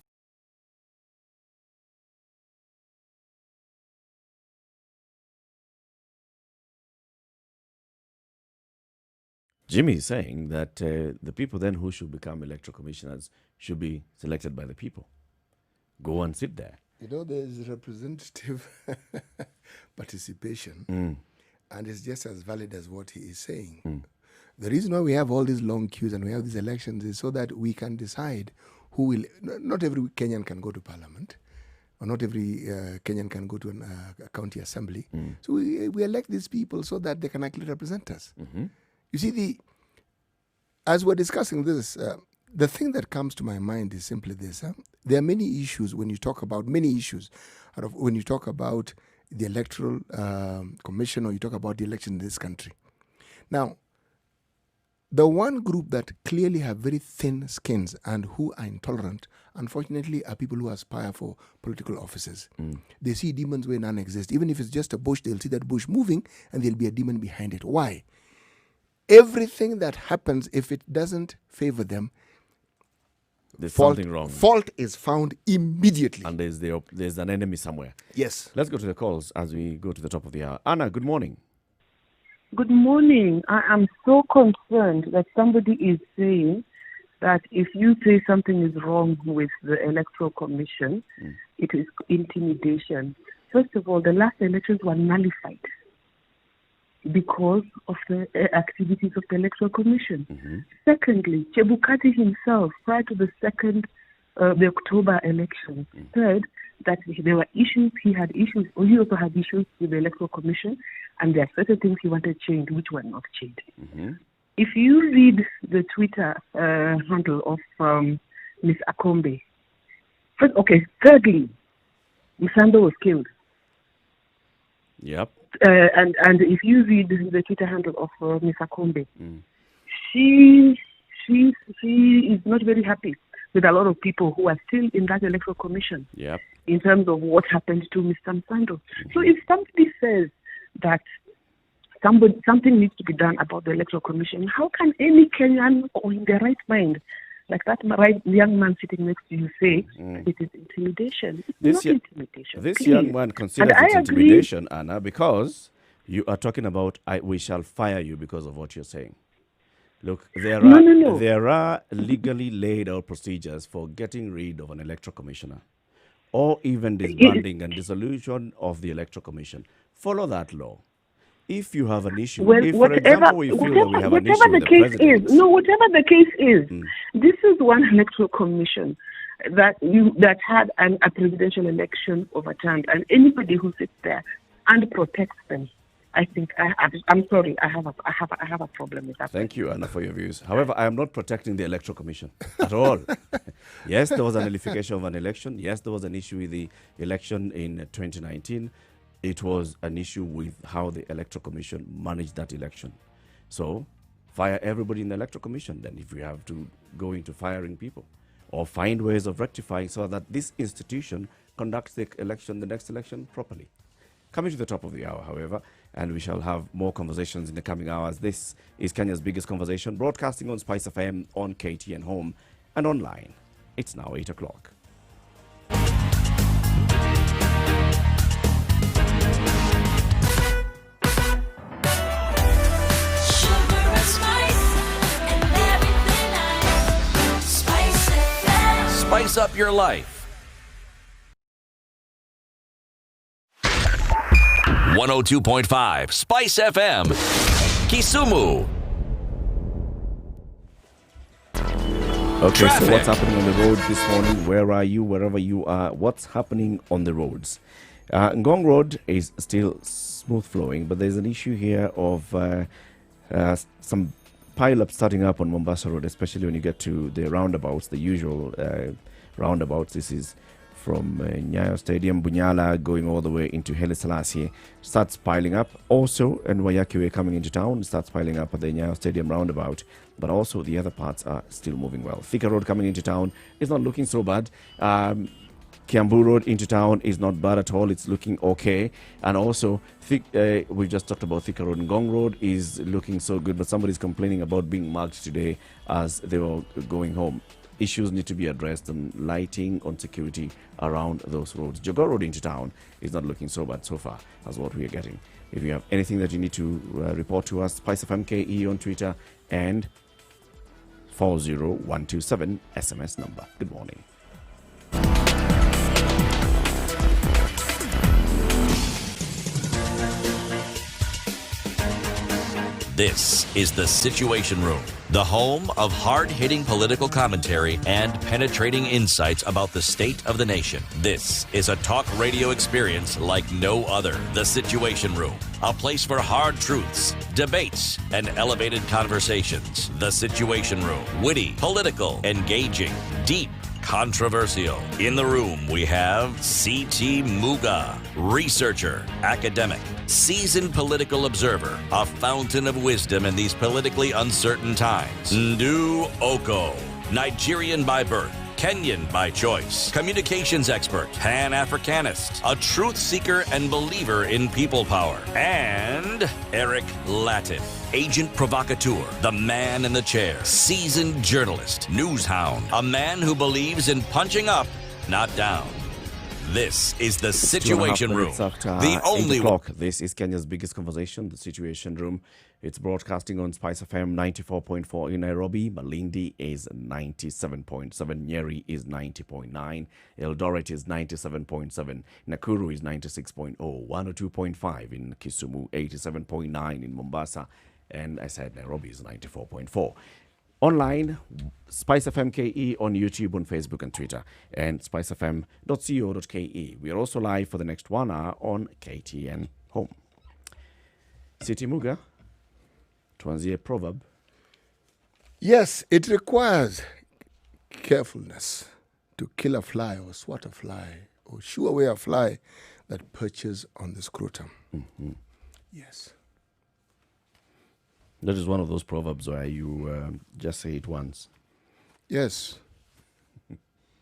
Jimmy is saying that the people then who should become electoral commissioners should be selected by the people. Go and sit there. You know, there's representative participation, and it's just as valid as what he is saying. The reason why we have all these long queues and we have these elections is so that we can decide who will... Not every Kenyan can go to parliament, or not every Kenyan can go to a county assembly. So we elect these people so that they can actually represent us. You see, as we're discussing this, the thing that comes to my mind is simply this. There are many issues when you talk about when you talk about the electoral commission, or you talk about the election in this country. Now, the one group that clearly have very thin skins and who are intolerant, unfortunately, are people who aspire for political offices. They see demons where none exist. Even if it's just a bush, they'll see that bush moving and there'll be a demon behind it. Why? Everything that happens, if it doesn't favor them, there's something wrong. Fault is found immediately. And there's an enemy somewhere. Yes. Let's go to the calls as we go to the top of the hour. Anna, good morning. Good morning. I am so concerned that somebody is saying that if you say something is wrong with the Electoral Commission, it is intimidation. First of all, the last elections were nullified because of the activities of the Electoral Commission. Secondly, Chebukati himself, prior to the October election, said that there were issues, he also had issues with the Electoral Commission, and there are certain things he wanted changed which were not changed. If you read the Twitter handle of Ms. Akombe, thirdly, Msando was killed. Yep. And if you read the Twitter handle of Ms. Akombe, she is not very happy with a lot of people who are still in that Electoral Commission. Yep. In terms of what happened to Mr. Msando. So if somebody says that something needs to be done about the Electoral Commission, how can any Kenyan or in their right mind, like that young man sitting next to you, say it is intimidation? It's not intimidation. This please. Young man considers it intimidation, Anna, because you are talking about we shall fire you because of what you're saying. Look, there are legally laid out procedures for getting rid of an electoral commissioner, or even disbanding and dissolution of the Electoral Commission. Follow that law. If you have an issue, if, for example, we feel that we have an issue with the president... whatever the case is, this is one Electoral Commission that had a presidential election overturned, and anybody who sits there and protects them, I think I'm sorry. I have a problem with that. Thank you, Anna, for your views. However, I am not protecting the Electoral Commission at all. Yes, there was a nullification of an election. Yes, there was an issue with the election in 2019. It was an issue with how the Electoral Commission managed that election. So, fire everybody in the Electoral Commission then, if we have to go into firing people, or find ways of rectifying so that this institution conducts the next election properly. Coming to the top of the hour, however, and we shall have more conversations in the coming hours. This is Kenya's biggest conversation, broadcasting on Spice FM, on KTN Home, and online. It's now 8 o'clock. Spice up your life. 102.5 Spice FM, Kisumu. Okay, Traffic. so what's happening on the road this morning? Where are you? Wherever you are, what's happening on the roads? Ngong Road is still smooth flowing, but there's an issue here of some pile-up starting up on Mombasa Road, especially when you get to the roundabouts, the usual roundabouts. This is from Nyayo Stadium, Bunyala, going all the way into Haile Selassie, starts piling up. Also, and Wayakiwe coming into town, starts piling up at the Nyayo Stadium roundabout. But also, the other parts are still moving well. Thika Road coming into town is not looking so bad. Kiambu Road into town is not bad at all. It's looking okay. And also, we just talked about Thika Road. Ngong Road is looking so good, but somebody's complaining about being marked today as they were going home. Issues need to be addressed on lighting, on security around those roads. Jogoo Road into town is not looking so bad so far as what we are getting. If you have anything that you need to report to us, Spice FM KE on Twitter and 40127 SMS number. Good morning. This is The Situation Room, the home of hard-hitting political commentary and penetrating insights about the state of the nation. This is a talk radio experience like no other. The Situation Room, a place for hard truths, debates, and elevated conversations. The Situation Room, witty, political, engaging, deep, controversial. In the room, we have C.T. Muga, researcher, academic, seasoned political observer, a fountain of wisdom in these politically uncertain times. Ndu Oko, Nigerian by birth, Kenyan by choice, communications expert, Pan-Africanist, a truth seeker and believer in people power, and Eric Latin, agent provocateur, the man in the chair, seasoned journalist, news hound, a man who believes in punching up, not down. This is The Situation Room, the only o'clock. This is Kenya's biggest conversation, The Situation Room. It's broadcasting on Spice FM 94.4 in Nairobi. Malindi is 97.7. Nyeri is 90.9. Eldoret is 97.7. Nakuru is 96.0. 102.5 in Kisumu. 87.9 in Mombasa. And I said Nairobi is 94.4. Online, Spice FM KE on YouTube, on Facebook and Twitter, and spicefm.co.ke. We are also live for the next 1 hour on KTN Home. City Muga, tuanzie proverb. Yes, it requires carefulness to kill a fly or swat a fly or shoo away a fly that perches on the scrotum. Mm-hmm. Yes. That is one of those proverbs where you just say it once. Yes.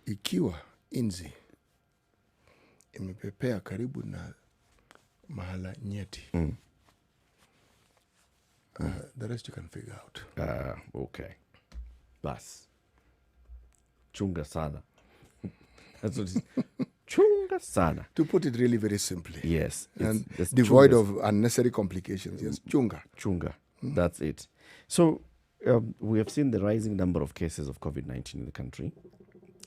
Ikiwa inzi imepepea karibu na mahala nyeti. The rest you can figure out. Okay. Bas. Chunga sana. That's what it is. Chunga sana. To put it really very simply. Yes. And it's devoid chunga. of unnecessary complications. Yes. Chunga. Chunga. That's it. So we have seen the rising number of cases of COVID-19 in the country.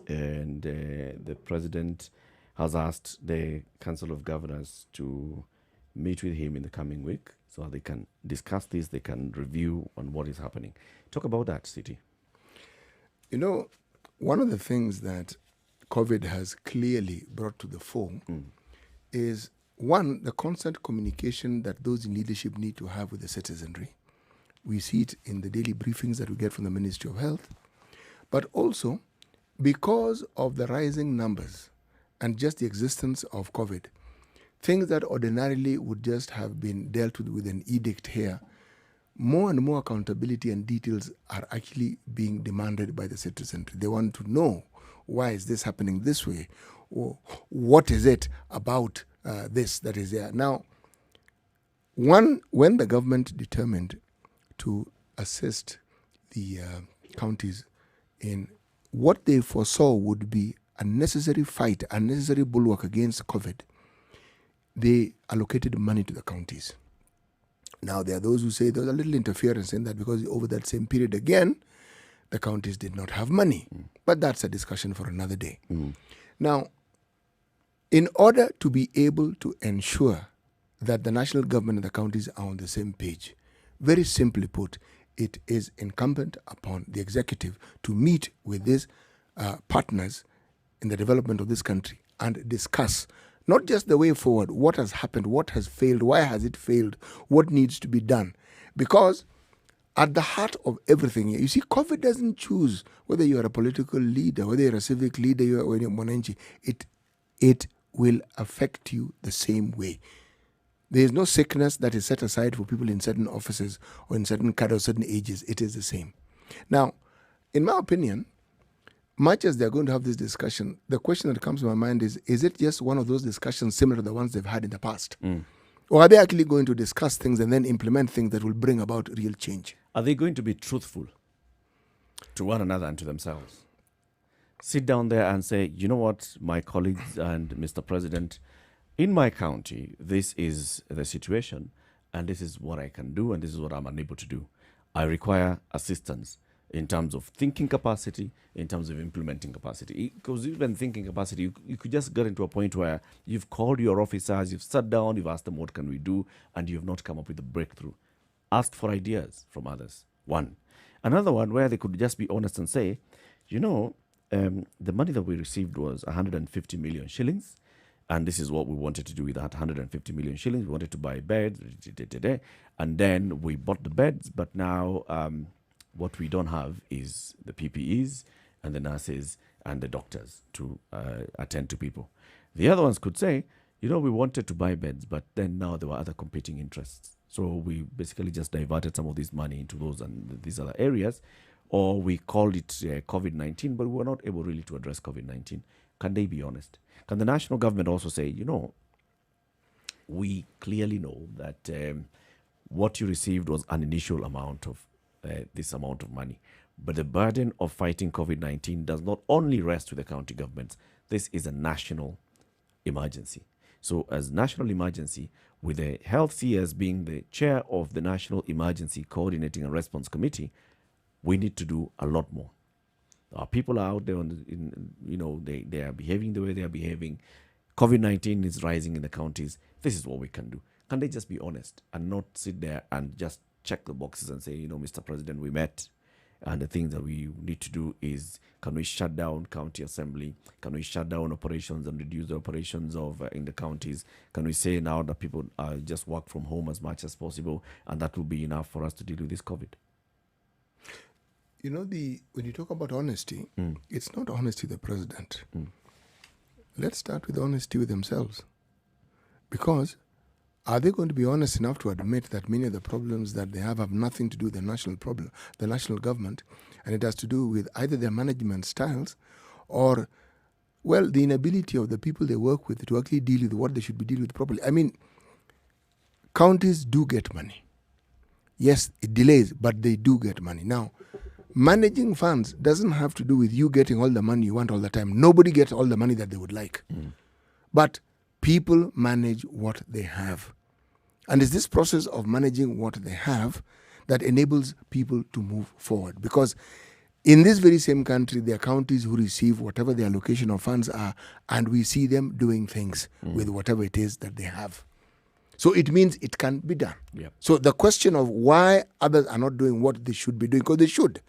And the president has asked the Council of Governors to meet with him in the coming week so they can discuss this, they can review on what is happening. Talk about that, City. You know, one of the things that COVID has clearly brought to the fore is, one, the constant communication that those in leadership need to have with the citizenry. We see it in the daily briefings that we get from the Ministry of Health. But also, because of the rising numbers and just the existence of COVID, things that ordinarily would just have been dealt with an edict here, more and more accountability and details are actually being demanded by the citizenry. They want to know, why is this happening this way? Or what is it about this that is there? Now, when the government determined to assist the counties in what they foresaw would be a necessary fight, a necessary bulwark against COVID, they allocated money to the counties. Now, there are those who say there was a little interference in that because over that same period again, the counties did not have money. But that's a discussion for another day. Now, in order to be able to ensure that the national government and the counties are on the same page, very simply put, it is incumbent upon the executive to meet with these partners in the development of this country and discuss not just the way forward, what has happened, what has failed, why has it failed, what needs to be done. Because at the heart of everything here, you see, COVID doesn't choose whether you are a political leader, whether you're a civic leader, or you're Mwananchi. It will affect you the same way. There is no sickness that is set aside for people in certain offices or in certain cadres, certain ages. It is the same. Now, in my opinion, much as they're going to have this discussion, the question that comes to my mind is it just one of those discussions similar to the ones they've had in the past? Or are they actually going to discuss things and then implement things that will bring about real change? Are they going to be truthful to one another and to themselves? Sit down there and say, you know what, my colleagues and Mr. President, in my county, this is the situation, and this is what I can do, and this is what I'm unable to do. I require assistance in terms of thinking capacity, in terms of implementing capacity. Because even thinking capacity, you could just get into a point where you've called your officers, you've sat down, you've asked them what can we do, and you have not come up with a breakthrough. Asked for ideas from others. One. Another one where they could just be honest and say, you know, the money that we received was 150 million shillings, and this is what we wanted to do with that 150 million shillings. We wanted to buy beds, and then we bought the beds, but now what we don't have is the PPEs and the nurses and the doctors to attend to people. The other ones could say, you know, we wanted to buy beds, but then now there were other competing interests. So we basically just diverted some of this money into those and these other areas, or we called it COVID-19, but we were not able really to address COVID-19. Can they be honest? Can the national government also say, you know, we clearly know that what you received was an initial amount of this amount of money, but the burden of fighting COVID-19 does not only rest with the county governments. This is a national emergency. So as national emergency, with the health CS being the chair of the National Emergency Coordinating and Response Committee, we need to do a lot more. Our people are out there, they are behaving the way they are behaving. COVID-19 is rising in the counties. This is what we can do. Can they just be honest and not sit there and just check the boxes and say, you know, Mr. President, we met, and the things that we need to do is, can we shut down county assembly? Can we shut down operations and reduce the operations of in the counties? Can we say now that people just work from home as much as possible, and that will be enough for us to deal with this COVID? You know, when you talk about honesty, it's not honesty with the president. Let's start with honesty with themselves. Because are they going to be honest enough to admit that many of the problems that they have nothing to do with the national problem, the national government, and it has to do with either their management styles or, well, the inability of the people they work with to actually deal with what they should be dealing with properly? I mean, counties do get money. Yes, it delays, but they do get money. Now, managing funds doesn't have to do with you getting all the money you want all the time. Nobody gets all the money that they would like. But people manage what they have. And it's this process of managing what they have that enables people to move forward. Because in this very same country, there are counties who receive whatever their allocation of funds are, and we see them doing things with whatever it is that they have. So it means it can be done. Yep. So the question of why others are not doing what they should be doing, because they should.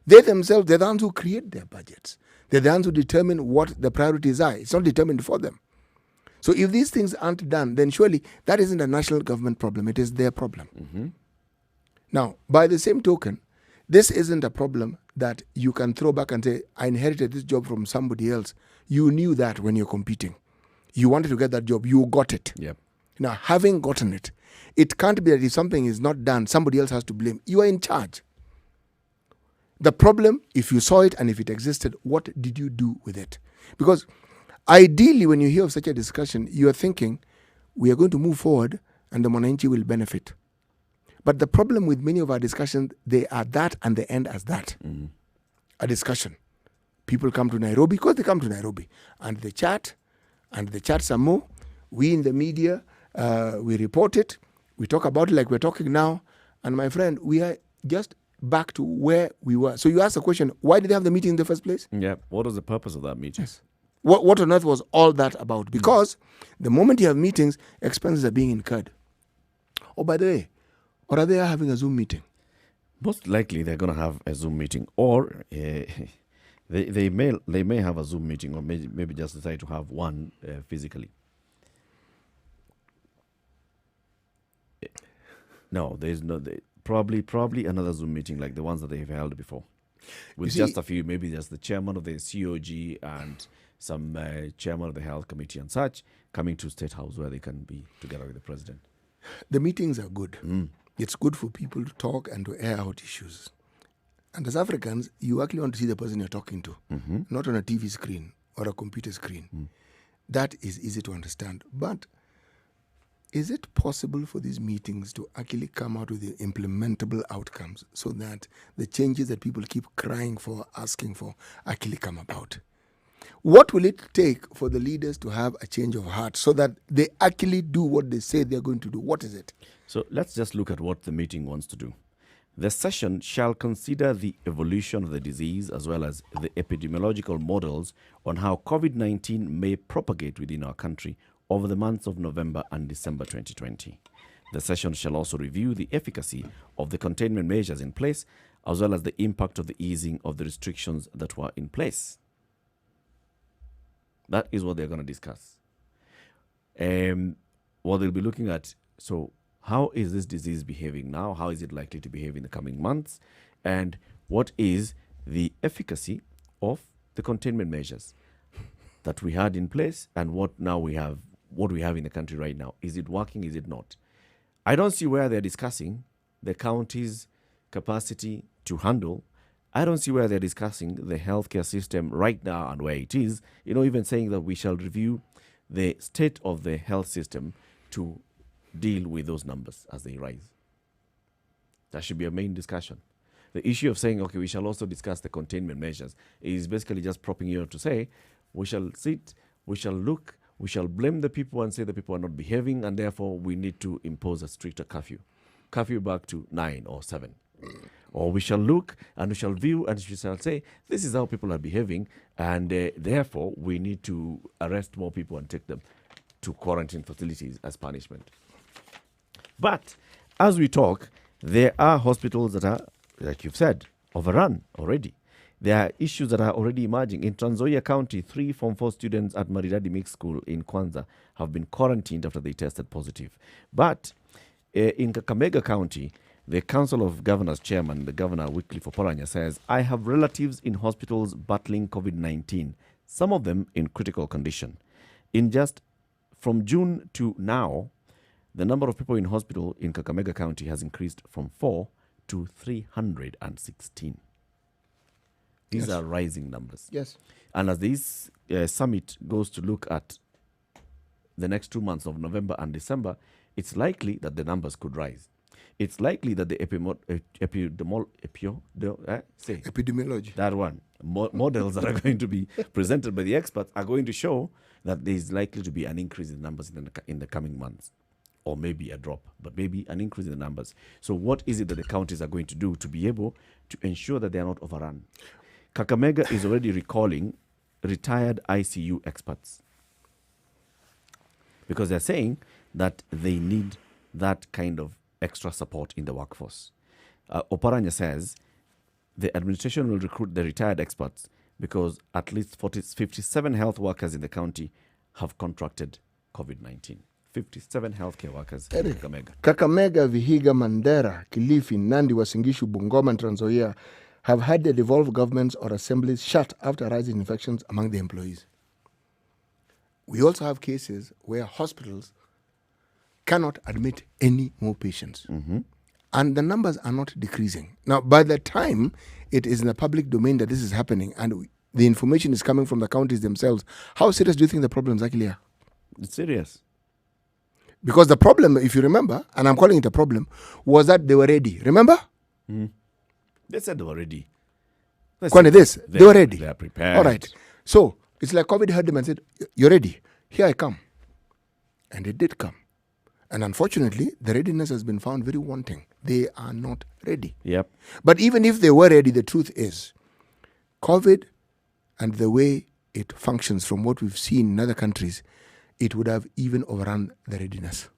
They themselves, they're the ones who create their budgets. They're the ones who determine what the priorities are. It's not determined for them. So if these things aren't done, then surely that isn't a national government problem. It is their problem. Now, by the same token, this isn't a problem that you can throw back and say, I inherited this job from somebody else. You knew that when you're competing. You wanted to get that job. You got it. Yep. Now, having gotten it, it can't be that if something is not done, somebody else has to blame. You are in charge. The problem, if you saw it and if it existed, what did you do with it? Because ideally, when you hear of such a discussion, you are thinking, we are going to move forward and the Mwananchi will benefit. But the problem with many of our discussions, they are that and they end as that. A discussion. People come to Nairobi because they come to Nairobi. And they chat, and they chat some more. We in the media, we report it. We talk about it like we're talking now. And my friend, we are just back to where we were. So you ask the question, why did they have the meeting in the first place? Yeah. What was the purpose of that meeting? Yes. What on earth was all that about? Because the moment you have meetings, expenses are being incurred. Oh, by the way, or are they having a Zoom meeting? Most likely they're going to have a Zoom meeting, or they may have a Zoom meeting, or maybe just decide to have one physically. No, there's no. Probably another Zoom meeting like the ones that they've held before, with just a few, maybe just the chairman of the COG and some chairman of the health committee and such coming to State House where they can be together with the president. The meetings are good. It's good for people to talk and to air out issues. And as Africans, you actually want to see the person you're talking to, not on a TV screen or a computer screen. That is easy to understand. But is it possible for these meetings to actually come out with the implementable outcomes so that the changes that people keep crying for, asking for, actually come about? What will it take for the leaders to have a change of heart so that they actually do what they say they're going to do? What is it? So let's just look at what the meeting wants to do. The session shall consider the evolution of the disease as well as the epidemiological models on how COVID-19 may propagate within our country over the months of November and December 2020. The session shall also review the efficacy of the containment measures in place as well as the impact of the easing of the restrictions that were in place. That is what they're going to discuss. What they'll be looking at, so how is this disease behaving now? How is it likely to behave in the coming months? And what is the efficacy of the containment measures that we had in place and what we have in the country right now? Is it working? Is it not? I don't see where they're discussing the county's capacity to handle. I don't see where they're discussing the healthcare system right now and where it is. Even saying that we shall review the state of the health system to deal with those numbers as they rise. That should be a main discussion. The issue of saying, okay, we shall also discuss the containment measures is basically just propping you up to say, we shall sit, we shall look, we shall blame the people and say the people are not behaving and therefore we need to impose a stricter curfew back to 9 or 7. Or we shall look and we shall view and we shall say, this is how people are behaving and therefore we need to arrest more people and take them to quarantine facilities as punishment. But as we talk, there are hospitals that are, like you've said, overrun already. There are issues that are already emerging. In Trans Nzoia County, 3 Form 4 students at Maridadi Mixed School in Kwanza have been quarantined after they tested positive. But in Kakamega County, the Council of Governors Chairman, the Governor Wycliffe Oparanya, says, I have relatives in hospitals battling COVID-19, some of them in critical condition. In just from June to now, the number of people in hospital in Kakamega County has increased from 4 to 316. These are rising numbers. Yes. And as this summit goes to look at the next 2 months of November and December, it's likely that the numbers could rise. It's likely that the epidemiology, that one, models that are going to be presented by the experts are going to show that there is likely to be an increase in numbers in the coming months. Or maybe a drop, but maybe an increase in the numbers. So what is it that the counties are going to do to be able to ensure that they are not overrun? Kakamega is already recalling retired ICU experts because they're saying that they need that kind of extra support in the workforce. Oparanya says the administration will recruit the retired experts because at least 57 health workers in the county have contracted COVID-19. 57 healthcare workers in Kakamega. Kakamega, Vihiga, Mandera, Kilifi, Nandi, Uasin Gishu, Bungoma, and Trans Nzoia have had their devolved governments or assemblies shut after rising infections among the employees. We also have cases where hospitals cannot admit any more patients. And the numbers are not decreasing. Now, by the time it is in the public domain that this is happening and the information is coming from the counties themselves, how serious do you think the problems actually are? It's serious. Because the problem, if you remember, and I'm calling it a problem, was that they were ready. Remember? They said they were ready. They were ready. They are prepared. All right. So it's like COVID heard them and said, you're ready. Here I come. And it did come. And unfortunately, the readiness has been found very wanting. They are not ready. Yep. But even if they were ready, the truth is, COVID and the way it functions from what we've seen in other countries, it would have even overrun the readiness.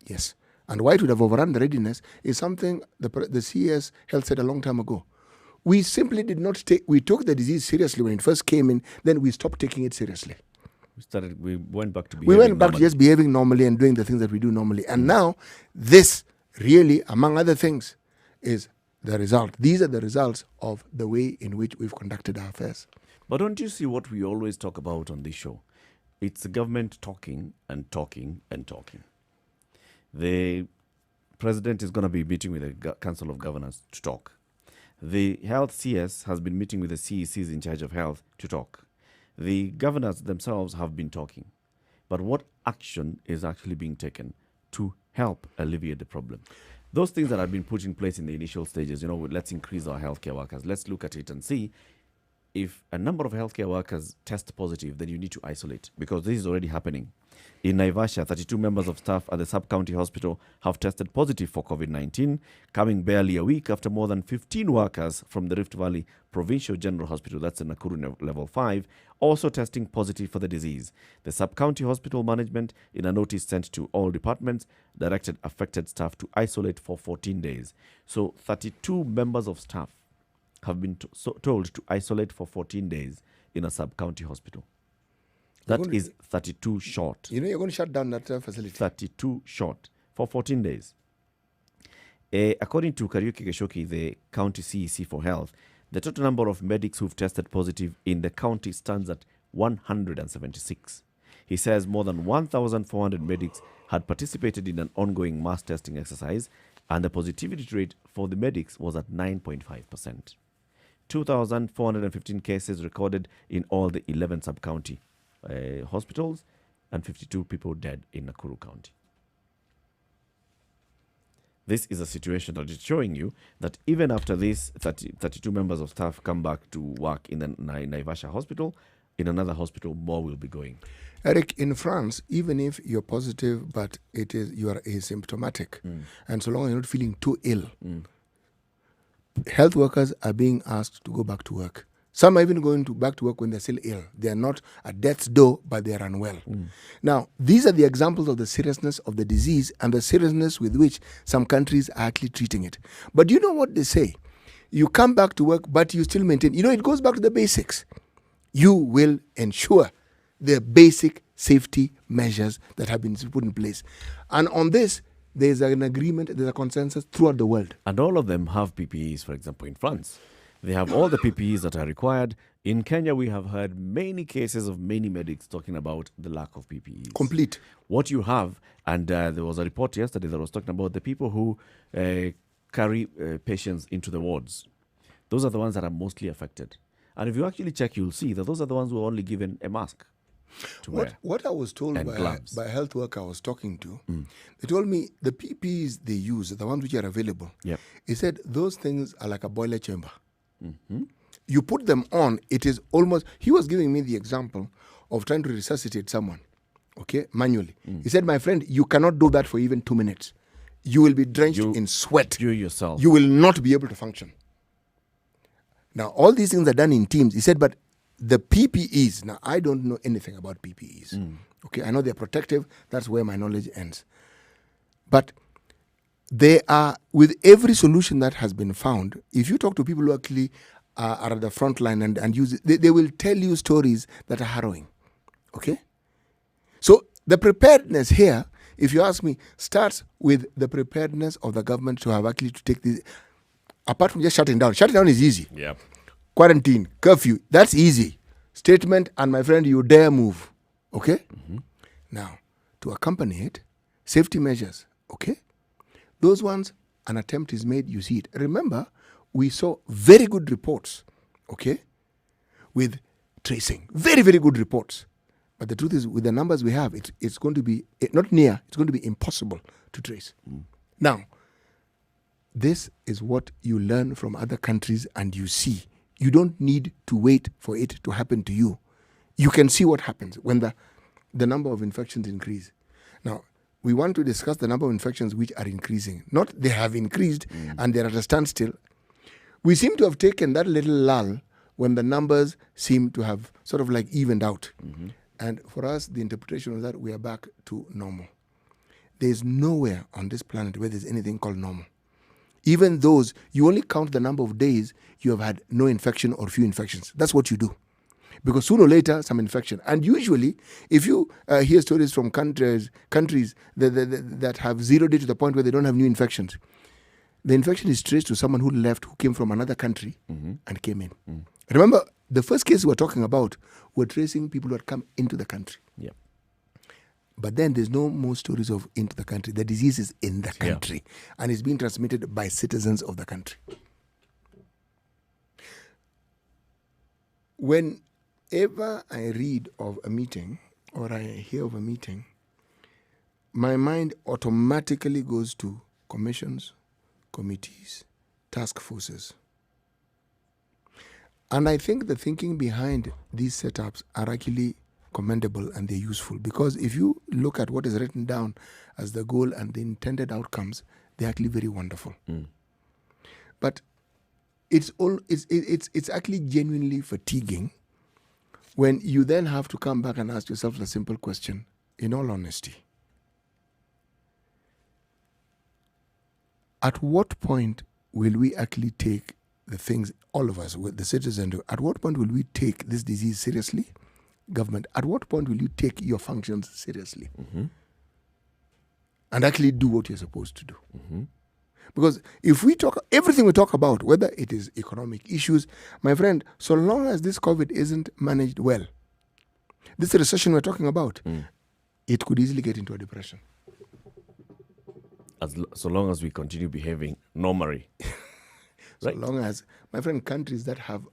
Yes. and why it would have overrun the readiness is something the CS Health said a long time ago. We simply did not we took the disease seriously when it first came in, then we stopped taking it seriously. We went back to just behaving normally and doing the things that we do normally. And now, this really, among other things, is the result. These are the results of the way in which we've conducted our affairs. But don't you see what we always talk about on this show? It's the government talking and talking and talking. The president is going to be meeting with the Council of Governors to talk. The health CS has been meeting with the CECs in charge of health to talk. The governors themselves have been talking. But what action is actually being taken to help alleviate the problem? Those things that have been put in place in the initial stages, let's increase our healthcare workers. Let's look at it and see if a number of healthcare workers test positive, then you need to isolate, because this is already happening. In Naivasha, 32 members of staff at the sub-county hospital have tested positive for COVID-19, coming barely a week after more than 15 workers from the Rift Valley Provincial General Hospital, that's in Nakuru level 5, also testing positive for the disease. The sub-county hospital management, in a notice sent to all departments, directed affected staff to isolate for 14 days. So 32 members of staff have been told to isolate for 14 days in a sub-county hospital. That is 32 short. You're going to shut down that facility. 32 short for 14 days. According to Kariuki Geshoki, the county CEC for health, the total number of medics who've tested positive in the county stands at 176. He says more than 1,400 medics had participated in an ongoing mass testing exercise, and the positivity rate for the medics was at 9.5%. 2,415 cases recorded in all the 11 sub-county hospitals, and 52 people dead in Nakuru County. This is a situation that is showing you that even after this, 32 members of staff come back to work in the Naivasha hospital, in another hospital, more will be going. Eric, in France, even if you're positive, but you are asymptomatic, and so long as you're not feeling too ill, health workers are being asked to go back to work. Some are even going back to work when they're still ill. They are not at death's door, but they are unwell. Now, these are the examples of the seriousness of the disease and the seriousness with which some countries are actually treating it. But you know what they say? You come back to work, but you still maintain. It goes back to the basics. You will ensure the basic safety measures that have been put in place. And on this, there's an agreement, there's a consensus throughout the world. And all of them have PPEs, for example, in France. They have all the PPEs that are required. In Kenya, we have heard many cases of many medics talking about the lack of PPEs. Complete. What you have, and there was a report yesterday that was talking about the people who carry patients into the wards. Those are the ones that are mostly affected. And if you actually check, you'll see that those are the ones who are only given a mask to wear. What I was told by a health worker I was talking to, they told me the PPEs they use, the ones which are available, he said those things are like a boiler chamber. You put them on, it is almost, he was giving me the example of trying to resuscitate someone, manually. He said, my friend, you cannot do that for even 2 minutes. You will be drenched in sweat. You yourself. You will not be able to function. Now, all these things are done in teams. He said, but the PPEs, now I don't know anything about PPEs. I know they're protective. That's where my knowledge ends. But they are, with every solution that has been found, if you talk to people who actually are at the front line and use it, they will tell you stories that are harrowing. So the preparedness here, if you ask me, starts with the preparedness of the government to have actually to take this, apart from just shutting down. Shutting down is easy. Quarantine, curfew, that's easy. Statement, and my friend, you dare move. Now, to accompany it, safety measures, those ones, an attempt is made, you see it. Remember, we saw very good reports, with tracing. Very, very good reports. But the truth is, with the numbers we have, it's going to be, not near, it's going to be impossible to trace. Now, this is what you learn from other countries and you see. You don't need to wait for it to happen to you. You can see what happens when the number of infections increase. Now, we want to discuss the number of infections which are increasing. Not they have increased and they're at a standstill. We seem to have taken that little lull when the numbers seem to have sort of like evened out. And for us, the interpretation was that we are back to normal. there's nowhere on this planet where there's anything called normal. Even those, you only count the number of days you have had no infection or few infections. That's what you do. Because sooner or later, some infection. And usually, if you hear stories from countries that have 0 day to the point where they don't have new infections, the infection is traced to someone who left, who came from another country and came in. Remember, the first case we're talking about, we're tracing people who had come into the country. Yeah. But then there's no more stories of into the country. The disease is in the country and is being transmitted by citizens of the country. Whenever I read of a meeting or I hear of a meeting, my mind automatically goes to commissions, committees, task forces. And I think the thinking behind these setups are actually commendable and they're useful, because if you look at what is written down as the goal and the intended outcomes, they're actually very wonderful. But it's actually genuinely fatiguing when you then have to come back and ask yourself the simple question, in all honesty, at what point will we actually take the things, all of us, the citizens, at what point will we take this disease seriously? Government, at what point will you take your functions seriously and actually do what you're supposed to do? Because if we talk, everything we talk about, whether it is economic issues, my friend, so long as this COVID isn't managed well, this recession we're talking about, it could easily get into a depression. So long as we continue behaving normally. So long as, my friend, countries that have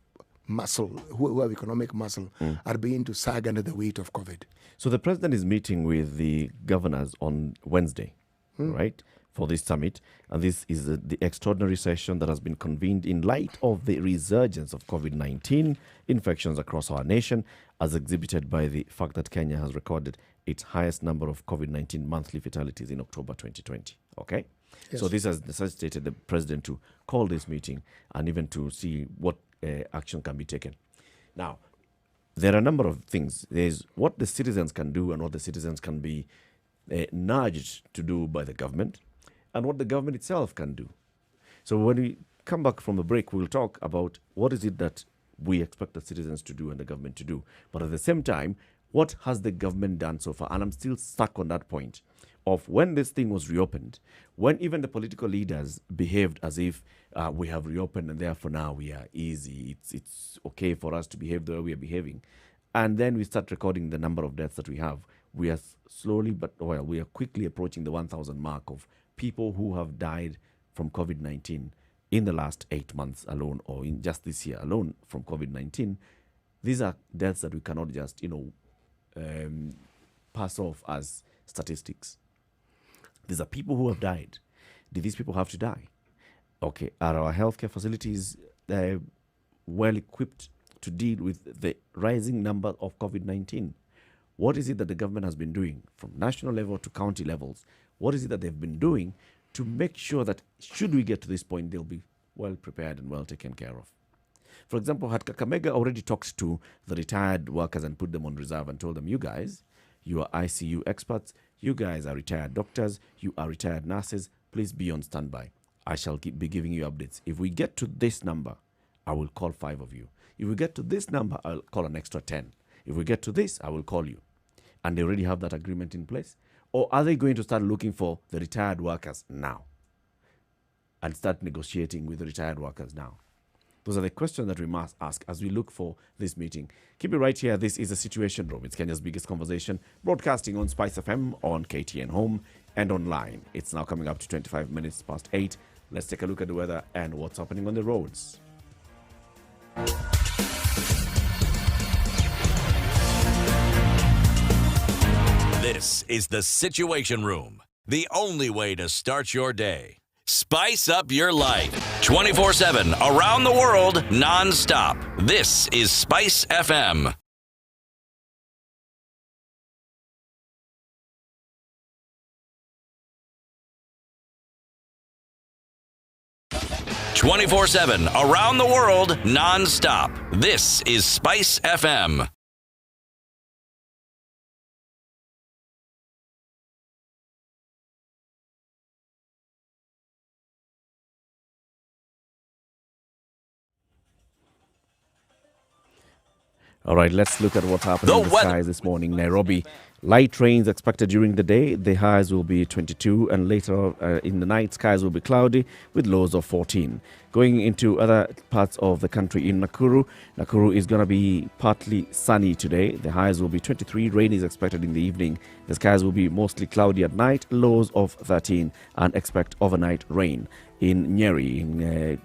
muscle, who have economic muscle, are beginning to sag under the weight of COVID. So the president is meeting with the governors on Wednesday, right, for this summit. And this is the extraordinary session that has been convened in light of the resurgence of COVID-19 infections across our nation, as exhibited by the fact that Kenya has recorded its highest number of COVID-19 monthly fatalities in October 2020. Okay? Yes. So this has necessitated the president to call this meeting and even to see what action can be taken. Now, there are a number of things. There's what the citizens can do and what the citizens can be nudged to do by the government, and what the government itself can do. So when we come back from the break, we'll talk about what is it that we expect the citizens to do and the government to do. But at the same time, what has the government done so far? And I'm still stuck on that point of when this thing was reopened, when even the political leaders behaved as if we have reopened and therefore now we are easy, it's okay for us to behave the way we are behaving. And then we start recording the number of deaths that we have. We are slowly, we are quickly approaching the 1,000 mark of people who have died from COVID-19 in the last 8 months alone, or in just this year alone from COVID-19. These are deaths that we cannot just, pass off as statistics. These are people who have died. Did these people have to die? Okay, are our healthcare facilities well equipped to deal with the rising number of COVID-19? What is it that the government has been doing from national level to county levels? What is it that they've been doing to make sure that should we get to this point, they'll be well prepared and well taken care of? For example, had Kakamega already talked to the retired workers and put them on reserve and told them, you guys, you are ICU experts, you guys are retired doctors, you are retired nurses, please be on standby. I shall be giving you updates. If we get to this number, I will call 5 of you. If we get to this number, I'll call an extra 10. If we get to this, I will call you. And they already have that agreement in place? Or are they going to start looking for the retired workers now and start negotiating with the retired workers now? Those are the questions that we must ask as we look for this meeting. Keep it right here. This is The Situation Room. It's Kenya's biggest conversation, broadcasting on Spice FM, on KTN Home, and online. It's now coming up to 25 minutes past 8. Let's take a look at the weather and what's happening on the roads. This is The Situation Room, the only way to start your day. Spice up your life 24/7 around the world non-stop. This is Spice FM. "24/7 around the world non-stop. This is Spice FM. All right, let's look at what's happening The in the weather. skies this morning. Nairobi, light rains expected during the day. The highs will be 22, and later in the night, skies will be cloudy with lows of 14. Going into other parts of the country, in Nakuru, Nakuru is going to be partly sunny today. The highs will be 23. Rain is expected in the evening. The skies will be mostly cloudy at night, lows of 13, and expect overnight rain. In Nyeri,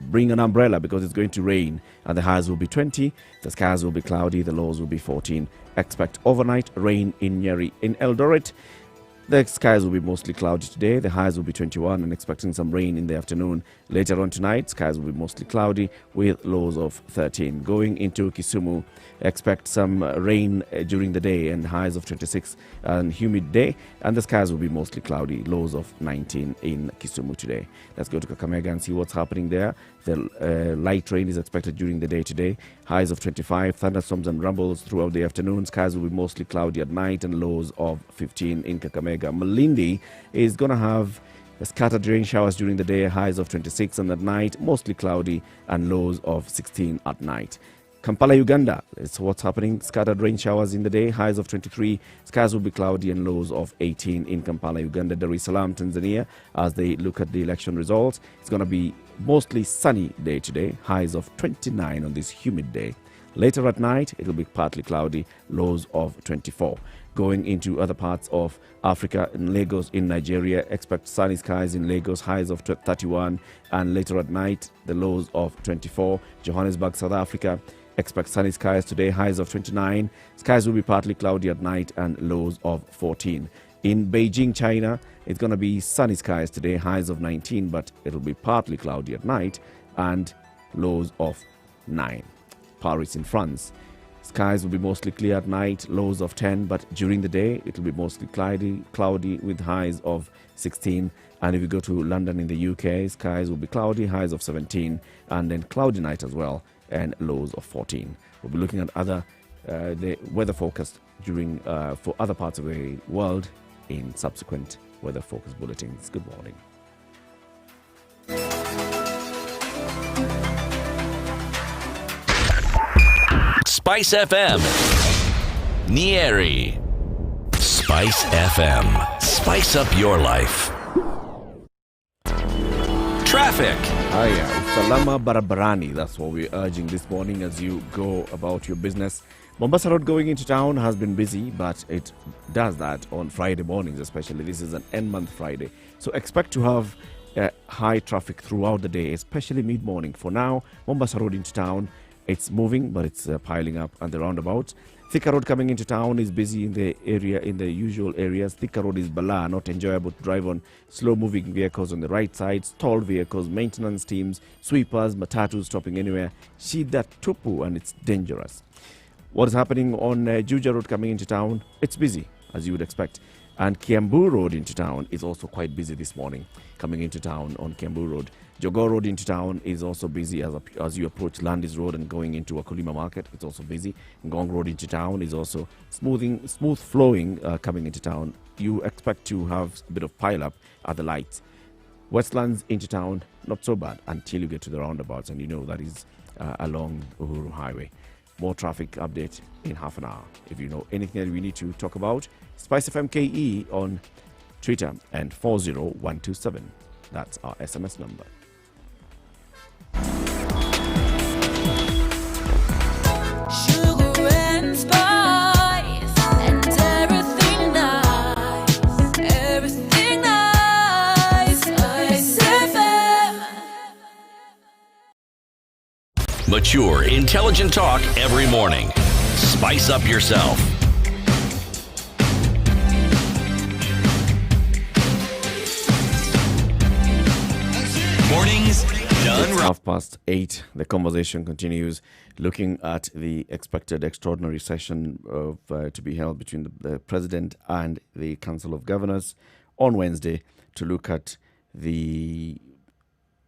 bring an umbrella because it's going to rain, and the highs will be 20. The skies will be cloudy, the lows will be 14. Expect overnight rain in Nyeri. In Eldoret, the skies will be mostly cloudy today. The highs will be 21 and expecting some rain in the afternoon. Later on tonight, skies will be mostly cloudy with lows of 13. Going into Kisumu, expect some rain during the day and highs of 26 and humid day. And the skies will be mostly cloudy, lows of 19 in Kisumu today. Let's go to Kakamega and see what's happening there. The light rain is expected during the day today. Highs of 25, thunderstorms and rumbles throughout the afternoon. Skies will be mostly cloudy at night and lows of 15 in Kakamega. Malindi is going to have scattered rain showers during the day, highs of 26, and at night mostly cloudy and lows of 16 at night. Kampala, Uganda, it's what's happening. Scattered rain showers in the day, highs of 23. Skies will be cloudy and lows of 18 in Kampala, Uganda. Dar es Salaam, Tanzania, as they look at the election results, it's going to be mostly sunny day today, highs of 29 on this humid day. Later at night, it will be partly cloudy, lows of 24. Going into other parts of Africa, in Lagos, in Nigeria, expect sunny skies in Lagos, highs of 31, and later at night, the lows of 24. Johannesburg, South Africa, expect sunny skies today, highs of 29. Skies will be partly cloudy at night and lows of 14. In Beijing, China, it's going to be sunny skies today, highs of 19, but it'll be partly cloudy at night and lows of 9. Paris in France, skies will be mostly clear at night, lows of 10, but during the day it will be mostly cloudy with highs of 16. And if you go to London in the UK, skies will be cloudy, highs of 17, and then cloudy night as well, and lows of 14. We'll be looking at other the weather forecast during for other parts of the world in subsequent weather focus bulletins. Good morning. Spice FM. Nyeri. Spice FM. Spice up your life. Traffic. Salama Barabarani. That's what we're urging this morning as you go about your business. Mombasa Road going into town has been busy, but it does that on Friday mornings especially. This is an end-month Friday. So expect to have high traffic throughout the day, especially mid-morning. For now, Mombasa Road into town, it's moving, but it's piling up at the roundabout. Thika Road coming into town is busy in the area, in the usual areas. Thika Road is bala, not enjoyable to drive on. Slow-moving vehicles on the right side, stalled vehicles, maintenance teams, sweepers, matatus stopping anywhere. Shida tupu, and it's dangerous. What is happening on Juja Road coming into town? It's busy, as you would expect. And Kiambu Road into town is also quite busy this morning, coming into town on Kiambu Road. Jogoo Road into town is also busy as you approach Landis Road and going into Wakulima Market. It's also busy. Ngong Road into town is also smooth flowing coming into town. You expect to have a bit of pile up at the lights. Westlands into town, not so bad until you get to the roundabouts, and you know that is along Uhuru Highway. More traffic update in half an hour. If you know anything that we need to talk about, Spice FM KE on Twitter and 40127. That's our SMS number. Sugar and spice and everything nice, everything nice. Spice FM. Mature, intelligent talk every morning. Spice up yourself. Mornings done right. 8:30. The conversation continues, looking at the expected extraordinary session to be held between the President and the Council of Governors on Wednesday to look at the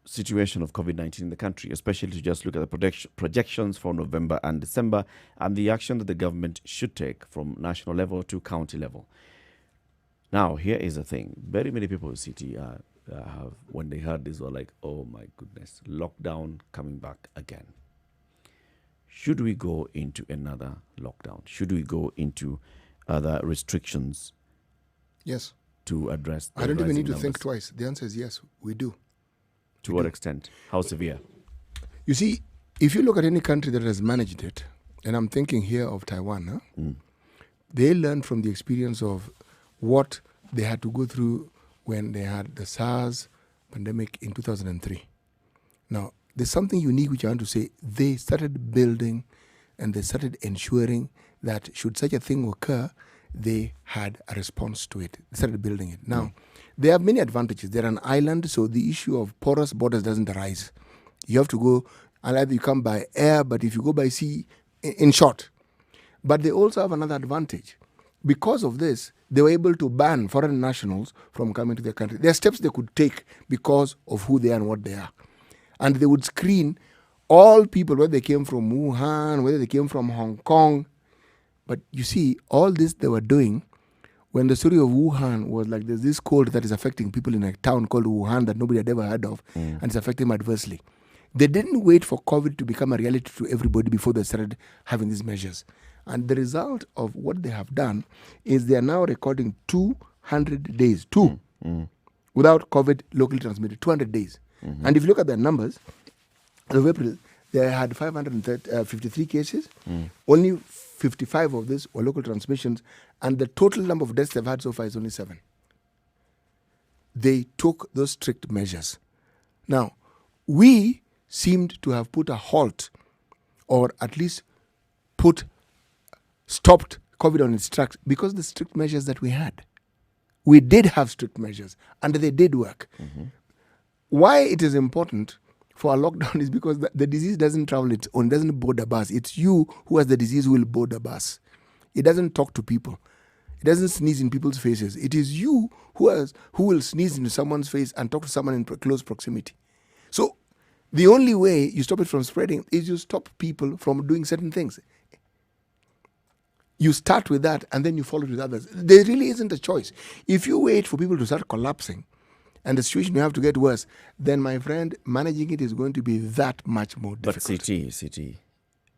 situation of COVID-19 in the country, especially to just look at the projections for November and December and the action that the government should take from national level to county level. Now, here is the thing. Very many people in the city have, when they heard this, were like, oh my goodness, lockdown coming back again. should we go into another lockdown? Should we go into other restrictions Yes. to address the I don't even rising need to numbers? think twice. The answer is yes, we do. To what extent? How severe? You see, if you look at any country that has managed it, and I'm thinking here of Taiwan, they learned from the experience of what they had to go through when they had the SARS pandemic in 2003. Now, there's something unique which I want to say. They started building and they started ensuring that should such a thing occur, they had a response to it. They started building it. Now, they have many advantages. They're an island, so the issue of porous borders doesn't arise. You have to go, either you come by air, but if you go by sea, in short. But they also have another advantage. Because of this, they were able to ban foreign nationals from coming to their country. There are steps they could take because of who they are and what they are. And they would screen all people, whether they came from Wuhan, whether they came from Hong Kong. But you see, all this they were doing when the story of Wuhan was like there's this cold that is affecting people in a town called Wuhan that nobody had ever heard of, and it's affecting them adversely. They didn't wait for COVID to become a reality to everybody before they started having these measures. And the result of what they have done is they are now recording 200 days, without COVID locally transmitted, 200 days. And if you look at their numbers, as of April, they had 553 cases. Only 55 of these were local transmissions, and the total number of deaths they've had so far is only 7. They took those strict measures. Now, we seemed to have put a halt, or at least stopped COVID on its tracks because of the strict measures that we had. We did have strict measures, and they did work. Why it is important for a lockdown is because the disease doesn't travel its own, doesn't board a bus. It's you who has the disease who will board the bus. It doesn't talk to people. It doesn't sneeze in people's faces. It is you who will sneeze into someone's face and talk to someone in close proximity. So the only way you stop it from spreading is you stop people from doing certain things. You start with that and then you follow it with others. There really isn't a choice. If you wait for people to start collapsing and the situation you have to get worse, then, my friend, managing it is going to be that much more difficult. But CT,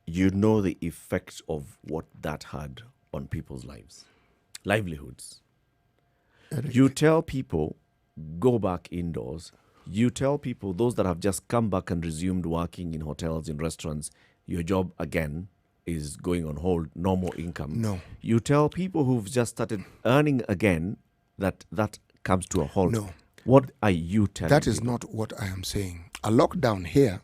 you know the effect of what that had on people's livelihoods. You tell people, go back indoors. You tell people, those that have just come back and resumed working in hotels, in restaurants, your job again is going on hold, no more income. No. You tell people who've just started earning again that comes to a halt. No. What are you telling That is people? not what I am saying. A lockdown here,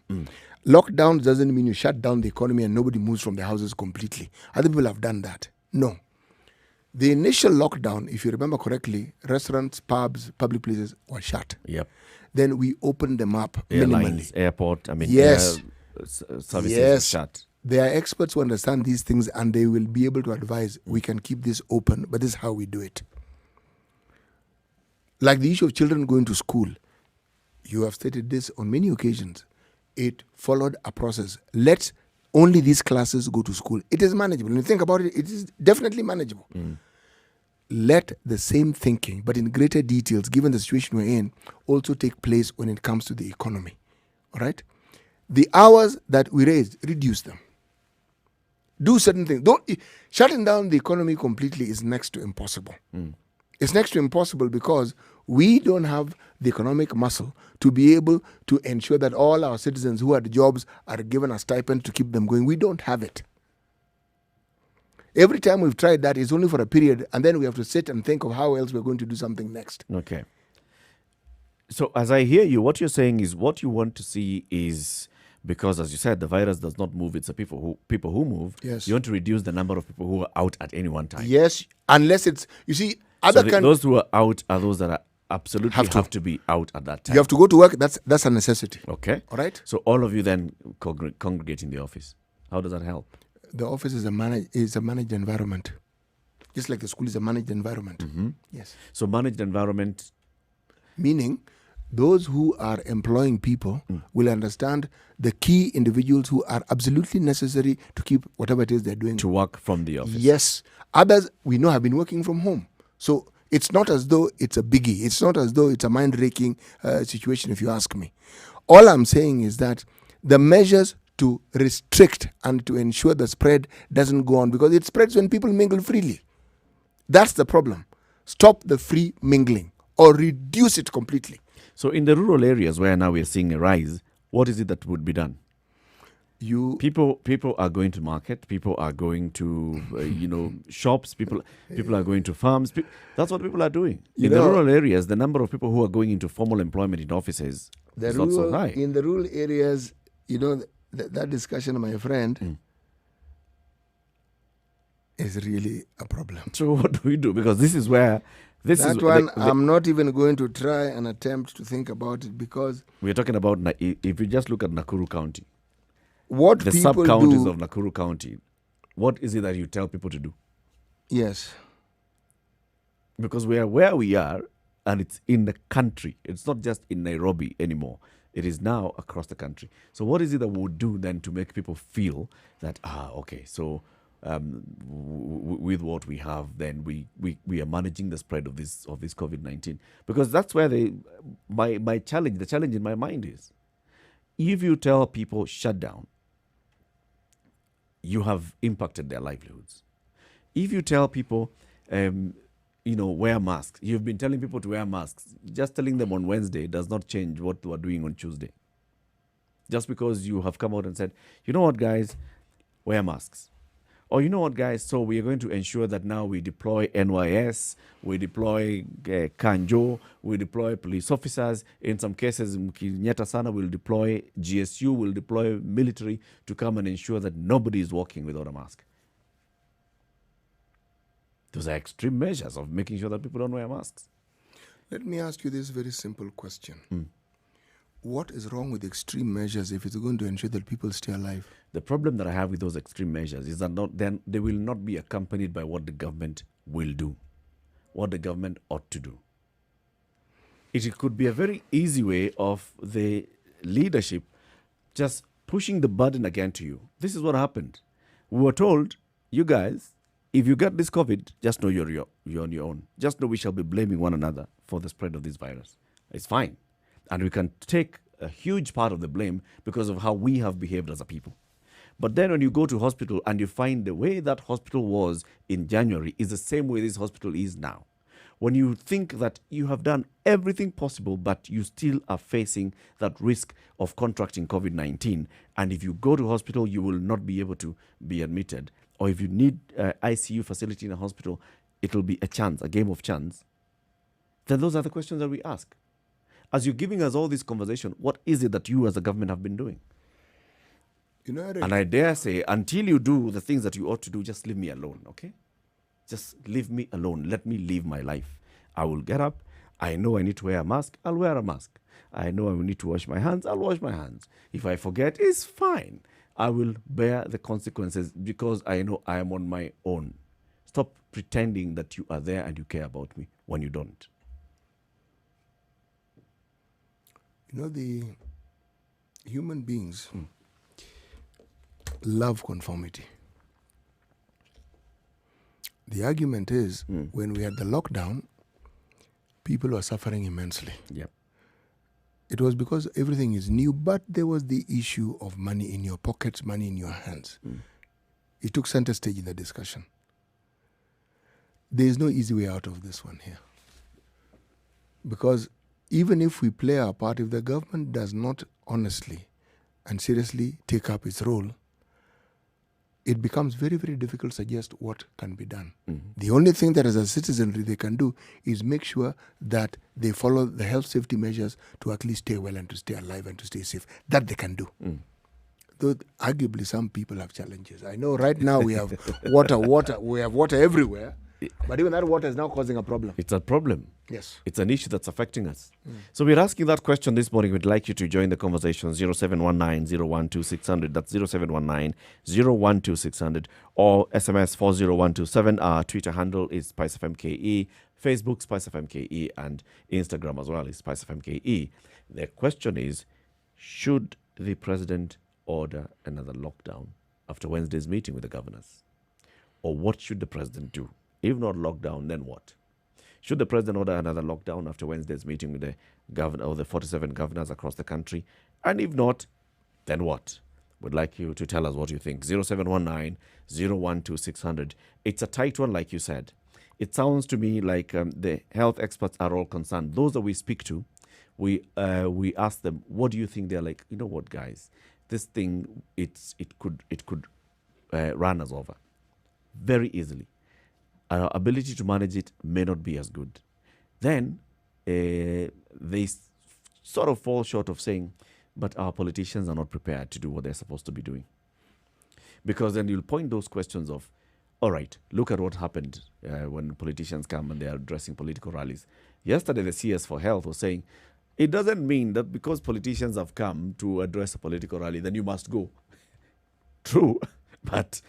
lockdown doesn't mean you shut down the economy and nobody moves from their houses completely. Other people have done that. No. The initial lockdown, if you remember correctly, restaurants, pubs, public places were shut. Yep. Then we opened them up Airlines, minimally. airport, Yes. Services Yes. shut. There are experts who understand these things and they will be able to advise we can keep this open, but this is how we do it. Like the issue of children going to school, you have stated this on many occasions. It followed a process. Let only these classes go to school. It is manageable. When you think about it, it is definitely manageable. Let the same thinking, but in greater details, given the situation we're in, also take place when it comes to the economy. All right? The hours that we raised, reduce them. Do certain things. Shutting down the economy completely is next to impossible. It's next to impossible because we don't have the economic muscle to be able to ensure that all our citizens who had jobs are given a stipend to keep them going. We don't have it. Every time we've tried that, it's only for a period, and then we have to sit and think of how else we're going to do something next. Okay. So as I hear you, what you're saying is what you want to see is, because as you said, the virus does not move, it's the people who move. Yes. You want to reduce the number of people who are out at any one time. Yes, unless it's, you see, So those who are out are those that are absolutely have to be out at that time. You have to go to work, that's a necessity. Okay. All right? So all of you then congregate in the office. How does that help? The office is a managed environment. Just like the school is a managed environment. Yes. So managed environment. Meaning, those who are employing people will understand the key individuals who are absolutely necessary to keep whatever it is they're doing. To work from the office. Yes. Others, we know, have been working from home. So it's not as though it's a biggie. It's not as though it's a mind-raking situation, if you ask me. All I'm saying is that the measures to restrict and to ensure the spread doesn't go on, because it spreads when people mingle freely. That's the problem. Stop the free mingling or reduce it completely. So in the rural areas where now we're seeing a rise, what is it that would be done? People are going to market. People are going to shops. People are going to farms. That's what people are doing. In the rural areas, the number of people who are going into formal employment in offices is not so high. In the rural areas, that discussion, my friend, is really a problem. So what do we do? Because this is where I'm not even going to try and attempt to think about it, because we're talking about, if you just look at Nakuru County, the sub-counties of Nakuru County, what is it that you tell people to do? Yes. Because we are where we are, and it's in the country. It's not just in Nairobi anymore. It is now across the country. So what is it that we would do then to make people feel that, okay, so with what we have, then we are managing the spread of this COVID-19? Because that's where the challenge in my mind is. If you tell people shut down, you have impacted their livelihoods. If you tell people, wear masks, you've been telling people to wear masks. Just telling them on Wednesday does not change what we are doing on Tuesday. Just because you have come out and said, you know what, guys, wear masks. Or you know what, guys, so we are going to ensure that now we deploy NYS, we deploy Kanjo, we deploy police officers. In some cases, Mkinyeta Sana will deploy GSU, will deploy military to come and ensure that nobody is walking without a mask. Those are extreme measures of making sure that people don't wear masks. Let me ask you this very simple question. What is wrong with extreme measures if it's going to ensure that people stay alive? The problem that I have with those extreme measures is that then they will not be accompanied by what the government will do, what the government ought to do. It could be a very easy way of the leadership just pushing the burden again to you. This is what happened. We were told, you guys, if you get this COVID, just know you're on your own. Just know we shall be blaming one another for the spread of this virus. It's fine. And we can take a huge part of the blame because of how we have behaved as a people. But then when you go to hospital and you find the way that hospital was in January is the same way this hospital is now. When you think that you have done everything possible, but you still are facing that risk of contracting COVID-19, and if you go to hospital, you will not be able to be admitted, or if you need ICU facility in a hospital, it will be a game of chance, then those are the questions that we ask. As you're giving us all this conversation, what is it that you as a government have been doing? And I dare say, until you do the things that you ought to do, just leave me alone, okay? Just leave me alone. Let me live my life. I will get up. I know I need to wear a mask. I'll wear a mask. I know I will need to wash my hands. I'll wash my hands. If I forget, it's fine. I will bear the consequences because I know I am on my own. Stop pretending that you are there and you care about me when you don't. The human beings love conformity. The argument is when we had the lockdown, people were suffering immensely. Yep. It was because everything is new, but there was the issue of money in your pockets, money in your hands. It took center stage in the discussion. There is no easy way out of this one here. Because even if we play our part, if the government does not honestly and seriously take up its role, it becomes very, very difficult to suggest what can be done. The only thing that as a citizenry they can do is make sure that they follow the health safety measures to at least stay well and to stay alive and to stay safe. That they can do. Though arguably some people have challenges. I know right now we have we have water everywhere. But even that water is now causing a problem. It's a problem. Yes. It's an issue that's affecting us. So we're asking that question this morning. We'd like you to join the conversation. 0719-012-600. That's 0719-012-600. Or SMS 40127. Our Twitter handle is SpiceFMKE. Facebook, SpiceFMKE. And Instagram as well is SpiceFMKE. The question is, should the president order another lockdown after Wednesday's meeting with the governors? Or what should the president do? If not lockdown, then what? Should the president order another lockdown after Wednesday's meeting with the governor or the 47 governors across the country? And if not, then what? Would like you to tell us what you think. 0719 012 600. It's a tight one, like you said. It sounds to me like the health experts are all concerned. Those that we speak to, we ask them, what do you think? They're like, you know what, guys, this thing, it could run us over very easily. Our ability to manage it may not be as good. Then they sort of fall short of saying, but our politicians are not prepared to do what they're supposed to be doing. Because then you'll point those questions of, all right, look at what happened when politicians come and they are addressing political rallies. Yesterday, the CS for Health was saying, it doesn't mean that because politicians have come to address a political rally, then you must go. True, but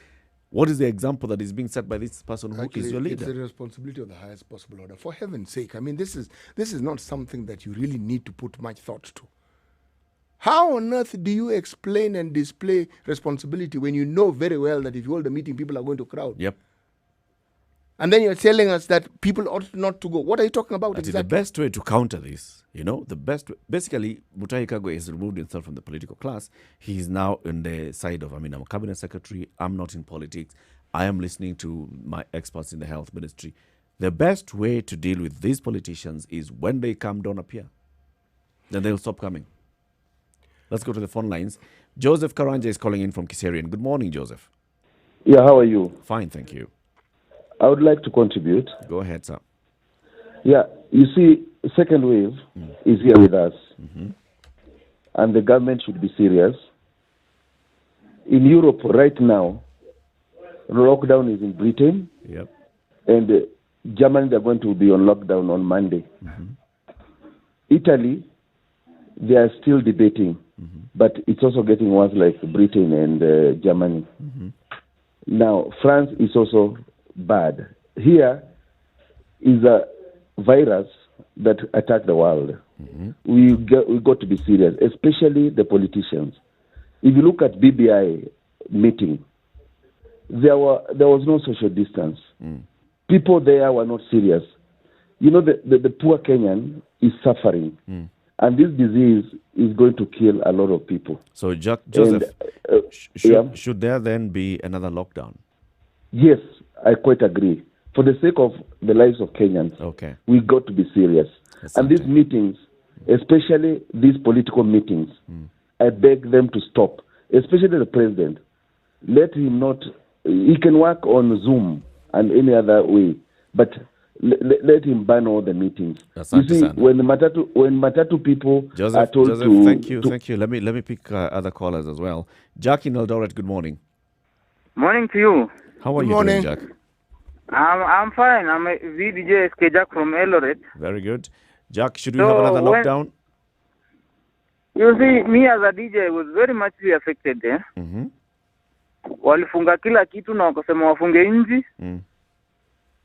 what is the example that is being set by this person who is your leader? It's the responsibility of the highest possible order. For heaven's sake, I mean, this is not something that you really need to put much thought to. How on earth do you explain and display responsibility when you know very well that if you hold a meeting, people are going to crowd? Yep. And then you're telling us that people ought not to go. What are you talking about exactly? The best way to counter this, basically, Mutahi Kagwe has removed himself from the political class. He's now on the side of, I'm a cabinet secretary, I'm not in politics, I am listening to my experts in the health ministry. The best way to deal with these politicians is when they come, don't appear. Then they'll stop coming. Let's go to the phone lines. Joseph Karanja is calling in from Kiserian. Good morning, Joseph. Yeah, how are you? Fine, thank you. I would like to contribute. Go ahead, sir. Yeah, you see, second wave is here with us. And the government should be serious. In Europe right now, lockdown is in Britain. Yep. And Germany, they're going to be on lockdown on Monday. Italy, they are still debating. But it's also getting worse like Britain and Germany. Now, France is also bad. Here is a virus that attacked the world. We got to be serious, especially the politicians. If you look at BBI meeting, there was no social distance. People there were not serious. You know, the poor Kenyan is suffering. And this disease is going to kill a lot of people. So, Joseph, should there then be another lockdown? Yes, I quite agree. For the sake of the lives of Kenyans, we got to be serious. And these meetings, especially these political meetings, I beg them to stop, especially the president. Let him not, he can work on Zoom and any other way, but let him ban all the meetings. You see, when Matatu people are told to... Thank you. Let me pick other callers as well. Jack in Eldoret, good morning. Morning to you. How are you doing, Jack? I'm fine. I'm a VDJ SK Jack from Eldoret. Very good. Jack, should we have another lockdown? You see, me as a DJ was very much affected. Walifunga kila kitu na wakasema wafunge nji.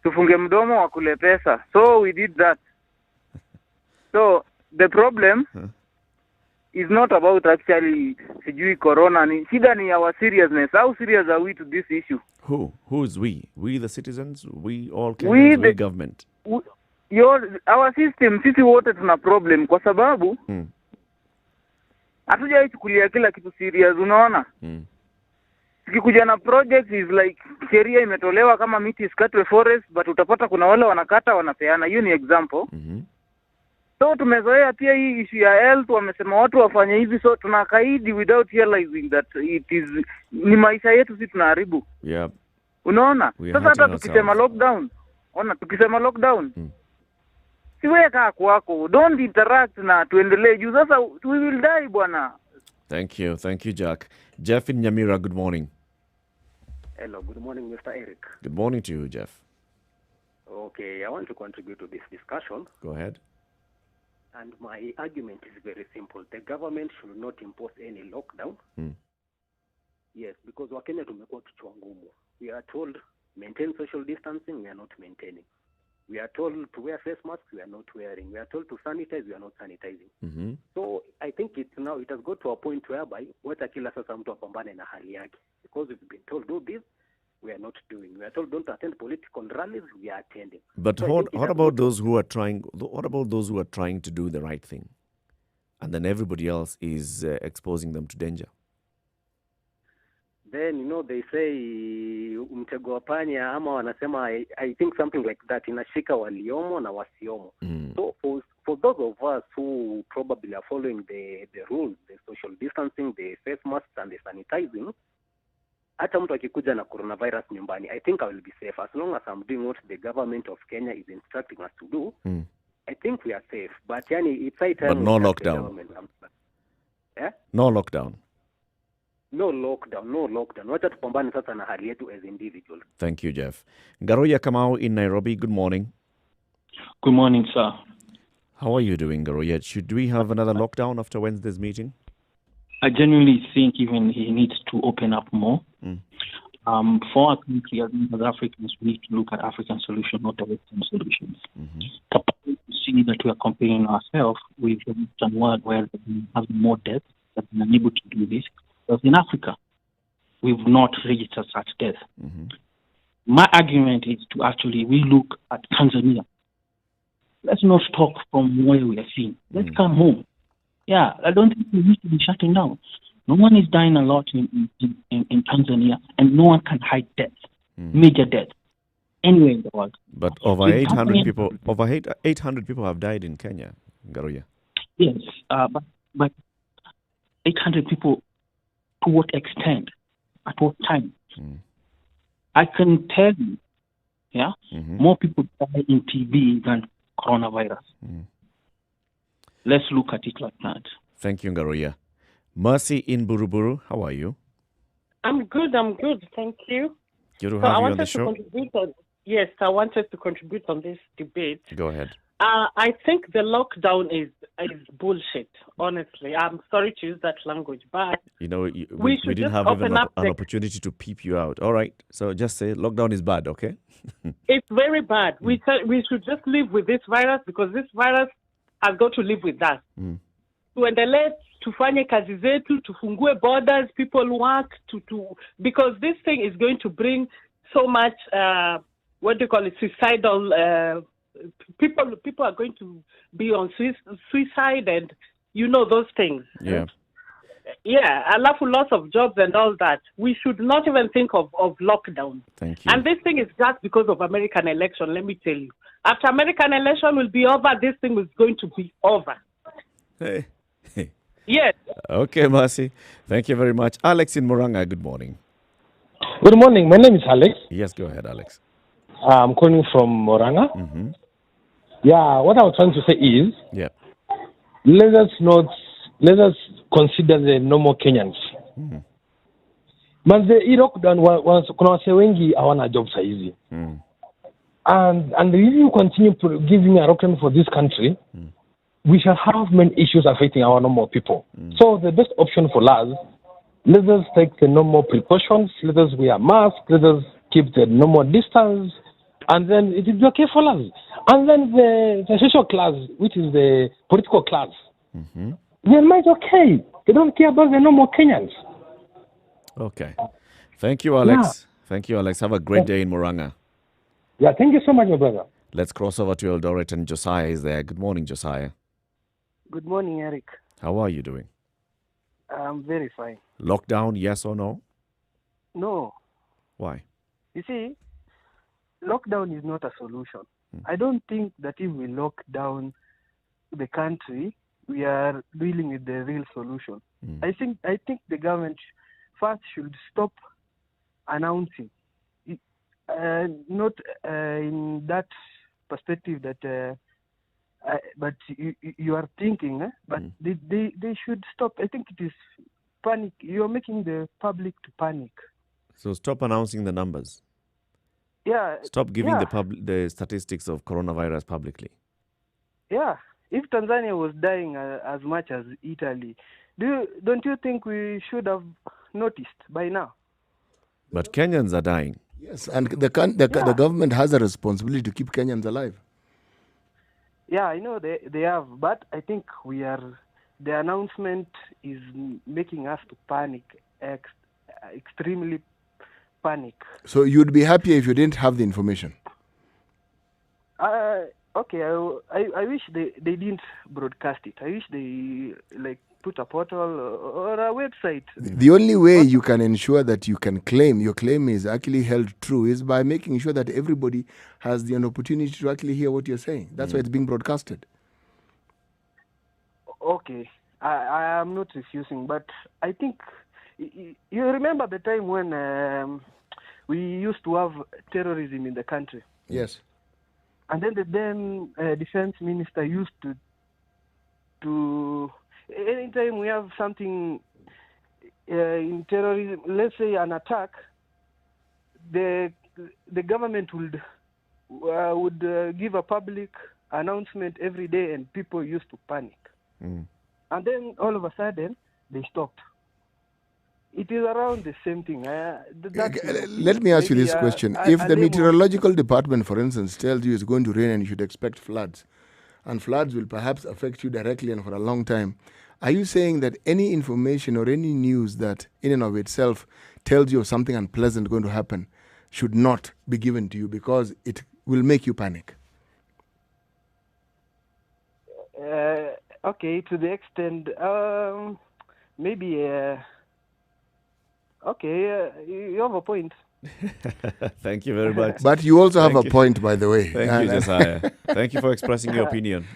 Tufunge mdomo wakule pesa. So we did that. So the problem is not about actually sijui corona. Shida ni our seriousness. How serious are we to this issue? Who is we? We the citizens? We all Kenyans? We government? Our system, sisi wote tuna problem kwa sababu hatujaichukulia kila kitu serious, unaona? Tukikuja na project is like sheria imetolewa kama miti isikatwe forest, but utapata kuna wale wanakata wanapeana. Hiyo ni example. So tumezoea pia hii issue ya health, wamesema watu wafanye hivi, so tunakaidi without realizing that it is ni maisha yetu sisi tunaharibu. Yeah. Unaona? Sasa hata tukisema tukisema lockdown. Siwe kaa kwako, don't interact na tuendelee juu sasa we will die bwana. Thank you Jack. Jeff in Nyamira, good morning. Hello, good morning, Mr. Eric. Good morning to you, Jeff. Okay, I want to contribute to this discussion. Go ahead. And my argument is very simple. The government should not impose any lockdown. Yes, because Wakenya tumekuwa kichwa ngumu. We are told maintain social distancing, we are not maintaining. We are told to wear face masks, we are not wearing. We are told to sanitize, we are not sanitizing. So I think it has got to a point whereby wata kila sasa mtu apambane na hali yake. Because we've been told do this, we are not doing. We are told don't attend political rallies, we are attending. But so what about those who are trying? What about those who are trying to do the right thing, and then everybody else is exposing them to danger? then they say mtego wa panya ama wanasema I think something like that, inashika waliomo na wasiomo. So for those of us who probably are following the rules, the social distancing, the face masks and the sanitizing, hata mtu akikuja na coronavirus nyumbani, I think I will be safe as long as I'm doing what the government of Kenya is instructing us to do. I think we are safe, but it's high time. But no lockdown. Yeah? No lockdown. No lockdown. Wacha tupambane sasa na hali yetu as individuals. Thank you, Jeff. Garoya Kamau in Nairobi, good morning. Good morning, sir. How are you doing, Garoya? Should we have another lockdown after Wednesday's meeting? I genuinely think even he needs to open up more. For our country, as Africans, we need to look at African solutions, not the Western solutions. To see that we are comparing ourselves with the Western world where we have more deaths, that we are able to do this. Because in Africa, we've not registered such death. My argument is to actually relook at Tanzania. Let's not talk from where we are seeing. Let's come home. Yeah, I don't think we need to be shutting down. No one is dying a lot in Tanzania, and no one can hide death, major death, anywhere in the world. But over 800 people have died in Kenya, Garoya. Yes, but 800 people, to what extent, at what time? I can tell you, more people die in TB than coronavirus. Let's look at it like that. Thank you, Garoya. Mercy in Buruburu, how are you? I'm good, thank you. Good to have you on the show. Yes, I wanted to contribute on this debate. Go ahead. I think the lockdown is bullshit, honestly. I'm sorry to use that language, but we didn't have even an opportunity to peep you out. All right, so just say lockdown is bad, okay? It's very bad. We should just live with this virus because this virus has got to live with us. Tuendelee tufanye kazi zetu, tufungue borders, people work because this thing is going to bring so much suicidal people are going to be on suicide and those things. Alafu loss of jobs and all that. We should not even think of lockdown. Thank you. And this thing is just because of American election, let me tell you. After American election will be over, this thing is going to be over. Hey. Yes. Okay, Mercy. Thank you very much. Alex in Moranga, good morning. Good morning. My name is Alex. Yes, go ahead, Alex. I'm calling from Moranga. Yeah, what I was trying to say is, let us consider the normal Kenyans. But the lockdown kuna wase wengi hawana job saizi. And if you continue giving a lockdown for this country, we shall have many issues affecting our normal people. So the best option for us, let us take the normal precautions, let us wear masks, let us keep the normal distance, and then it will be okay for us. And then the social class, which is the political class, they might okay. They don't care about the normal Kenyans. Okay. Thank you, Alex. Thank you, Alex. Have a great day in Moranga. Yeah, thank you so much, my brother. Let's cross over to Eldoret, and Josiah is there. Good morning, Josiah. Good morning, Eric. How are you doing? I'm very fine. Lockdown, yes or no? No. Why? You see, lockdown is not a solution. I don't think that if we lock down the country, we are dealing with the real solution. I think the government first should stop announcing, not in that perspective that, but you are thinking, but they should stop. I think it is panic. You are making the public to panic. So stop announcing the numbers. Yeah. Stop giving the statistics of coronavirus publicly. Yeah. If Tanzania was dying as much as Italy, don't you think we should have noticed by now? But Kenyans are dying. Yes, and the government has a responsibility to keep Kenyans alive. Yeah, I know they have, but I think the announcement is making us to panic, extremely panic. So you'd be happier if you didn't have the information? Okay, I wish they didn't broadcast it. I wish they put a portal or a website. The only way you can ensure that you can claim your claim is actually held true is by making sure that everybody has an opportunity to actually hear what you're saying. That's why it's being broadcasted. Okay, I am not refusing, but I think you remember the time when we used to have terrorism in the country. Yes. And then the then defense minister used to anytime we have something in terrorism, let's say an attack, the government would give a public announcement every day, and people used to panic. And then all of a sudden they stopped. It is around the same thing. Let me ask you this question. If the meteorological department, for instance, tells you it's going to rain and you should expect floods, and floods will perhaps affect you directly and for a long time, are you saying that any information or any news that in and of itself tells you of something unpleasant going to happen should not be given to you because it will make you panic? Okay, to the extent, maybe... Okay, you have a point. Thank you very much. But you also have a point, by the way. Thank you, Josiah. Thank you for expressing your opinion.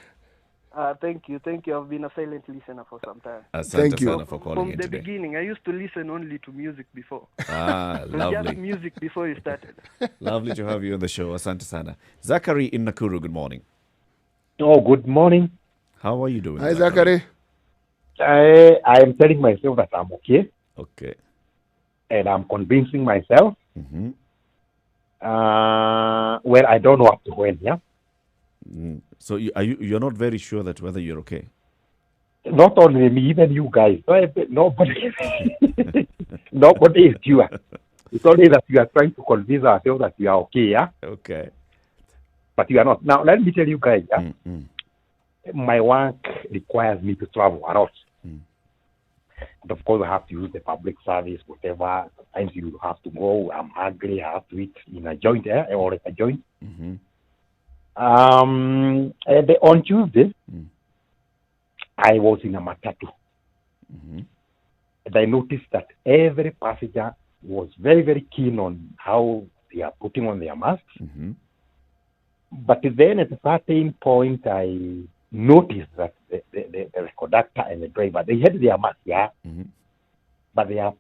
Thank you. I've been a silent listener for some time. Thank you for calling From in the today. beginning, I used to listen only to music before. Lovely. Just music before you started. Lovely to have you on the show. Asante sana. Zachary in Nakuru, good morning. Oh, good morning. How are you doing? Hi, Zachary. I am telling myself that I'm okay. Okay. And I'm convincing myself. Mm-hmm. Well, I don't know up to when, yeah? So you're not very sure that whether you're okay? Not only me, even you guys. Nobody is sure. It's only that we are trying to convince ourselves that we are okay, yeah? Okay. But you are not. Now, let me tell you guys, yeah? My work requires me to travel a lot. And of course, I have to use the public service, whatever. Sometimes you have to go. I'm hungry. I have to eat in a joint or at a joint. Mm-hmm. And on Tuesday, I was in a matatu. Mm-hmm. And I noticed that every passenger was very, very keen on how they are putting on their masks. Mm-hmm. But then at a certain point, I noticed that the conductor and the driver, they had their masks, yeah, but they are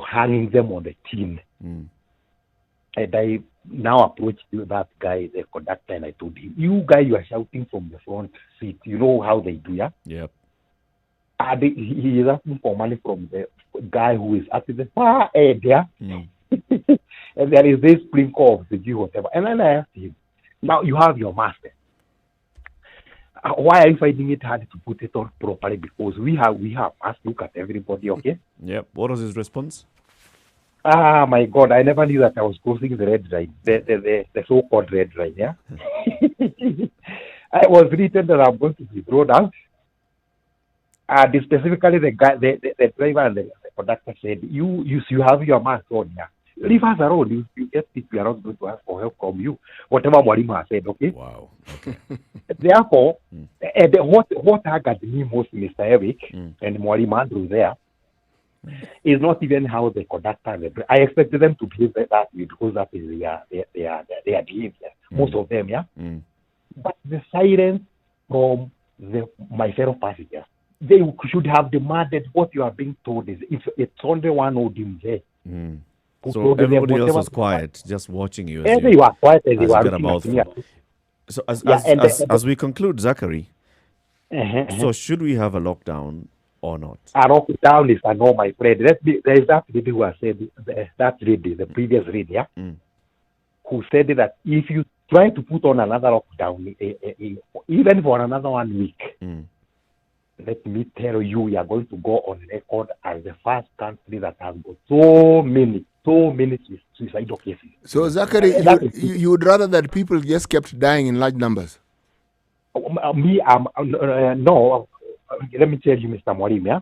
hanging them on the tin. And I now approached that guy, the conductor, and I told him, you are shouting from the front seat. You know how they do, yeah? Yep. And he is asking for money from the guy who is at the far end, yeah? And there is this sprinkle of the Jew, whatever. And then I asked him, now you have your mask. Why are you finding it hard to put it on properly? Because we have masks. Look at everybody, okay? Yep. What was his response? My God, I never knew that I was crossing the red line, the so-called red line, yeah? I was written that I'm going to be thrown out. Specifically, the guy, the driver and the conductor said, you have your mask on, yeah? Leave us alone. You just think we are not going to ask for help from you. Whatever Mwalimu has said, okay? Wow. Okay. Therefore, what angered me most, Mr. Eric, and Mwalimu Andrew there, is not even how the conductor and I expected them to behave that way because that is their behavior. Most of them, yeah? But the silence from my fellow passengers, they should have demanded what you are being told is if it's only one audience there. So everybody else was quiet, just watching you. They were quiet and they were looking at me. So as we conclude, Zachary, so should we have a lockdown or not? A lockdown is a no, my friend. There is that lady who has said, that lady, the previous lady, yeah, who said that if you try to put on another lockdown, even for another 1 week, let me tell you, we are going to go on record as the first country that has got so many suicidal cases. So, Zachary, you would rather that people just kept dying in large numbers? No. Let me tell you, Mr. Mwalimu, yeah?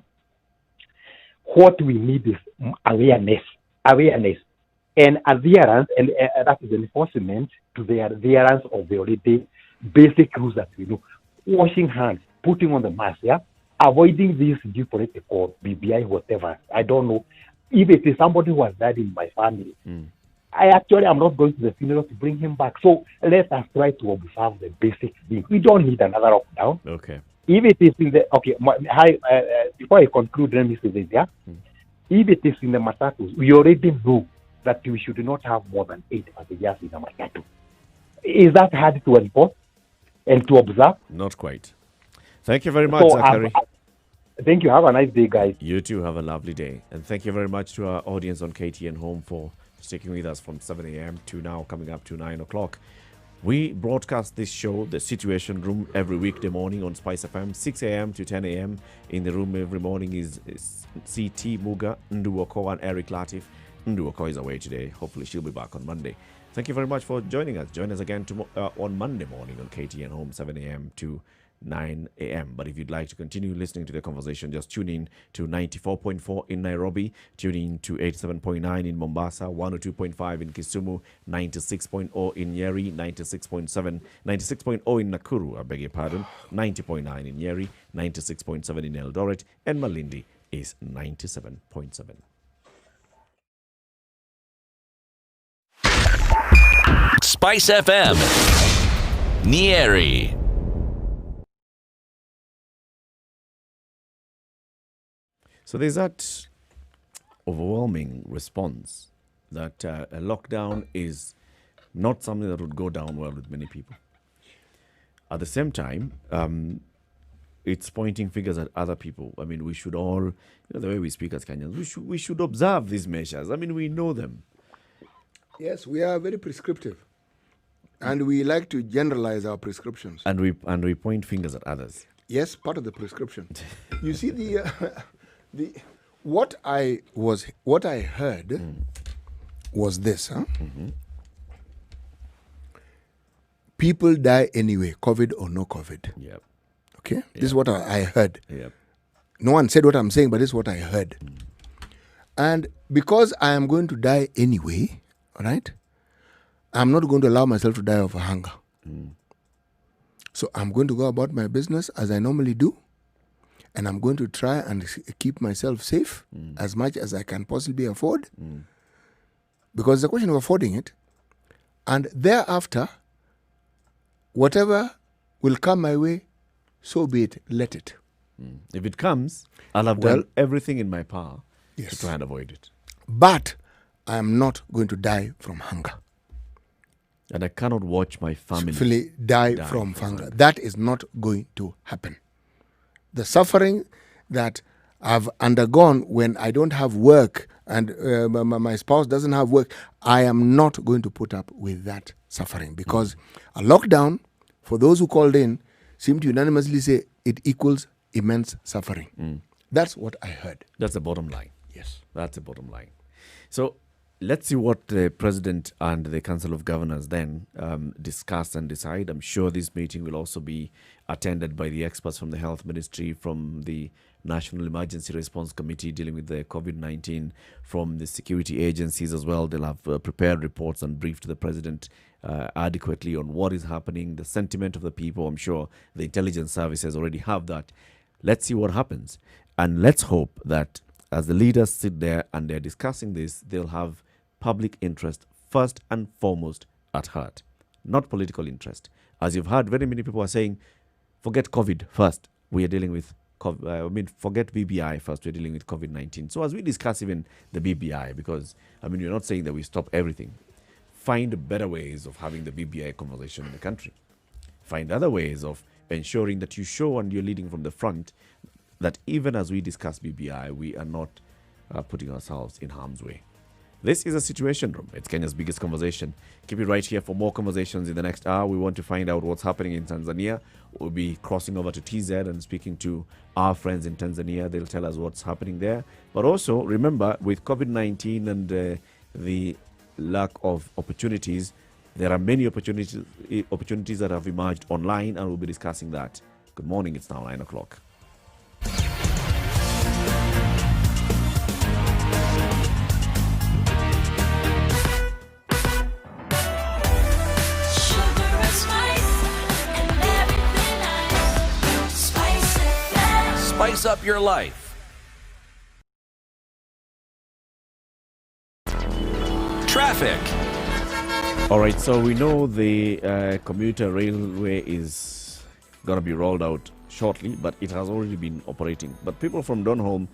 What we need is awareness, and adherence, and that is enforcement to the adherence of the already basic rules that we know. Washing hands, putting on the mask, yeah, avoiding this geopolitical BBI, whatever. I don't know. If it is somebody who has died in my family, I actually am not going to the funeral to bring him back. So let us try to observe the basic thing. We don't need another lockdown. Okay. If it is in the before I conclude, let me say this. Yeah, if it is in the Matatus, we already know that we should not have more than 8 passengers in a Matatu. Is that hard to enforce and to observe? Not quite. Thank you very much, Zachary. Thank you. Have a nice day, guys. You too. Have a lovely day. And thank you very much to our audience on KTN Home for sticking with us from 7 a.m. to now coming up to 9 o'clock. We broadcast this show, The Situation Room, every weekday morning on Spice FM, 6 a.m. to 10 a.m. In the room every morning is CT Muga, Nduwako, and Eric Latif. Nduwako is away today. Hopefully she'll be back on Monday. Thank you very much for joining us. Join us again on Monday morning on KTN Home, 7 a.m. to 9 a.m. But if you'd like to continue listening to the conversation, just tune in to 94.4 in Nairobi, tune in to 87.9 in Mombasa, 102.5 in Kisumu, 96.0 in Nyeri, 96.0 in Nakuru, I beg your pardon, 90.9 in Nyeri, 96.7 in Eldoret, and Malindi is 97.7. Spice FM, Nyeri. So there's that overwhelming response that a lockdown is not something that would go down well with many people. At the same time, it's pointing fingers at other people. I mean, we should all, the way we speak as Kenyans, we should observe these measures. I mean, we know them. Yes, we are very prescriptive. And we like to generalize our prescriptions. And we point fingers at others. Yes, part of the prescription. You see, what I heard was this, huh? People die anyway, COVID or no COVID. Yep. Okay? Yep. This is what I heard. Yep. No one said what I'm saying, but this is what I heard. And because I am going to die anyway, all right, I'm not going to allow myself to die of hunger. So I'm going to go about my business as I normally do. And I'm going to try and keep myself safe as much as I can possibly afford. Because it's a question of affording it. And thereafter, whatever will come my way, so be it, let it. If it comes, I'll have done everything in my power to try and avoid it. But I am not going to die from hunger. And I cannot watch my family die from hunger. That is not going to happen. The suffering that I've undergone when I don't have work and my spouse doesn't have work, I am not going to put up with that suffering, because a lockdown, for those who called in, seem to unanimously say it equals immense suffering. That's what I heard. That's the bottom line. Yes. That's the bottom line. So let's see what the President and the Council of Governors then discuss and decide. I'm sure this meeting will also be attended by the experts from the Health Ministry, from the National Emergency Response Committee dealing with the COVID-19, from the security agencies as well. They'll have prepared reports and briefed the President adequately on what is happening, the sentiment of the people. I'm sure the intelligence services already have that. Let's see what happens. And let's hope that as the leaders sit there and they're discussing this, they'll have public interest first and foremost at heart, not political interest. As you've heard, very many people are saying, forget COVID first. We are dealing with forget BBI first. We're dealing with COVID-19. So as we discuss even the BBI, because, you're not saying that we stop everything. Find better ways of having the BBI conversation in the country. Find other ways of ensuring that you show, and you're leading from the front, that even as we discuss BBI, we are not putting ourselves in harm's way. This is a Situation Room. It's Kenya's biggest conversation. Keep it right here for more conversations in the next hour. We want to find out what's happening in Tanzania. We'll be crossing over to TZ and speaking to our friends in Tanzania. They'll tell us what's happening there. But also, remember, with COVID-19 and the lack of opportunities, there are many opportunities that have emerged online, and we'll be discussing that. Good morning. It's now 9 o'clock. up your life. Traffic. All right, so we know the commuter railway is going to be rolled out shortly, but it has already been operating. But people from Donholm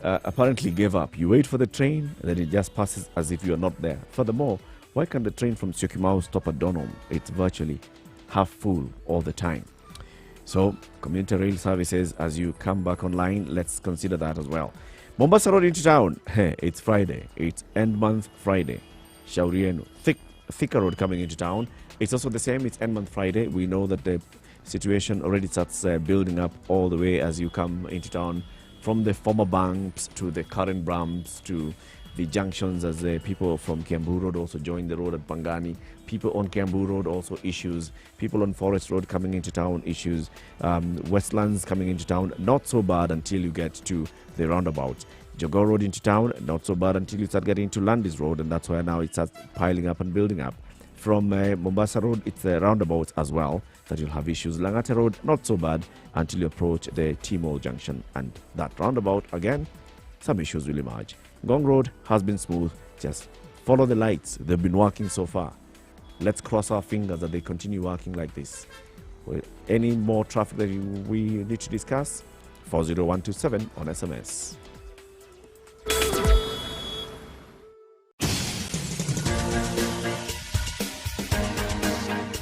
apparently gave up. You wait for the train, and then it just passes as if you're not there. Furthermore, why can't the train from Syokimau stop at Donholm? It's virtually half full all the time. So, commuter rail services, as you come back online, let's consider that as well. Mombasa Road into town. It's Friday. It's end month Friday. Shaurienu. Thicker Road coming into town. It's also the same. It's end month Friday. We know that the situation already starts building up all the way as you come into town, from the former banks to the current Brams to the junctions, as people from Kiambu Road also join the road at Pangani. People on Kiambu Road also issues. People on Forest Road coming into town issues. Westlands coming into town, not so bad until you get to the roundabout. Jogoo Road into town, not so bad until you start getting into Landis Road, and that's why now it starts piling up and building up. From Mombasa Road, it's the roundabouts as well that you'll have issues. Langata Road, not so bad until you approach the T-Mall junction, and that roundabout, again, some issues will emerge. Gong Road has been smooth. Just follow the lights. They've been working so far. Let's cross our fingers that they continue working like this. Well, any more traffic that we need to discuss? 40127 on SMS.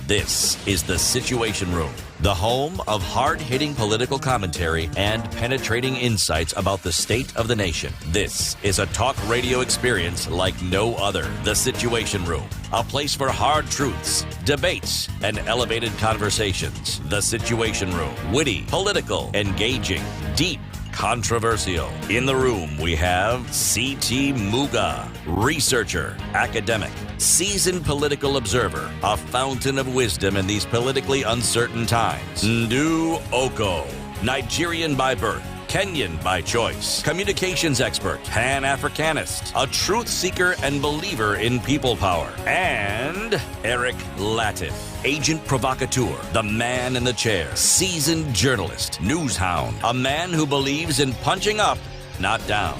This is The Situation Room, the home of hard-hitting political commentary and penetrating insights about the state of the nation. This is a talk radio experience like no other. The Situation Room, a place for hard truths, debates, and elevated conversations. The Situation Room, witty, political, engaging, deep, controversial. In the room, we have C.T. Muga, researcher, academic, seasoned political observer, a fountain of wisdom in these politically uncertain times. Ndu Oko, Nigerian by birth, Kenyan by choice, communications expert, Pan-Africanist, a truth seeker and believer in people power, and Eric Latif, agent provocateur, the man in the chair, seasoned journalist, news hound, a man who believes in punching up, not down.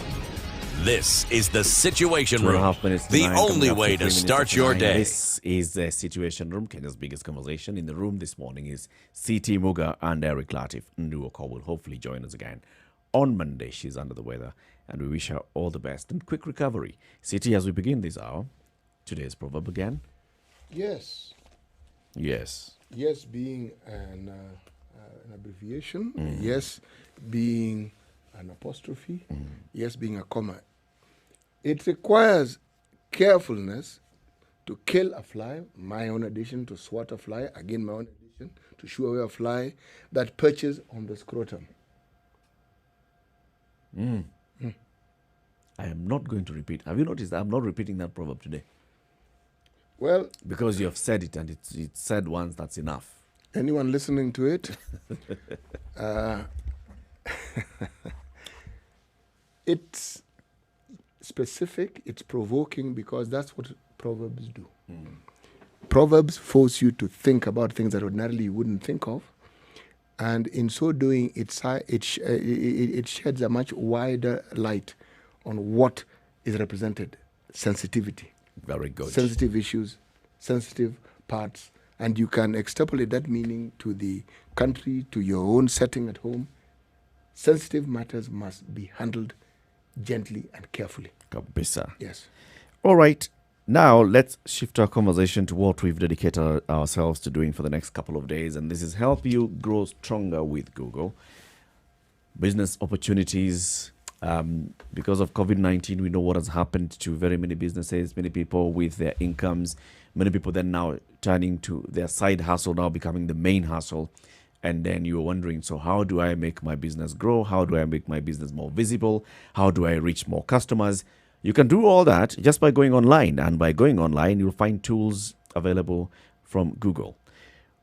This is The Situation Room, the only way to start your day. This is The Situation Room, Kenya's biggest conversation. In the room this morning is C.T. Muga and Eric Latif. Ndu Oko will hopefully join us again on Monday. She's under the weather, and we wish her all the best and quick recovery. C.T., as we begin this hour, today's proverb again? Yes. Yes. Yes being an abbreviation. Yes being an apostrophe. Yes being a comma. It requires carefulness to kill a fly, my own addition, to swat a fly, again my own addition, to shoo away a fly that perches on the scrotum. I am not going to repeat. Have you noticed I'm not repeating that proverb today? Well, because you have said it, and it's said once, that's enough. Anyone listening to it? It's specific, it's provoking, because that's what Proverbs do. Proverbs force you to think about things that ordinarily you wouldn't think of, and in so doing, it sheds a much wider light on what is represented. Sensitivity. Very good. Sensitive issues, sensitive parts, and you can extrapolate that meaning to the country, to your own setting at home. Sensitive matters must be handled gently and carefully. Kabisa. Yes. All right. Now, let's shift our conversation to what we've dedicated ourselves to doing for the next couple of days, and this is help you grow stronger with Google. Business opportunities. Because of COVID-19, we know what has happened to very many businesses, many people with their incomes, many people then now turning to their side hustle, now becoming the main hustle. And then you're wondering, so how do I make my business grow? How do I make my business more visible? How do I reach more customers? You can do all that just by going online. And by going online, you'll find tools available from Google.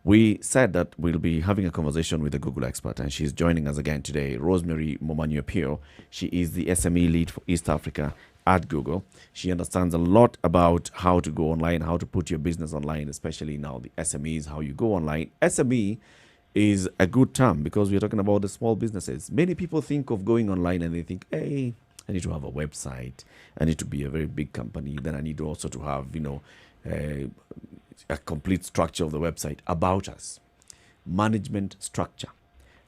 We said that we'll be having a conversation with a Google expert, and she's joining us again today, Rosemary Momanyo-Pio. She is the SME lead for East Africa at Google. She understands a lot about how to go online, how to put your business online, especially now the SMEs, how you go online. SME is a good term because we're talking about the small businesses. Many people think of going online and they think, hey, I need to have a website. I need to be a very big company. Then I need also to have, a complete structure of the website about us, management structure,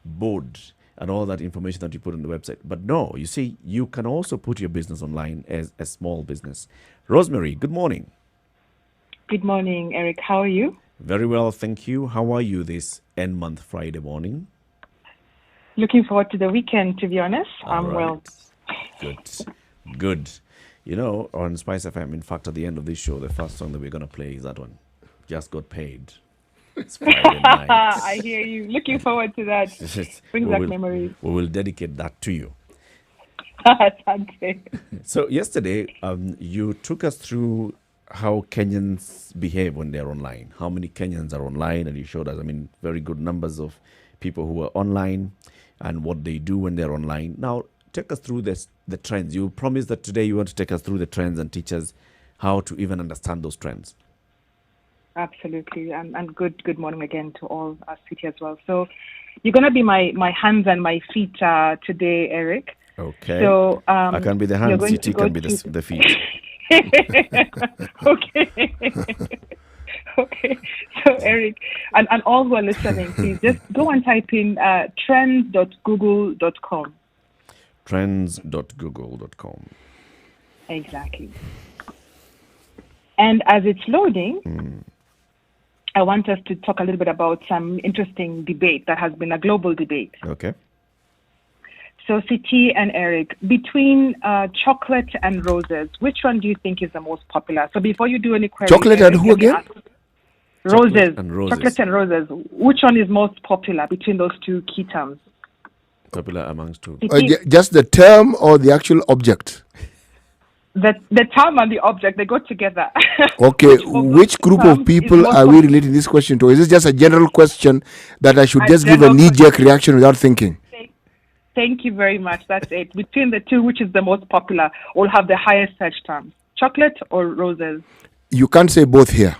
board, and all that information that you put on the website. But no, you see, you can also put your business online as a small business. Rosemary, good morning. Good morning, Eric. How are you? Very well, thank you. How are you this end month Friday morning? Looking forward to the weekend, to be honest. All right. Well. Good. On Spice FM, in fact, at the end of this show, the first song that we're going to play is that one. Just Got Paid. It's Friday night. I hear you. Looking forward to that. Brings back memories. We will dedicate that to you. Asante. So yesterday, you took us through how Kenyans behave when they're online. How many Kenyans are online? And you showed us, very good numbers of people who are online and what they do when they're online. Now, take us through the trends. You promised that today you want to take us through the trends and teach us how to even understand those trends. Absolutely. And good morning again to all us city as well. So you're going to be my hands and my feet today, Eric. Okay. So I can be the hands, City can be the feet. Okay. Okay. So Eric, and all who are listening, please just go and type in trends.google.com. Trends.google.com. Exactly. And as it's loading, I want us to talk a little bit about some interesting debate that has been a global debate. Okay. So, Siti and Eric, between chocolate and roses, which one do you think is the most popular? So, before you do any query, Chocolate and who again? Roses. Chocolate and roses. Chocolate and roses. Which one is most popular between those two key terms? Popular amongst two. Just the term or the actual object? The term and the object, they go together. Okay, which group of people are we relating this question to? Is this just a general question that I should just give a knee-jerk reaction without thinking? Thank you very much. That's it. Between the two, which is the most popular or have the highest search terms? Chocolate or roses? You can't say both here.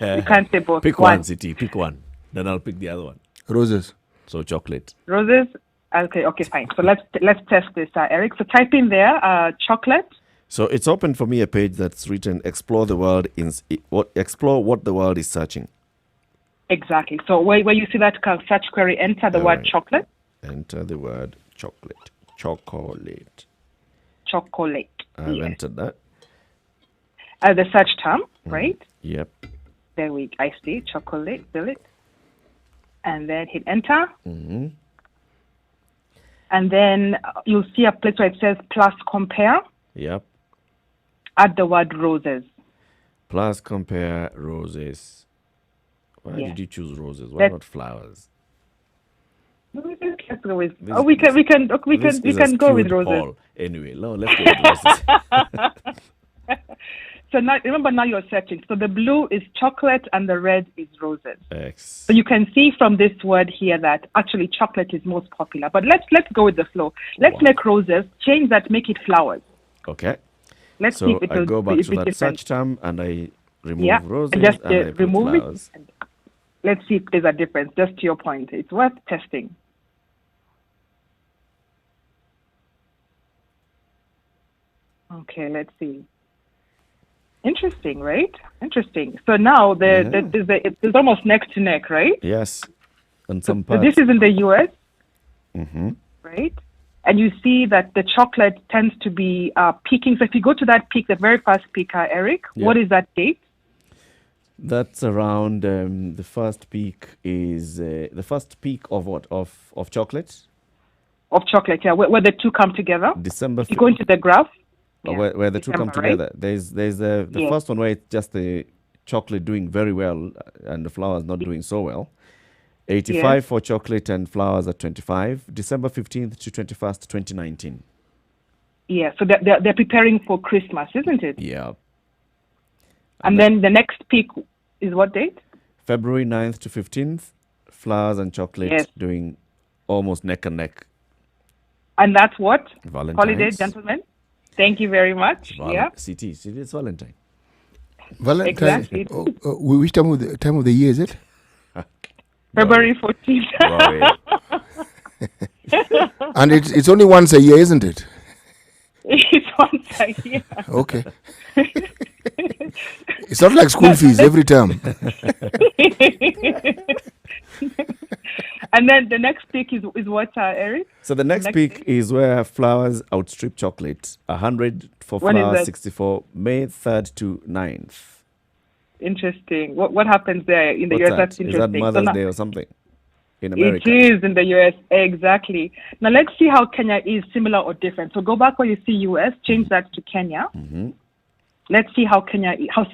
You can't say both. Pick one, City. Pick one. Then I'll pick the other one. Roses. So chocolate. Roses? Okay, fine. So let's test this, Eric. So type in there chocolate. So it's opened for me a page that's written explore the world explore what the world is searching. Exactly. So where you see that search query, enter the word chocolate. Enter the word chocolate. Chocolate. I've entered that. The search term, right? Yep. There I see chocolate, fill it. And then hit enter. Mm-hmm. And then you'll see a place where it says plus compare. Yep. Add the word roses. Plus compare roses. Why Yeah. did you choose roses? Why not flowers? We can go with roses. Poll. Anyway, let's go with roses. So now you're searching. So the blue is chocolate and the red is roses. X. So you can see from this word here that actually chocolate is most popular. But let's go with the flow. Let's make roses. Change that. Make it flowers. Okay. Let's see if it I will go back be to that different. search term and I remove roses and just and I put remove flowers. it. Let's see if there's a difference. Just to your point, it's worth testing. Okay, let's see. Interesting, right? Interesting. So now there's almost neck to neck, right? Yes. And some So parts. this is in the US, Mm-hmm. right? And you see that the chocolate tends to be peaking. So if you go to that peak, the very first peak, Eric, Yeah. what is that date? That's around the first peak is the first peak of what? Of chocolate? Of chocolate, yeah, where the two come together. December. If you go into the graph. Where the two come December, right? together. There's the Yes. first one where it's just the chocolate doing very well and the flowers not doing so well. 85 Yes. for chocolate and flowers at 25. December 15th to 21st, 2019. Yeah, so they're preparing for Christmas, isn't it? Yeah. And then the next peak is what date? February 9th to 15th. Flowers and chocolate Yes. doing almost neck and neck. And that's what? Valentine's. Holiday, gentlemen. Thank you very much. Yeah. CT, it's Valentine. Valentine. Exactly. Which time of the year is it? February 14th. And it's only once a year, isn't it? It's once a year. Okay. It's not like school fees every term. And then the next peak is what, Eric? So the next peak is where flowers outstrip chocolate. 100 for When is flowers, that? 64, May 3rd to 9th. Interesting. What happens there in the What's US? that? That's Is interesting. that Mother's now- Day or something in America? It is in the US, exactly. Now let's see how Kenya is similar or different. So go back where you see US, change that to Kenya. Mm-hmm. Let's see how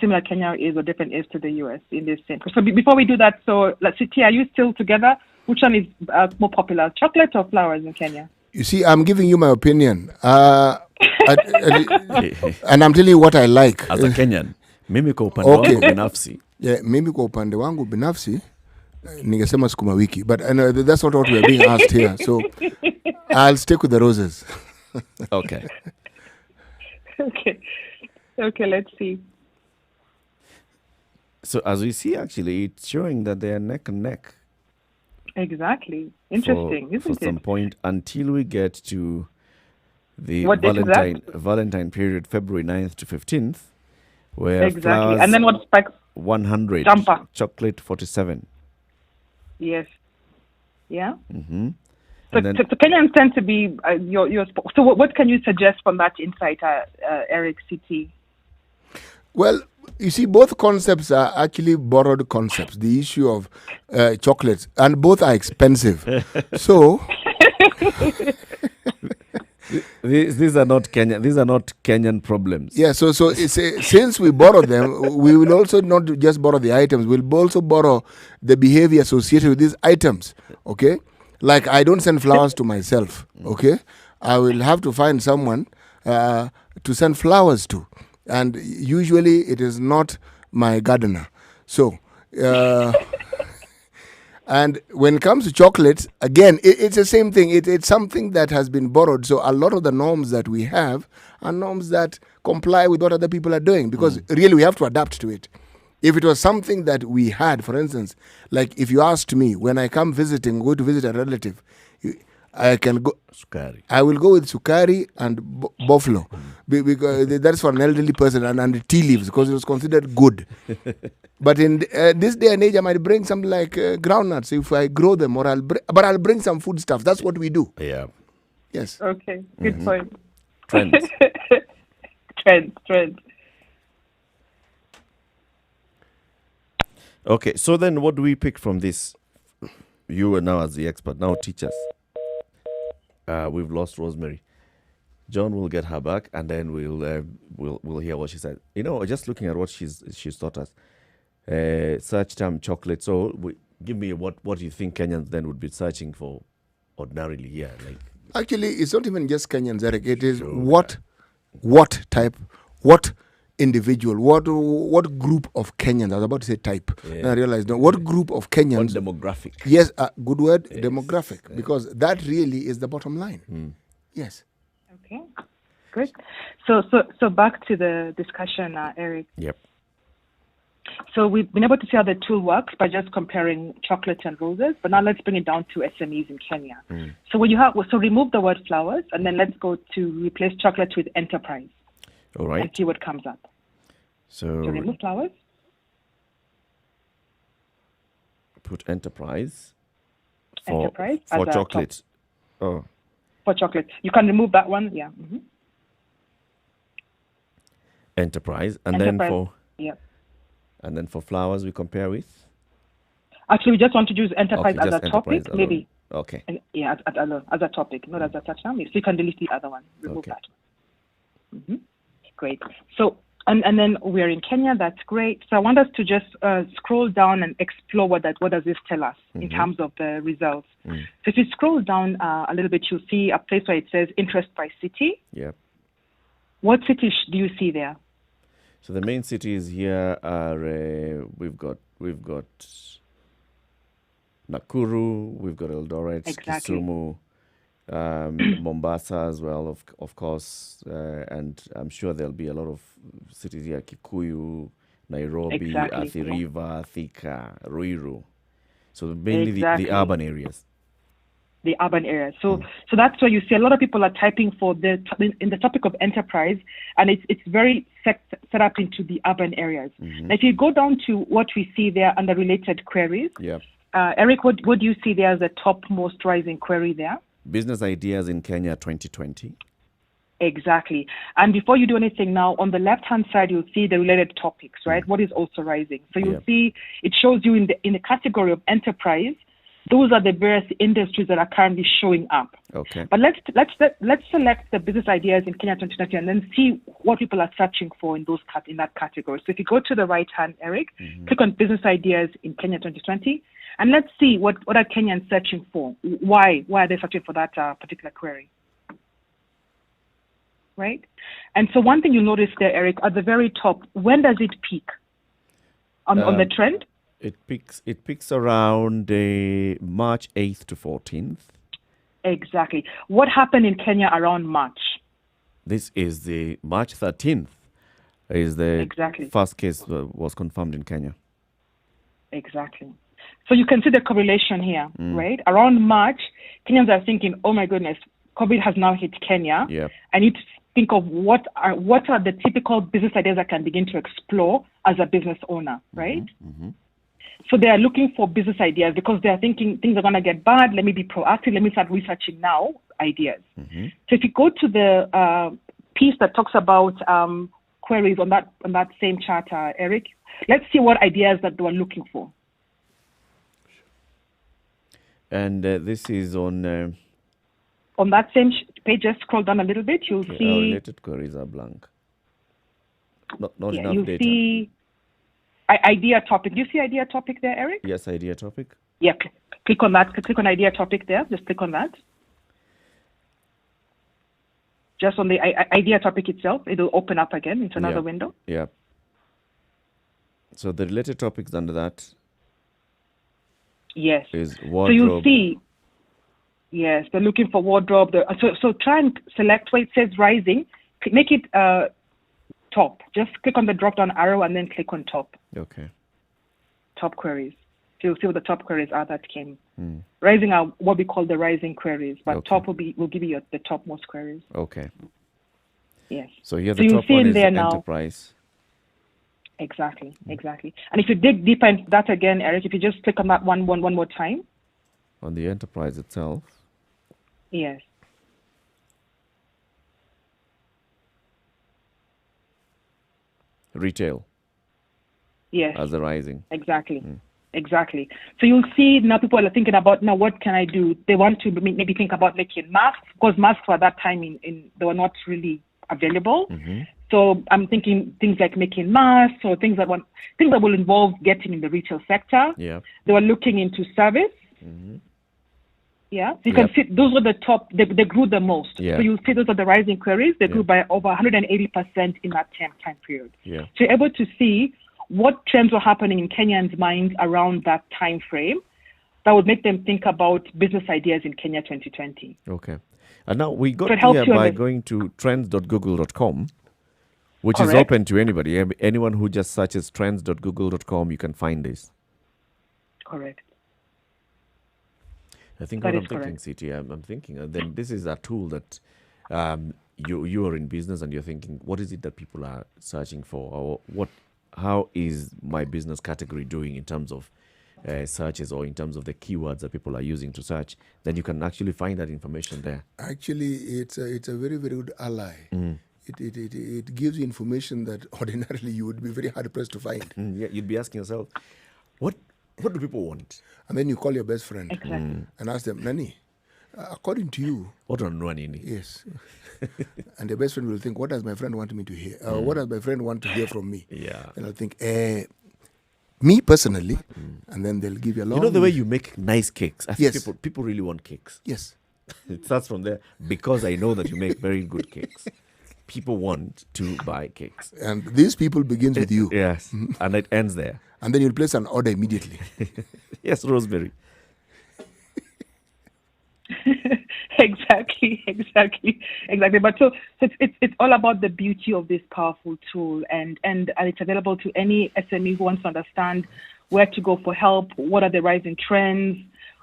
similar Kenya is or different is to the US in this sense. So before we do that, so let's see, Tia, are you still together? Which one is more popular, chocolate or flowers in Kenya? You see, I'm giving you my opinion. And I'm telling you what I like. As a Kenyan, mimi kwa upande wangu binafsi. Yeah, mimi kwa upande wangu binafsi ningesema sukuma wiki, but that's not what we are being asked here. So I'll stick with the roses. Okay. Okay, let's see. So as we see, actually, it's showing that they are neck and neck. Exactly. Interesting, for isn't some it? point until we get to the What date is that? Valentine period, February 9th to 15th, where Exactly. flowers And then what spikes? 100, Jumper. chocolate 47. Yes. Yeah. Mm-hmm. So, And then, so Kenyans tend to be your. So what can you suggest from that insight, Eric CT? Well, you see, both concepts are actually borrowed concepts. The issue of chocolates, and both are expensive. So these are not Kenyan. These are not Kenyan problems. yeah, so it's since we borrow them, we will also not just borrow the items. We'll also borrow the behavior associated with these items. Okay, like I don't send flowers to myself. Okay, I will have to find someone to send flowers to. And usually it is not my gardener. So, and when it comes to chocolate, again, it's the same thing. It's something that has been borrowed. So a lot of the norms that we have are norms that comply with what other people are doing, because really we have to adapt to it. If it was something that we had, for instance, like if you asked me, when I come visiting, go to visit a relative, I can go. Sukari. I will go with sukari and buffalo, because that's for an elderly person, and tea leaves, because it was considered good. But in this day and age, I might bring something like groundnuts if I grow them, or I'll bring some food stuff. That's what we do. Yeah. Yes. Okay. Good point. Trends. Trends. Okay, so then what do we pick from this? You are now as the expert. Now teach us. We've lost Rosemary. John will get her back, and then we'll hear what she said. You know, just looking at what she's taught us. Search term chocolate. So give me what do you think Kenyans then would be searching for ordinarily here? Like, actually, it's not even just Kenyans, Eric. It is what type, what individual, what group of Kenyans. I was about to say type. Yeah. Then I realized, no, what group of Kenyans. What demographic? Yes, good word, yes. Demographic, because that really is the bottom line. Yes. Okay, good. So back to the discussion, Eric. Yep. So we've been able to see how the tool works by just comparing chocolate and roses, but now let's bring it down to SMEs in Kenya. So when you have, remove the word flowers, and then let's go to replace chocolate with enterprise. All right. And see what comes up. So remove flowers. Put enterprise. For chocolate. Oh. For chocolate. You can remove that one, yeah. Mm-hmm. Enterprise. And then for yeah. And then for flowers we compare with? Actually, we just want to use enterprise as a topic, alone. maybe. Okay. Yeah, as a topic, not as a touchdown. So you can delete the other one, remove that one. Mm-hmm. Great. So, and then we're in Kenya. That's great. So I want us to just scroll down and explore what does this tell us in terms of the results. So if you scroll down a little bit, you'll see a place where it says interest by city. Yeah. What cities do you see there? So the main cities here are we've got Nakuru, we've got Eldoret, Kisumu, Mombasa as well, of course, and I'm sure there'll be a lot of cities here: Kikuyu, Nairobi, Athi River, Thika, Ruiru. So mainly Exactly. the urban areas. The urban areas. So that's why you see a lot of people are typing for in the topic of enterprise, and it's very set up into the urban areas. Now, if you go down to what we see there under related queries, Yeah. Eric, what do you see there as the topmost rising query there? Business ideas in Kenya 2020. Exactly. And before you do anything now, on the left-hand side, you'll see the related topics, right? What is also rising. So you'll see, it shows you in the category of enterprise, those are the various industries that are currently showing up. Okay. But let's select the business ideas in Kenya 2020 and then see what people are searching for in that category. So if you go to the right hand, Eric, click on business ideas in Kenya 2020, and let's see what are Kenyans searching for. Why are they searching for that particular query? Right? And so one thing you notice there, Eric, at the very top, when does it peak on the trend? It peaks around March 8th to 14th. Exactly. What happened in Kenya around March? This is the March 13th. Is the first case was confirmed in Kenya. Exactly. So you can see the correlation here, right? Around March, Kenyans are thinking, "Oh my goodness, COVID has now hit Kenya. Yeah. I need to think of what are the typical business ideas I can begin to explore as a business owner, right?" So they are looking for business ideas because they are thinking things are going to get bad. Let me be proactive. Let me start researching now ideas. So if you go to the piece that talks about queries on that same chart, Eric, let's see what ideas that they were looking for. And this is on that same page. Just scroll down a little bit. You'll our see related queries are blank. Not enough you'll data. see idea topic. Do you see idea topic there, Eric? Yes, idea topic. Yeah, click on that. Click on idea topic there. Just click on that. Just on the idea topic itself, it'll open up again into another window. Yeah. So the related topics under that. Yes. Is wardrobe. So you'll see. Yes, they're looking for wardrobe. So try and select where it says rising. Make it top. Just click on the drop-down arrow and then click on top. Okay. Top queries. So you'll see what the top queries are that came. Rising are what we call the rising queries, but top will give you the topmost queries. Okay. Yes. So here the top one is the enterprise. Exactly. And if you dig deeper into that again, Eric, if you just click on that one more time. On the enterprise itself. Yes. Retail. Yes. As a rising. Exactly. So you'll see now people are thinking about, now what can I do? They want to maybe think about making masks, because masks at that time they were not really available. So I'm thinking things like making masks or things that will involve getting in the retail sector. Yeah. They were looking into service. Yeah, so you can see those were the top. They grew the most. Yeah. So you'll see those are the rising queries. They grew by over 180% in that time period. Yeah. So you're able to see what trends were happening in Kenyans' minds around that time frame that would make them think about business ideas in Kenya 2020. Okay. And now we got So here by going to trends.google.com, which is open to anybody. Anyone who just searches trends.google.com, you can find this. Correct. I think That what I'm is thinking, CT, I'm thinking, then this is a tool that you are in business and you're thinking, what is it that people are searching for? Or how is my business category doing in terms of searches or in terms of the keywords that people are using to search? Then you can actually find that information there. Actually, it's a very, very good ally. It gives you information that ordinarily you would be very hard pressed to find. Yeah, you'd be asking yourself, what do people want? And then you call your best friend and ask them, Nani, according to you. What on Nani? Yes. And the best friend will think, what does my friend want me to hear? What does my friend want to hear from me? Yeah. And I'll think, me personally, and then they'll give you a long... You know the way you make nice cakes? I think Yes. people really want cakes. Yes. It starts from there because I know that you make very good cakes. People want to buy cakes. And these people begins with you. Yes. And it ends there. And then you'll place an order immediately. Yes, Rosemary. Exactly. But so it's all about the beauty of this powerful tool, and it's available to any SME who wants to understand where to go for help, what are the rising trends,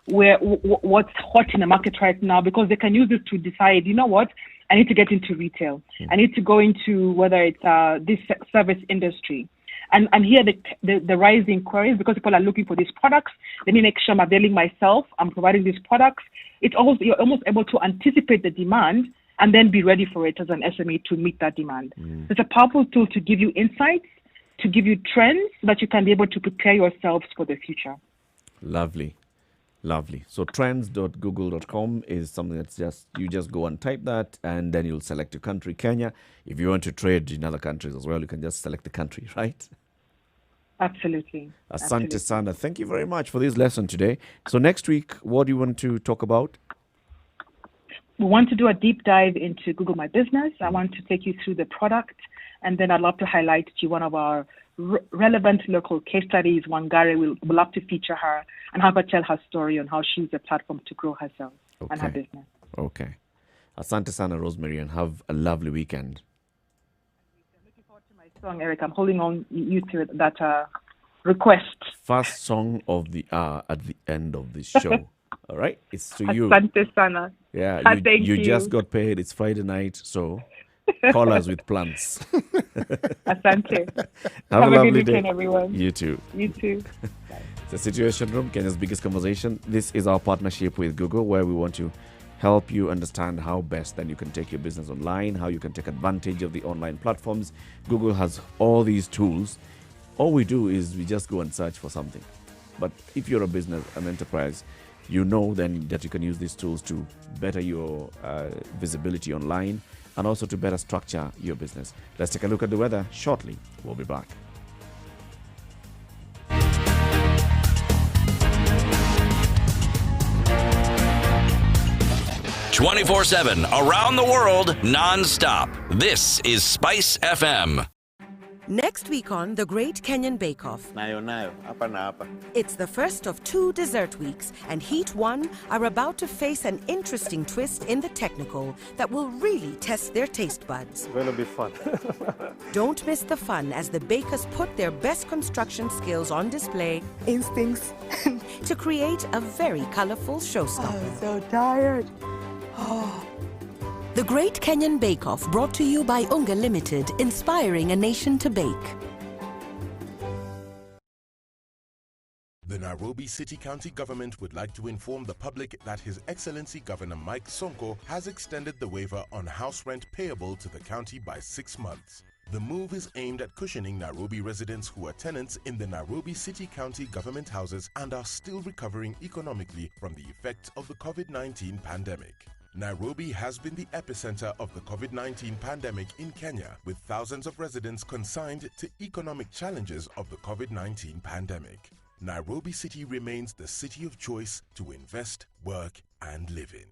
what's hot in the market right now, because they can use this to decide, you know what, I need to get into retail. I need to go into whether it's this service industry. And here the rising inquiries, because people are looking for these products, let me make sure I'm availing myself, I'm providing these products. You're almost able to anticipate the demand and then be ready for it as an SME to meet that demand. It's a powerful tool to give you insights, to give you trends, so that you can be able to prepare yourselves for the future. Lovely. So trends.google.com is something that's you just go and type that, and then you'll select your country, Kenya. If you want to trade in other countries as well, you can just select the country, right? Absolutely. Asante sana. Thank you very much for this lesson today. So next week, what do you want to talk about? We want to do a deep dive into Google My Business. I want to take you through the product, and then I'd love to highlight to you one of our relevant local case studies. Wangari, we'll love to feature her and have her tell her story on how she's a platform to grow herself and her business. Okay. Asante sana, Rosemary, and have a lovely weekend. Looking forward to my song, Eric. I'm holding on you to that request. First song of the hour at the end of the show. All right? It's to you. Asante sana. Yeah, Thank you just got paid. It's Friday night, so call us with plans. Asante. Have a lovely good day, weekend, everyone. You too. You too. The Situation Room, Kenya's biggest conversation. This is our partnership with Google, where we want to help you understand how best then you can take your business online, how you can take advantage of the online platforms. Google has all these tools. All we do is we just go and search for something. But if you're a business, an enterprise, you know then that you can use these tools to better your visibility online and also to better structure your business. Let's take a look at the weather shortly. We'll be back. "24/7 around the world, non-stop. This is Spice FM. Next week on The Great Kenyan Bake Off. It's the first of 2 dessert weeks, and Heat 1 are about to face an interesting twist in the technical that will really test their taste buds. It's going to be fun. Don't miss the fun as the bakers put their best construction skills on display, instincts, to create a very colorful showstopper. I'm so tired. The Great Kenyan Bake Off, brought to you by Unga Limited, inspiring a nation to bake. The Nairobi City County Government would like to inform the public that His Excellency Governor Mike Sonko has extended the waiver on house rent payable to the county by 6 months. The move is aimed at cushioning Nairobi residents who are tenants in the Nairobi City County government houses and are still recovering economically from the effects of the COVID-19 pandemic. Nairobi has been the epicenter of the COVID-19 pandemic in Kenya, with thousands of residents consigned to economic challenges of the COVID-19 pandemic. Nairobi City remains the city of choice to invest, work, and live in.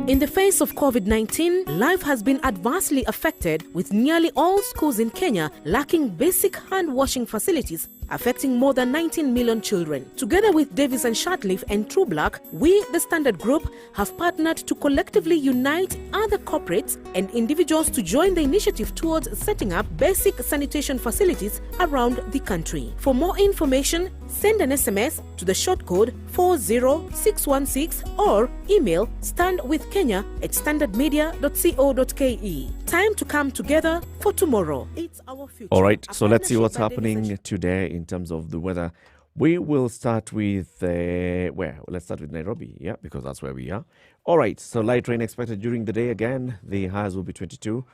In the face of COVID-19, life has been adversely affected, with nearly all schools in Kenya lacking basic hand-washing facilities, affecting more than 19 million children. Together with Davis and Shartleaf and True Black, we, the Standard Group, have partnered to collectively unite other corporates and individuals to join the initiative towards setting up basic sanitation facilities around the country. For more information, send an SMS to the short code 40616 or email standwithkenya@standardmedia.co.ke. Time to come together for tomorrow. It's our future. All right, so let's see what's happening today in terms of the weather. We will start with, let's start with Nairobi, yeah, because that's where we are. All right, so light rain expected during the day again. The highs will be 22.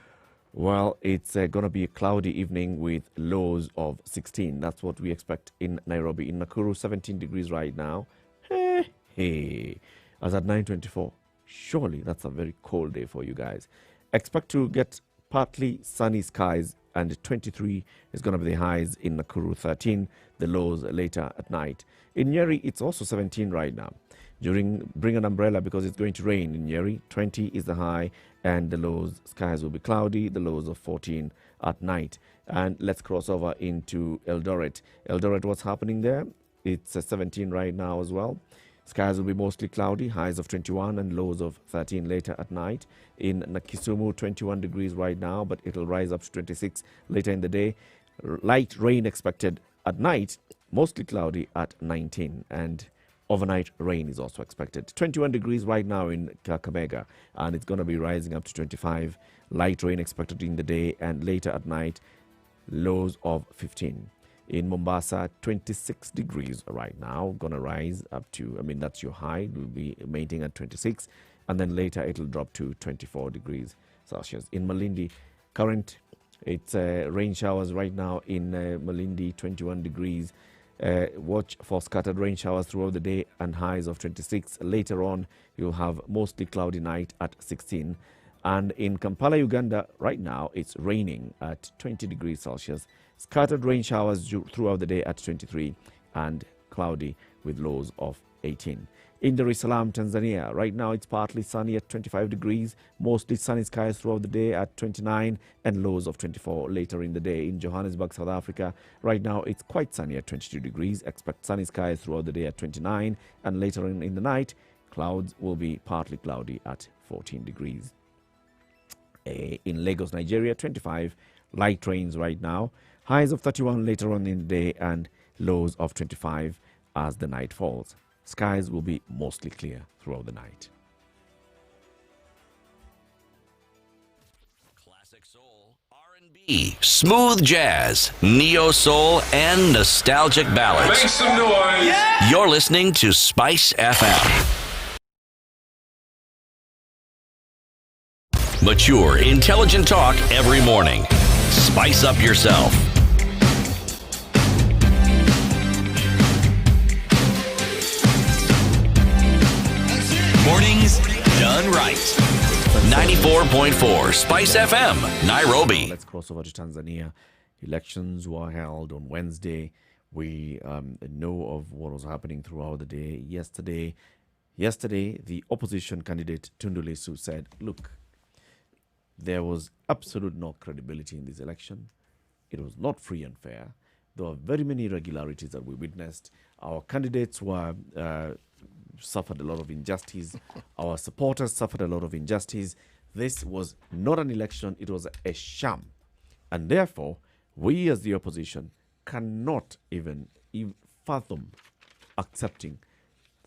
Well, it's going to be a cloudy evening with lows of 16. That's what we expect in Nairobi. In Nakuru, 17 degrees right now. Hey, as at 9:24. Surely that's a very cold day for you guys. Expect to get partly sunny skies, and 23 is going to be the highs in Nakuru, 13 the lows later at night. In Nyeri, it's also 17 right now. Bring an umbrella because it's going to rain in Nyeri. 20 is the high, and the lows, skies will be cloudy, the lows of 14 at night. And let's cross over into Eldoret. Eldoret, what's happening there? It's 17 right now as well. Skies will be mostly cloudy, highs of 21 and lows of 13 later at night. In Kisumu, 21 degrees right now, but it'll rise up to 26 later in the day. Light rain expected at night, mostly cloudy at 19, and overnight rain is also expected. 21 degrees right now in Kakamega, and it's going to be rising up to 25. Light rain expected in the day and later at night, lows of 15. In Mombasa, 26 degrees right now, going to rise up to, that's your high, it will be maintaining at 26, and then later it will drop to 24 degrees Celsius. In Malindi, current, it's rain showers right now in Malindi, 21 degrees. Watch for scattered rain showers throughout the day and highs of 26. Later on, you'll have mostly cloudy night at 16. And in Kampala, Uganda, right now, it's raining at 20 degrees Celsius. Scattered rain showers throughout the day at 23 and cloudy with lows of 18. In Dar es Salaam, Tanzania, right now it's partly sunny at 25 degrees, mostly sunny skies throughout the day at 29 and lows of 24 later in the day. In Johannesburg, South Africa, right now it's quite sunny at 22 degrees. Expect sunny skies throughout the day at 29 and later in the night, clouds will be partly cloudy at 14 degrees. In Lagos, Nigeria, 25, light rains right now, highs of 31 later on in the day and lows of 25 as the night falls. Skies will be mostly clear throughout the night. Classic soul, R&B, smooth jazz, neo soul, and nostalgic ballads. Make some noise. Yeah! You're listening to Spice FM. Mature, intelligent talk every morning. Spice up yourself. Mornings done right. 94.4 Spice FM, Nairobi. Let's cross over to Tanzania. Elections were held on Wednesday. We know of what was happening throughout the day. Yesterday, the opposition candidate Tundu Lissu said, look, there was absolute no credibility in this election. It was not free and fair. There were very many irregularities that we witnessed. Our candidates were suffered a lot of injustice. Our supporters suffered a lot of injustice. This was not an election. It was a sham. And therefore, we as the opposition cannot even fathom accepting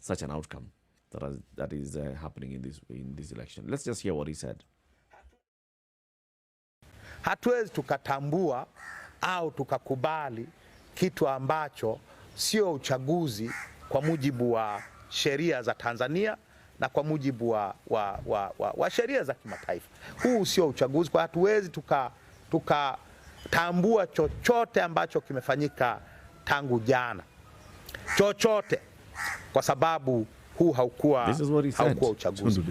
such an outcome that is happening in this election. Let's just hear what he said. Hatuwezi tukatambua au tukakubali kitu ambacho sio uchaguzi kwa mujibu wa sheria za Tanzania na kwa mujibu wa sheria za kimataifa. Huu sio uchaguzi, kwa hatuwezi tukatambua chochote ambacho kimefanyika tangu jana. Chochote, kwa sababu huu haukuwa uchaguzi.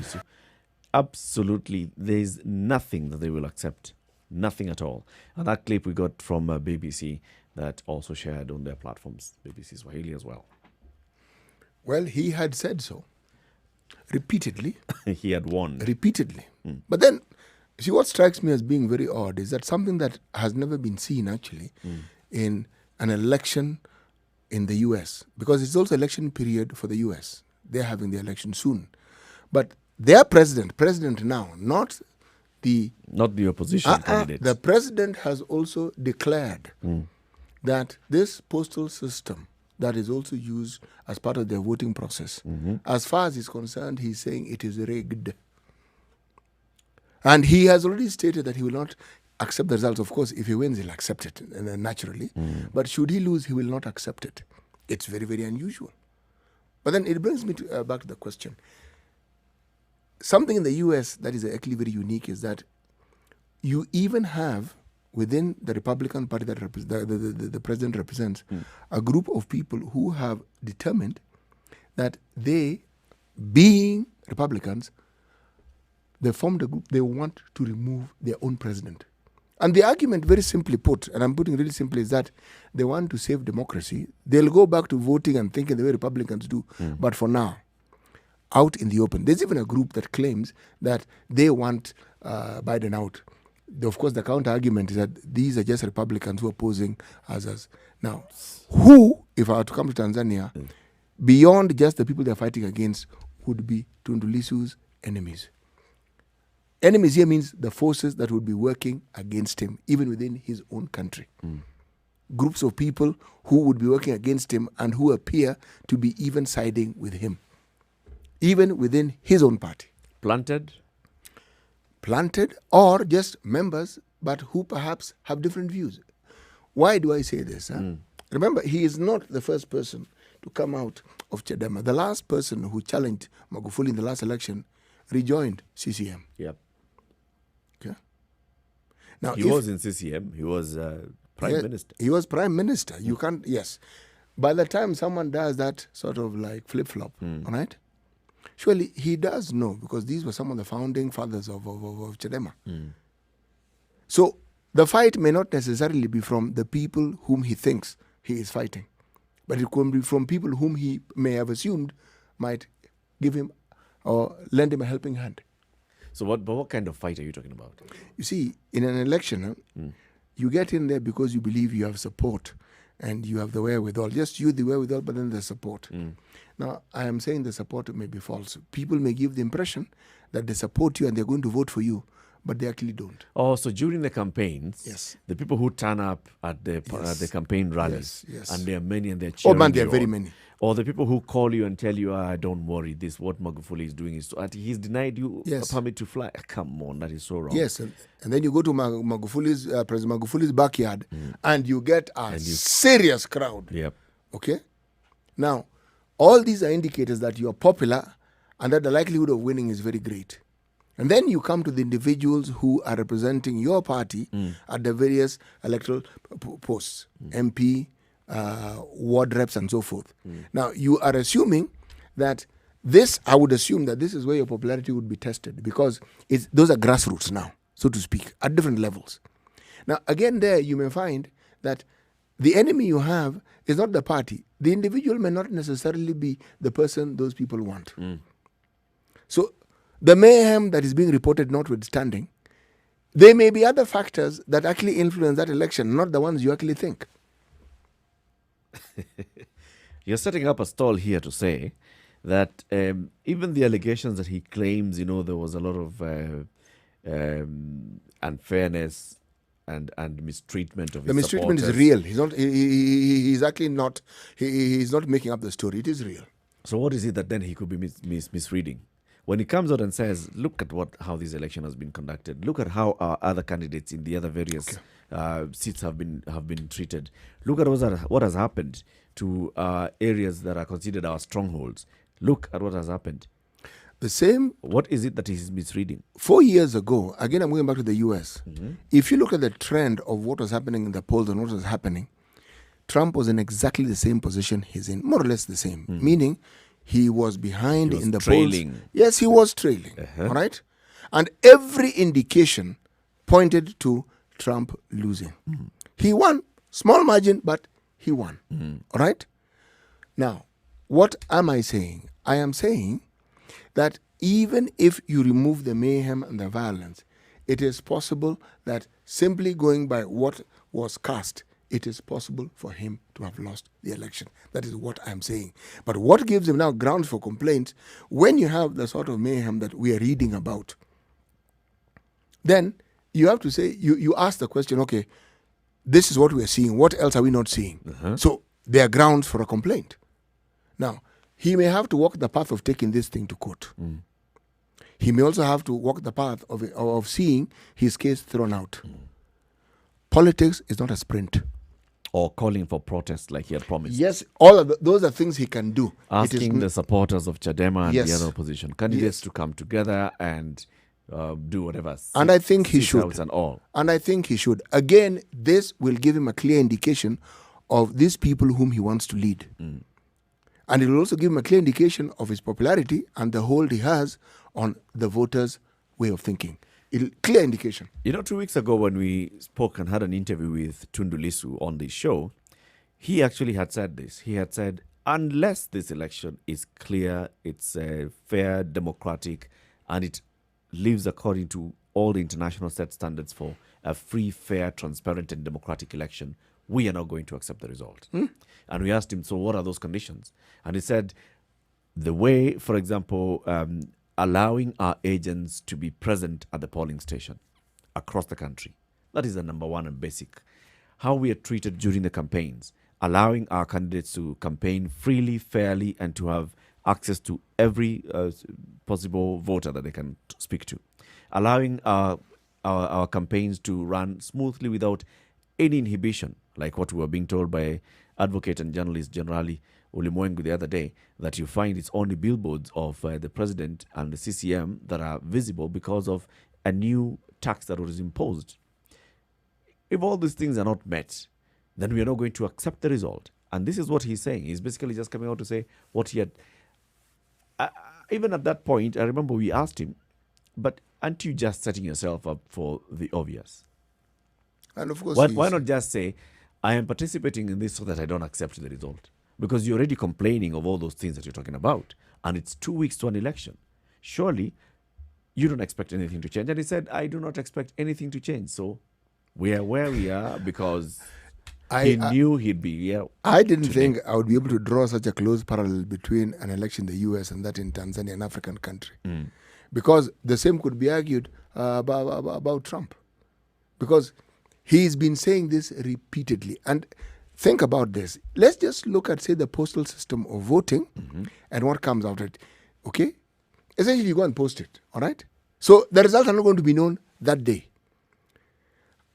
Absolutely, there's nothing that they will accept. Nothing at all. And that clip we got from BBC that also shared on their platforms, BBC Swahili as well. Well, he had said so. Repeatedly. He had won. Repeatedly. But then, see, what strikes me as being very odd is that something that has never been seen actually in an election in the US, because it's also election period for the US. They're having the election soon. But their president now, not the opposition candidate. The president has also declared that this postal system that is also used as part of their voting process, as far as he's concerned, he's saying it is rigged. And he has already stated that he will not accept the results. Of course, if he wins, he'll accept it naturally. But should he lose, he will not accept it. It's very, very unusual. But then it brings me back to the question. Something in the US that is actually very unique is that you even have within the Republican Party that the president represents a group of people who have determined that they, being Republicans, they formed a group, they want to remove their own president. And the argument, very simply put, and I'm putting it really simply, is that they want to save democracy. They'll go back to voting and thinking the way Republicans do. But for now, out in the open. There's even a group that claims that they want Biden out. Of course, the counter-argument is that these are just Republicans who are posing as us. Now, who, if I were to come to Tanzania, beyond just the people they're fighting against, would be Tundu Lissu's enemies? Enemies here means the forces that would be working against him, even within his own country. groups of people who would be working against him and who appear to be even siding with him, even within his own party. Planted, or just members, but who perhaps have different views. Why do I say this? Remember, he is not the first person to come out of Chadema. The last person who challenged Magufuli in the last election rejoined CCM. Yep. Okay. Now, he was in CCM. He was prime minister. He was prime minister. You can't. Yes. By the time someone does that sort of like flip flop, all right? Surely he does know, because these were some of the founding fathers of Chadema. So the fight may not necessarily be from the people whom he thinks he is fighting, but it could be from people whom he may have assumed might give him or lend him a helping hand. So what kind of fight are you talking about? You see, in an election, you get in there because you believe you have support and you have the wherewithal. Just you the wherewithal, but then the support. Now, I am saying the support may be false. People may give the impression that they support you and they're going to vote for you, but they actually don't. Oh, so during the campaigns, yes, the people who turn up at the campaign rallies, yes, and there are many and they're cheering. Oh man, there are you very on. many. Or the people who call you and tell you, don't worry, this what Magufuli is doing is so. He's denied you a permit to fly. Come on, that is so wrong. Yes, and then you go to President Magufuli's backyard, and you get a serious crowd. Yep. Okay. Now, all these are indicators that you are popular, and that the likelihood of winning is very great. And then you come to the individuals who are representing your party at the various electoral posts, MP, ward reps, and so forth. Now, you are assuming that I would assume that this is where your popularity would be tested, because those are grassroots now, so to speak, at different levels. Now, again, there you may find that the enemy you have is not the party. The individual may not necessarily be the person those people want. So, the mayhem that is being reported notwithstanding, there may be other factors that actually influence that election, not the ones you actually think. You're setting up a stall here to say that even the allegations that he claims, there was a lot of unfairness and mistreatment of his The mistreatment supporters. is real. He's not. He's actually not. He's not making up the story. It is real. So what is it that then he could be misreading? When he comes out and says, look at how this election has been conducted, look at how our other candidates in the other various seats have been treated, look at what has happened to areas that are considered our strongholds, look at what has happened. The same. What is it that he's misreading? 4 years ago, again, I'm going back to the US. If you look at the trend of what was happening in the polls and what was happening, Trump was in exactly the same position he's in, more or less the same, meaning he was behind in the trailing. polls. Yes, he was trailing. All right? And every indication pointed to Trump losing. He won, small margin, but he won. All right? Now, what am I saying? I am saying that even if you remove the mayhem and the violence, it is possible that simply going by what was cast, it is possible for him to have lost the election. That is what I'm saying. But what gives him now grounds for complaints, when you have the sort of mayhem that we are reading about, then you have to say, you ask the question, okay, this is what we are seeing. What else are we not seeing? So there are grounds for a complaint. Now, he may have to walk the path of taking this thing to court. He may also have to walk the path of seeing his case thrown out. Politics is not a sprint. Or calling for protests like he had promised. Yes, all of those are things he can do. Asking the supporters of Chadema and Yes. the other opposition candidates to come together and do whatever. And I think he should. And all. And I think he should. Again, this will give him a clear indication of these people whom he wants to lead. And it will also give him a clear indication of his popularity and the hold he has on the voters' way of thinking. Clear indication. 2 weeks ago when we spoke and had an interview with Tundu Lissu on this show, he actually had said this. He had said, unless this election is clear, it's fair, democratic, and it lives according to all the international set standards for a free, fair, transparent, and democratic election, we are not going to accept the result. And we asked him, so what are those conditions? And he said, the way, for example, allowing our agents to be present at the polling station across the country. That is the number one and basic. how we are treated during the campaigns, allowing our candidates to campaign freely, fairly, and to have access to every possible voter that they can speak to, allowing our campaigns to run smoothly without any inhibition, like what we were being told by advocate and journalist Generali Ulimwengu the other day, that you find it's only billboards of the president and the CCM that are visible because of a new tax that was imposed. If all these things are not met, then we are not going to accept the result. And this is what he's saying. He's basically just coming out to say what he had. Even at that point, I remember we asked him, but aren't you just setting yourself up for the obvious? And of course, why not just say, I am participating in this so that I don't accept the result? Because you're already complaining of all those things that you're talking about. And it's 2 weeks to an election. Surely, you don't expect anything to change. And he said, I do not expect anything to change. So we are where we are because he knew he'd be here. I didn't think I would be able to draw such a close parallel between an election in the US and that in Tanzania, an African country. Because the same could be argued about Trump. Because he's been saying this repeatedly. And think about this. Let's just look at, say, the postal system of voting and what comes out of it. Okay? Essentially, you go and post it. All right? So the results are not going to be known that day.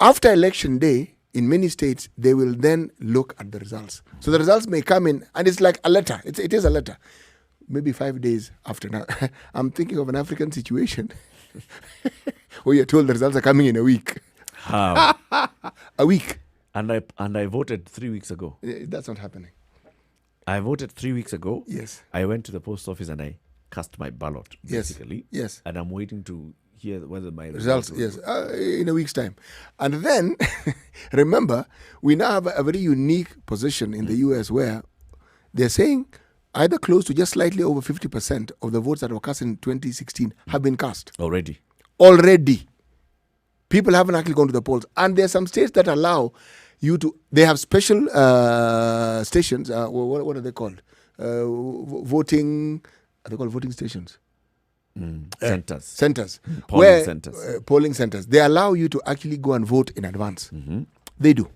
After election day, in many states, they will then look at the results. So the results may come in, and it's like a letter. It is a letter. Maybe 5 days after now. I'm thinking of an African situation where you're told the results are coming in a week. How? A week. And I voted 3 weeks ago. That's not happening. I voted 3 weeks ago. Yes. I went to the post office and I cast my ballot, basically. Yes. And I'm waiting to hear whether my results, yes, in a week's time. And then, remember, we now have a very unique position in the US where they're saying either close to just slightly over 50% of the votes that were cast in 2016 have been cast. Already. People haven't actually gone to the polls. And there are some states that allow you to, they have special stations, what are they called? Voting, are they called voting stations? Centers. Centers. Polling centers. Polling centers. They allow you to actually go and vote in advance. They do.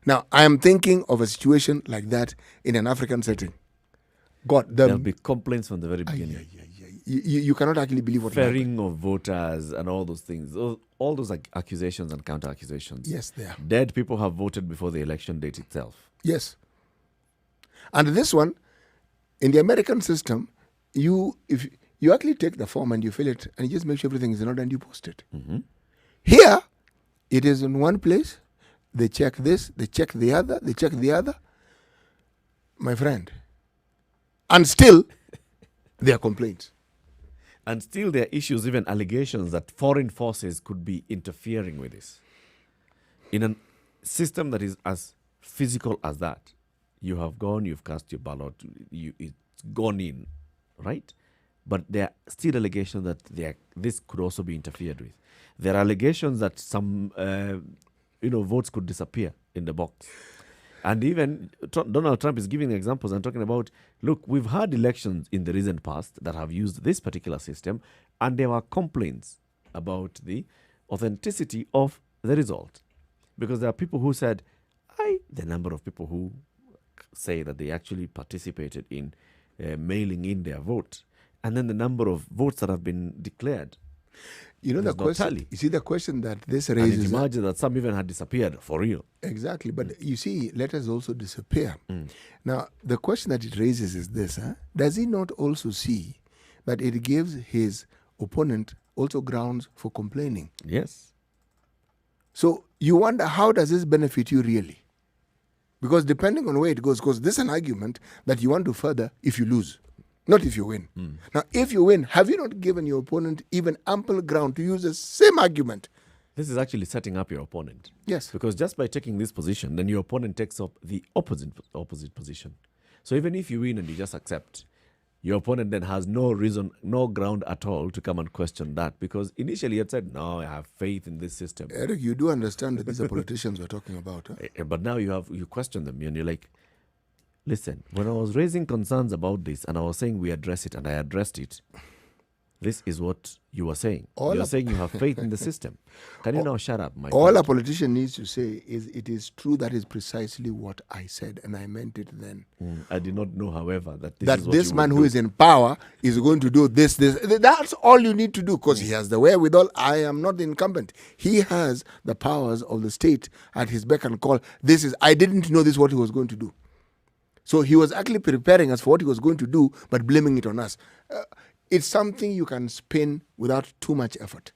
Now, I am thinking of a situation like that in an African setting. There'll be complaints from the very beginning. You cannot actually believe what Ferrying of voters and all those things. All those accusations and counter accusations. Yes, they are. Dead people have voted before the election date itself. Yes. And this one, in the American system, if you actually take the form and you fill it and you just make sure everything is in order and you post it. Here, it is in one place. They check this, they check the other, they check the other. My friend. And still, there are complaints. And still there are issues, even allegations that foreign forces could be interfering with this. In a system that is as physical as that, you have gone, you've cast your ballot, it's gone in, right? But there are still allegations that this could also be interfered with. There are allegations that some votes could disappear in the box. And even Donald Trump is giving examples and talking about, look, we've had elections in the recent past that have used this particular system, and there were complaints about the authenticity of the result. Because there are people who said, the number of people who say that they actually participated in mailing in their vote, and then the number of votes that have been declared. You know the question. You see the question that this raises. And imagine that some even had disappeared for real. Exactly, but you see, letters also disappear. Now the question that it raises is this: does he not also see that it gives his opponent also grounds for complaining? Yes. So you wonder, how does this benefit you really? Because depending on where it goes, because this is an argument that you want to further if you lose. Not if you win. Now, if you win, have you not given your opponent even ample ground to use the same argument? This is actually setting up your opponent. Yes. Because just by taking this position, then your opponent takes up the opposite position. So even if you win and you just accept, your opponent then has no reason, no ground at all to come and question that. Because initially you had said, no, I have faith in this system. Eric, you do understand that these are politicians we're talking about. But now you question them and you're like, listen, when I was raising concerns about this and I was saying we address it and I addressed it, This is what you are saying. All You're a- saying you have faith in the system. Can you now shut up, my All friend? a politician needs to say is, it is true, that is precisely what I said, and I meant it then. I did not know, however, that this That is what this you man would who do. is in power is going to do this. That's all you need to do, because he has the wherewithal. I am not the incumbent. He has the powers of the state at his beck and call. I didn't know this is what he was going to do. So he was actually preparing us for what he was going to do, but blaming it on us. It's something you can spin without too much effort.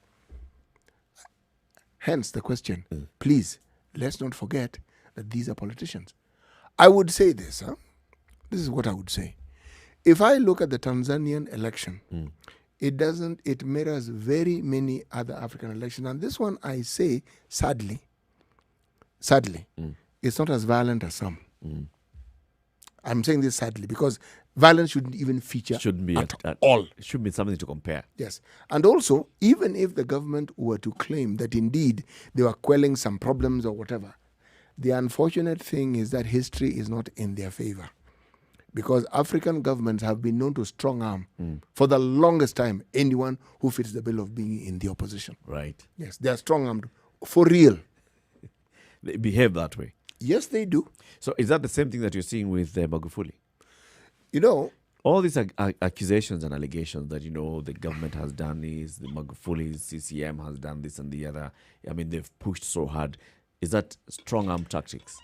Hence the question. Please, let's not forget that these are politicians. I would say this. This is what I would say. If I look at the Tanzanian election, it mirrors very many other African elections. And this one, I say, sadly, it's not as violent as some. I'm saying this sadly because violence shouldn't even feature Shouldn't be at all. It should be something to compare. Yes. And also, even if the government were to claim that indeed they were quelling some problems or whatever, the unfortunate thing is that history is not in their favor. Because African governments have been known to strong arm for the longest time anyone who fits the bill of being in the opposition. Right. Yes, they are strong armed for real. They behave that way. Yes, they do. So is that the same thing that you're seeing with Magufuli? You know, all these accusations and allegations that, the government has done this, the Magufuli's CCM has done this and the other. I mean, they've pushed so hard. Is that strong arm tactics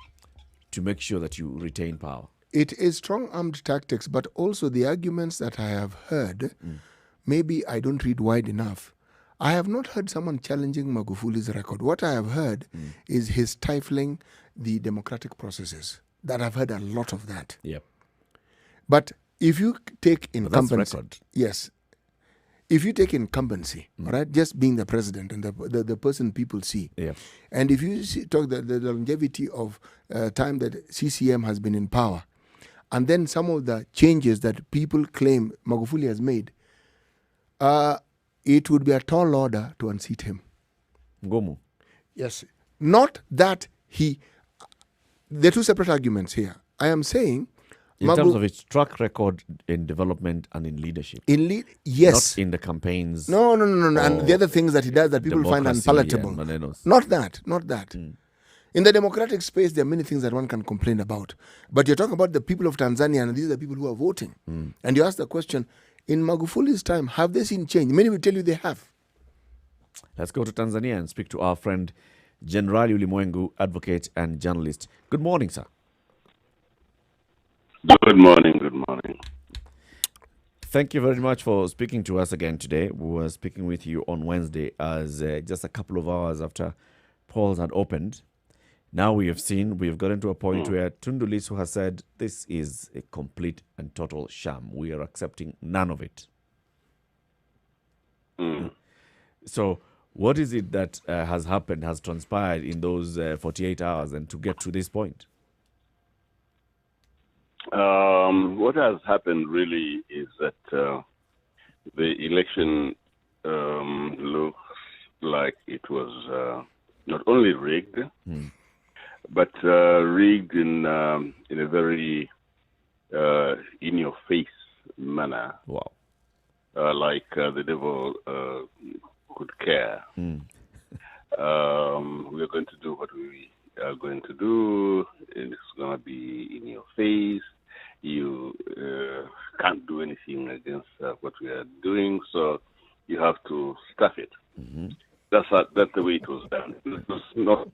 to make sure that you retain power? It is strong armed tactics, but also the arguments that I have heard, maybe I don't read wide enough. I have not heard someone challenging Magufuli's record. What I have heard is his stifling the democratic processes. That I've heard a lot of that. Yep. But if you take that's incumbency, record. yes, if you take incumbency, all right, just being the president and the person people see, and if you talk the longevity of time that CCM has been in power, and then some of the changes that people claim Magufuli has made, it would be a tall order to unseat him. Ngomu. Yes. Not that there are two separate arguments here. I am saying, in terms of its track record in development and in leadership. Yes. Not in the campaigns. No. And the other things that he does that people find unpalatable. Not that. In the democratic space, there are many things that one can complain about. But you're talking about the people of Tanzania, and these are the people who are voting. And you ask the question, in Magufuli's time, have they seen change? Many will tell you they have. Let's go to Tanzania and speak to our friend, General Ulimwengu, advocate and journalist. Good morning, sir. Good morning. Thank you very much for speaking to us again today. We were speaking with you on Wednesday as just a couple of hours after polls had opened. Now we've gotten to a point where Tundu Lissu has said this is a complete and total sham. We are accepting none of it. So what is it that has transpired in those 48 hours and to get to this point? What has happened really is that the election looks like it was not only rigged, but rigged in a very in-your-face manner. Wow! Like the devil could care. We are going to do what we are going to do. It's going to be in your face. You can't do anything against what we are doing, so you have to stuff it. That's the way it was done. It was not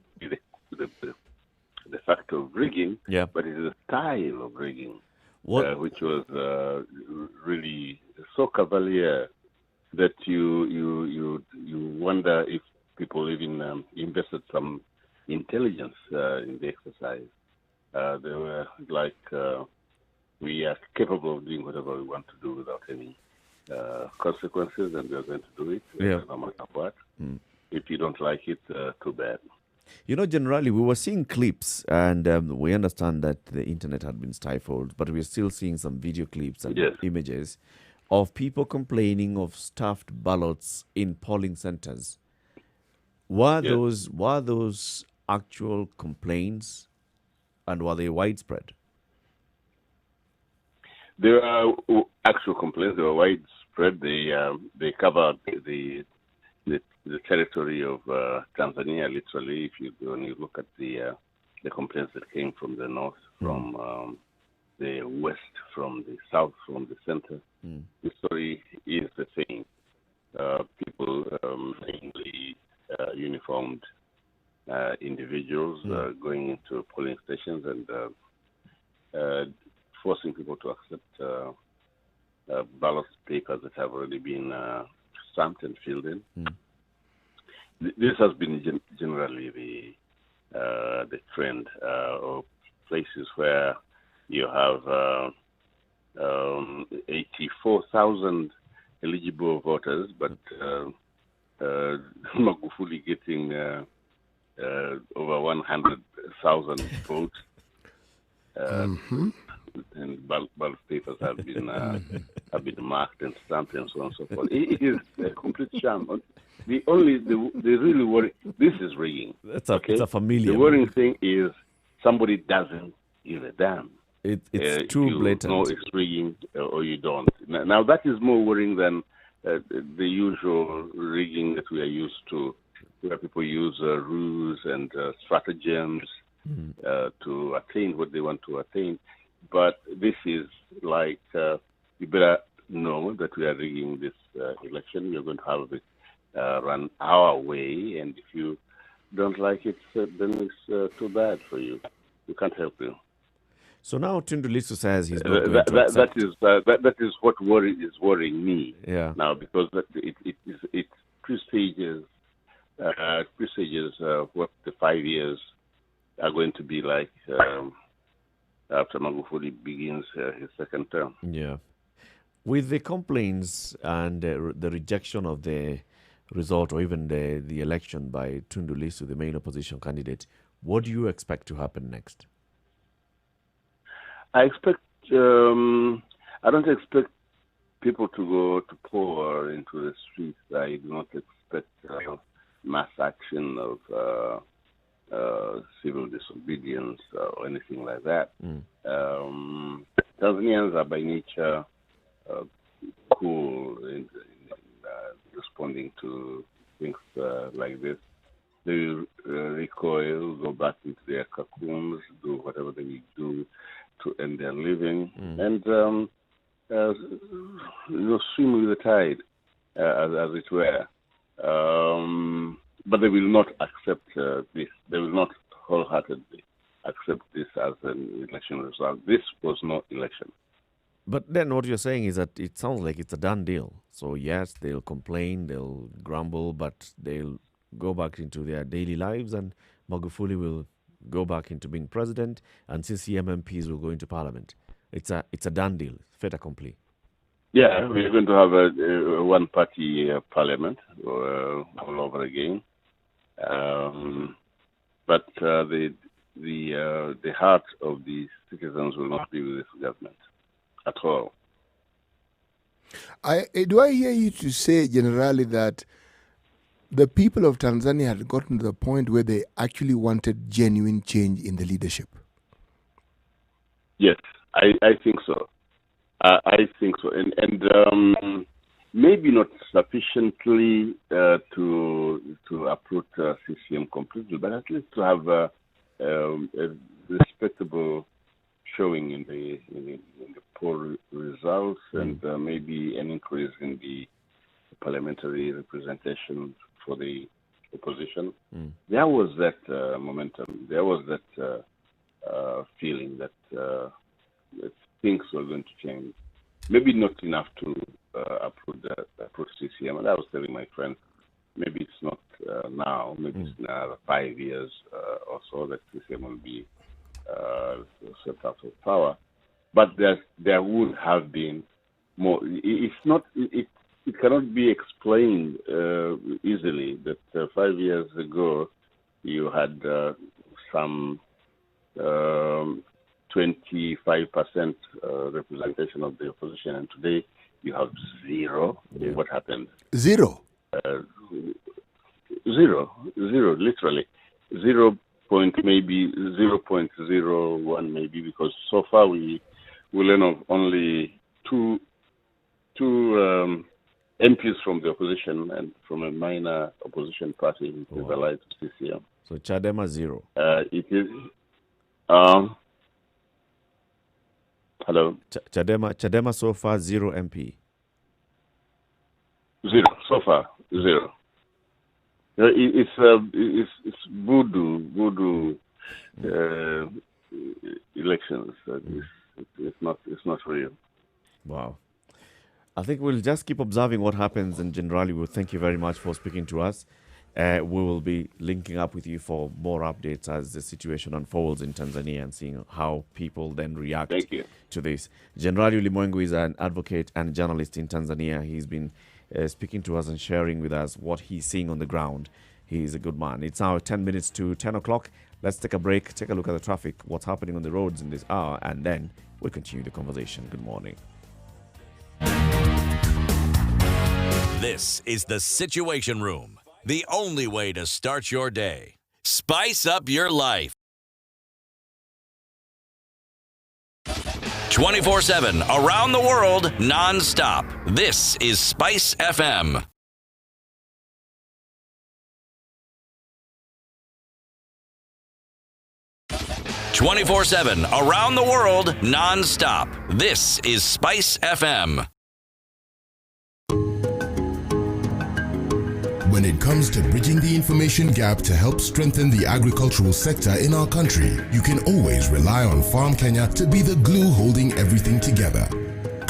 the fact of rigging, but it is the style of rigging, which was really so cavalier that you wonder if people even invested some intelligence in the exercise. They were like, we are capable of doing whatever we want to do without any consequences, and we are going to do it no matter what. If you don't like it, too bad. Generally, we were seeing clips, and we understand that the internet had been stifled, but we're still seeing some video clips and images of people complaining of stuffed ballots in polling centers. Were those actual complaints, and were they widespread? There are actual complaints. They were widespread. widespread. They cover the territory of Tanzania, literally. When you look at the complaints that came from the north, from the west, from the south, from the center, the story is the same. People, mainly uniformed individuals, going into polling stations and forcing people to accept ballot papers that have already been stamped and filled in. This has been generally the trend of places where you have 84,000 eligible voters, but Magufuli getting over 100,000 votes. And ballot papers have been marked and stamped and so on and so forth. It is a complete sham. The really worry. This is rigging. It's a familiar. The worrying thing is somebody doesn't give a damn. It's too blatant. No, it's rigging or you don't. Now that is more worrying than the usual rigging that we are used to, where people use rules and stratagems to attain what they want to attain. But this is like, you better know that we are rigging this election. You're going to have it run our way, and if you don't like it, then it's too bad for you. We can't help you. So now Tundu Lissu says he's not going to accept. That is what is worrying me. Yeah. Now, because it presages what the 5 years are going to be like after Magufuli begins his second term. Yeah. With the complaints and the rejection of the result or even the election by Tundu Lissu, the main opposition candidate, what do you expect to happen next? I don't expect people to go to pour into the streets. I do not expect mass action of civil disobedience or anything like that. Tanzanians are by nature cool in responding to things like this. They recoil, go back into their cocoons, do whatever they need to do to earn their living, and swim with the tide, as it were. But they will not accept this. They will not wholeheartedly accept this as an election result. This was no election. But then what you're saying is that it sounds like it's a done deal. So yes, they'll complain, they'll grumble, but they'll go back into their daily lives, and Magufuli will go back into being president, and CCM MPs will go into parliament. It's a done deal, fait accompli. Yeah, we're going to have a one-party parliament all over again. But the heart of the citizens will not be with this government at all. Do I hear you to say generally that the people of Tanzania had gotten to the point where they actually wanted genuine change in the leadership? Yes, I think so. I think so, and maybe not sufficiently to uproot CCM completely, but at least to have a respectable showing in the poll results, and maybe an increase in the parliamentary representation for the opposition. There was that momentum. There was that feeling that things were going to change. Maybe not enough to uproot CCM. And I was telling my friends, maybe it's not now. Maybe it's another 5 years or so that CCM will be swept out of power. But there would have been more. It's not. It cannot be explained easily that 5 years ago you had some 25% representation of the opposition, and today you have zero. Yeah. What happened? Zero. Zero, literally 0.01 maybe, because so far we learn of only two two MPs from the opposition and from a minor opposition party, which is allied to CCM. So Chadema 0. It is. Hello. Chadema so far 0 MP. 0 so far 0. It's voodoo elections. It's not real. Wow. I think we'll just keep observing what happens, and generally we'll thank you very much for speaking to us. We will be linking up with you for more updates as the situation unfolds in Tanzania and seeing how people then react to this. Generali Ulimwengu is an advocate and journalist in Tanzania. He's been speaking to us and sharing with us what he's seeing on the ground. He's a good man. It's now 10 minutes to 10 o'clock. Let's take a break, take a look at the traffic, what's happening on the roads in this hour, and then we'll continue the conversation. Good morning. This is the Situation Room, the only way to start your day. Spice up your life. 24/7 around the world, non-stop. This is Spice FM. "24/7 around the world, non-stop. This is Spice FM. When it comes to bridging the information gap to help strengthen the agricultural sector in our country, you can always rely on Farm Kenya to be the glue holding everything together.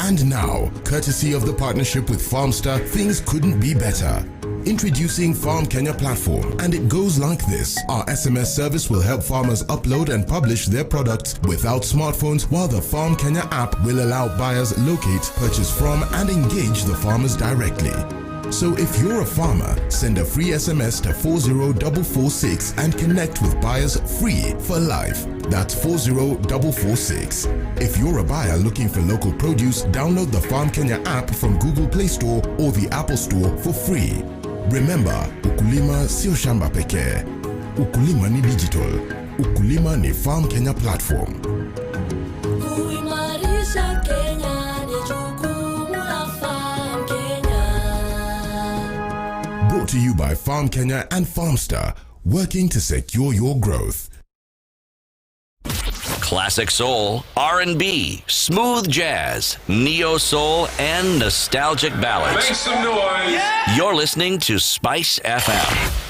And now, courtesy of the partnership with Farmster, things couldn't be better. Introducing Farm Kenya platform, and it goes like this. Our SMS service will help farmers upload and publish their products without smartphones, while the Farm Kenya app will allow buyers locate, purchase from, and engage the farmers directly. So if you're a farmer, send a free SMS to 40446 and connect with buyers free for life. That's 40446. If you're a buyer looking for local produce, download the Farm Kenya app from Google Play Store or the Apple Store for free. Remember, ukulima sio shamba pekee. Ukulima ni digital. Ukulima ni Farm Kenya platform. Kuimarisha Kenya ni jukumu la Farm Kenya. Brought to you by Farm Kenya and Farmster, working to secure your growth. Classic soul, R&B, smooth jazz, neo soul, and nostalgic ballads. Make some noise. Yeah! You're listening to Spice FM.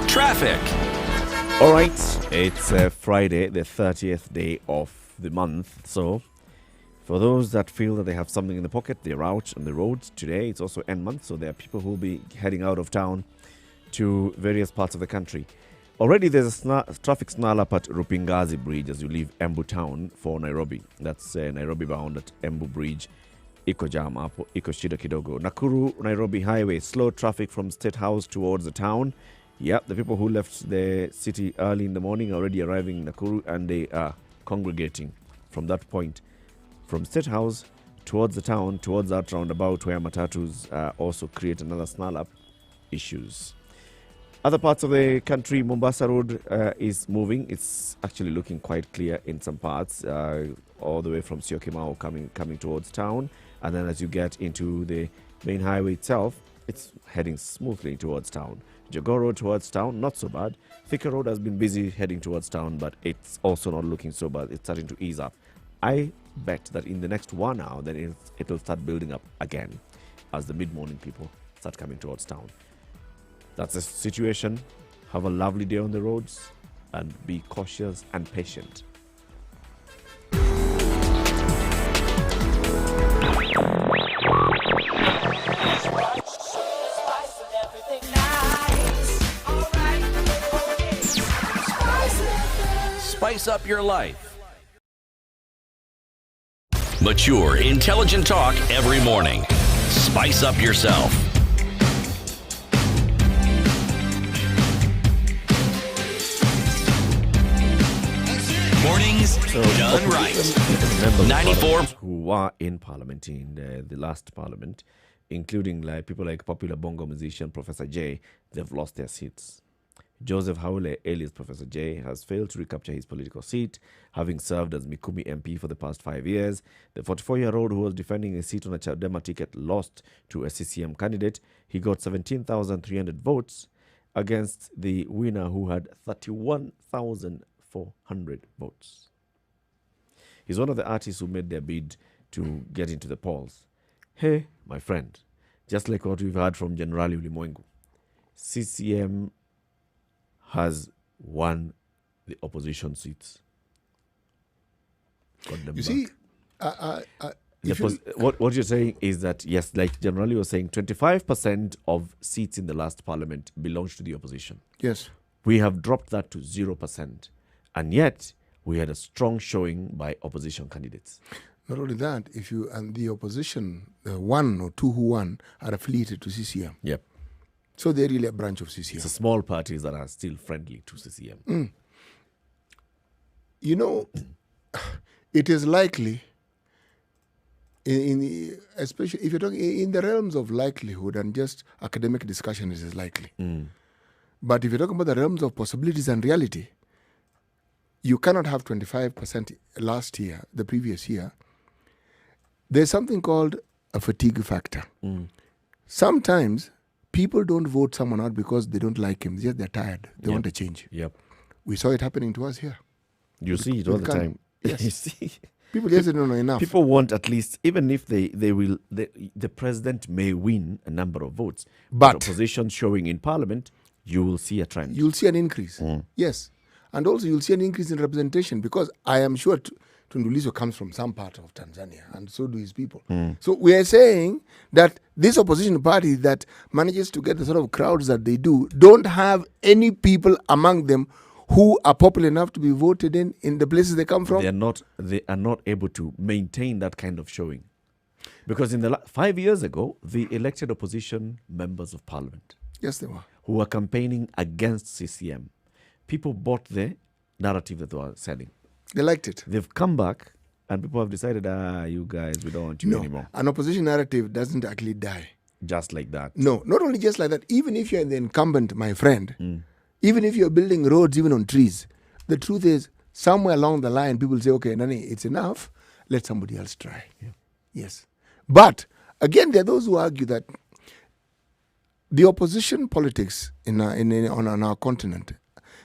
Traffic. All right, it's Friday, the 30th day of the month. So, for those that feel that they have something in the pocket, they're out on the roads today. It's also end month, so there are people who will be heading out of town to various parts of the country. Already there's a traffic snarl up at Rupingazi Bridge as you leave Embu town for Nairobi. That's Nairobi bound at Embu Bridge. Iko jam hapo, iko shida kidogo. Nakuru Nairobi Highway, slow traffic from State House towards the town. Yep, the people who left the city early in the morning are already arriving in Nakuru, and they are congregating from that point. From State House towards the town, towards that roundabout where matatus also create another snarl up issues. Other parts of the country, Mombasa Road is moving. It's actually looking quite clear in some parts, all the way from Syokimau coming towards town. And then as you get into the main highway itself, it's heading smoothly towards town. Jogoo Road towards town, not so bad. Thika Road has been busy heading towards town, but it's also not looking so bad. It's starting to ease up. I bet that in the next 1 hour, then it'll start building up again as the mid-morning people start coming towards town. That's the situation. Have a lovely day on the roads and be cautious and patient. Spice up your life. Mature, intelligent talk every morning. Spice up yourself. Mornings done right. 94. Who are in Parliament in the last Parliament, including people like popular bongo musician Professor J, they've lost their seats. Joseph Haule, alias Professor J, has failed to recapture his political seat, having served as Mikumi MP for the past 5 years. The 44-year-old who was defending a seat on a Chadema ticket lost to a CCM candidate. He got 17,300 votes against the winner who had 31,400 votes. He's one of the artists who made their bid to get into the polls. Hey, my friend, just like what we've heard from Generali Ulimwengu, CCM has won the opposition seats. You see, what you're saying is that, yes, like Generali was saying, 25% of seats in the last parliament belongs to the opposition. Yes. We have dropped that to 0%. And yet, we had a strong showing by opposition candidates. Not only that, and the opposition, the one or two who won, are affiliated to CCM. Yep. So they're really a branch of CCM. It's a small parties that are still friendly to CCM. You know, it is likely, especially if you're talking in the realms of likelihood and just academic discussion, it is likely. But if you're talking about the realms of possibilities and reality, you cannot have 25% last year, the previous year. There's something called a fatigue factor. Sometimes people don't vote someone out because they don't like him. They're tired. They want a change. Yep. We saw it happening to us here. You see it all the time. Yes. You see. People just don't know enough. People want at least, even if the president may win a number of votes, but opposition showing in parliament, you will see a trend. You'll see an increase. Yes. And also you'll see an increase in representation because I am sure Tundulizo comes from some part of Tanzania and so do his people. So we are saying that this opposition party that manages to get the sort of crowds that they do don't have any people among them who are popular enough to be voted in the places they come from. They are not able to maintain that kind of showing. Because in 5 years ago, the elected opposition members of parliament, yes, they were, who were campaigning against CCM, people bought the narrative that they were selling. They liked it. They've come back and people have decided, you guys, we don't want you anymore. An opposition narrative doesn't actually die. Just like that. No, not only just like that. Even if you're the incumbent, my friend, even if you're building roads even on trees, the truth is somewhere along the line people say, okay, Nani, it's enough. Let somebody else try. Yeah. Yes. But again, there are those who argue that the opposition politics on our continent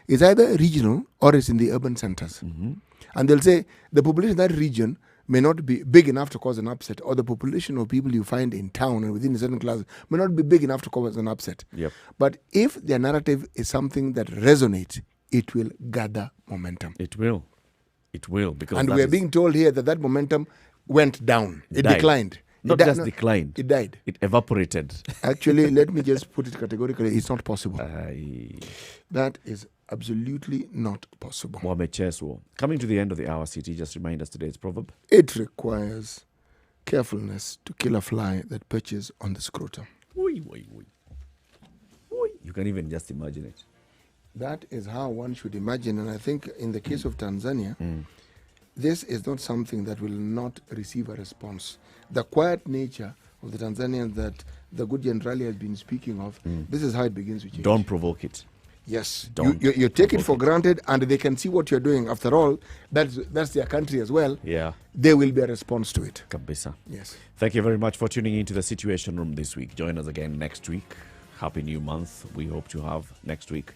is either regional or it's in the urban centers. And they'll say the population in that region may not be big enough to cause an upset, or the population of people you find in town and within a certain class may not be big enough to cause an upset. Yep. But if their narrative is something that resonates, it will gather momentum. It will. It will. Because and we are being told here that momentum went down. It declined. Not just declined. It died. It evaporated. Actually, let me just put it categorically. It's not possible. That is absolutely not possible. Coming to the end of the hour, CT, just remind us today's proverb. It requires carefulness to kill a fly that perches on the scrotum. You can even just imagine it. That is how one should imagine. And I think in the case of Tanzania, this is not something that will not receive a response. The quiet nature of the Tanzanians that the good Generali has been speaking of, this is how it begins to change. Don't provoke it. Yes, you take it for granted, and they can see what you're doing. After all, that's their country as well. Yeah, there will be a response to it. Kabisa. Yes. Thank you very much for tuning into the Situation Room this week. Join us again next week. Happy New Month. We hope to have next week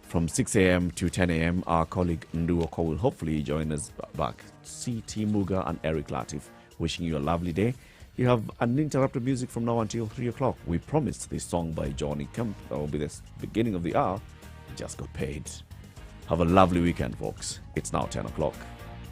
from 6 a.m. to 10 a.m. Our colleague Ndu Oko will hopefully join us back. CT Muga and Eric Latif wishing you a lovely day. You have uninterrupted music from now until 3 o'clock. We promised this song by Johnny Kemp. That will be the beginning of the hour. We just got paid. Have a lovely weekend, folks. It's now 10 o'clock.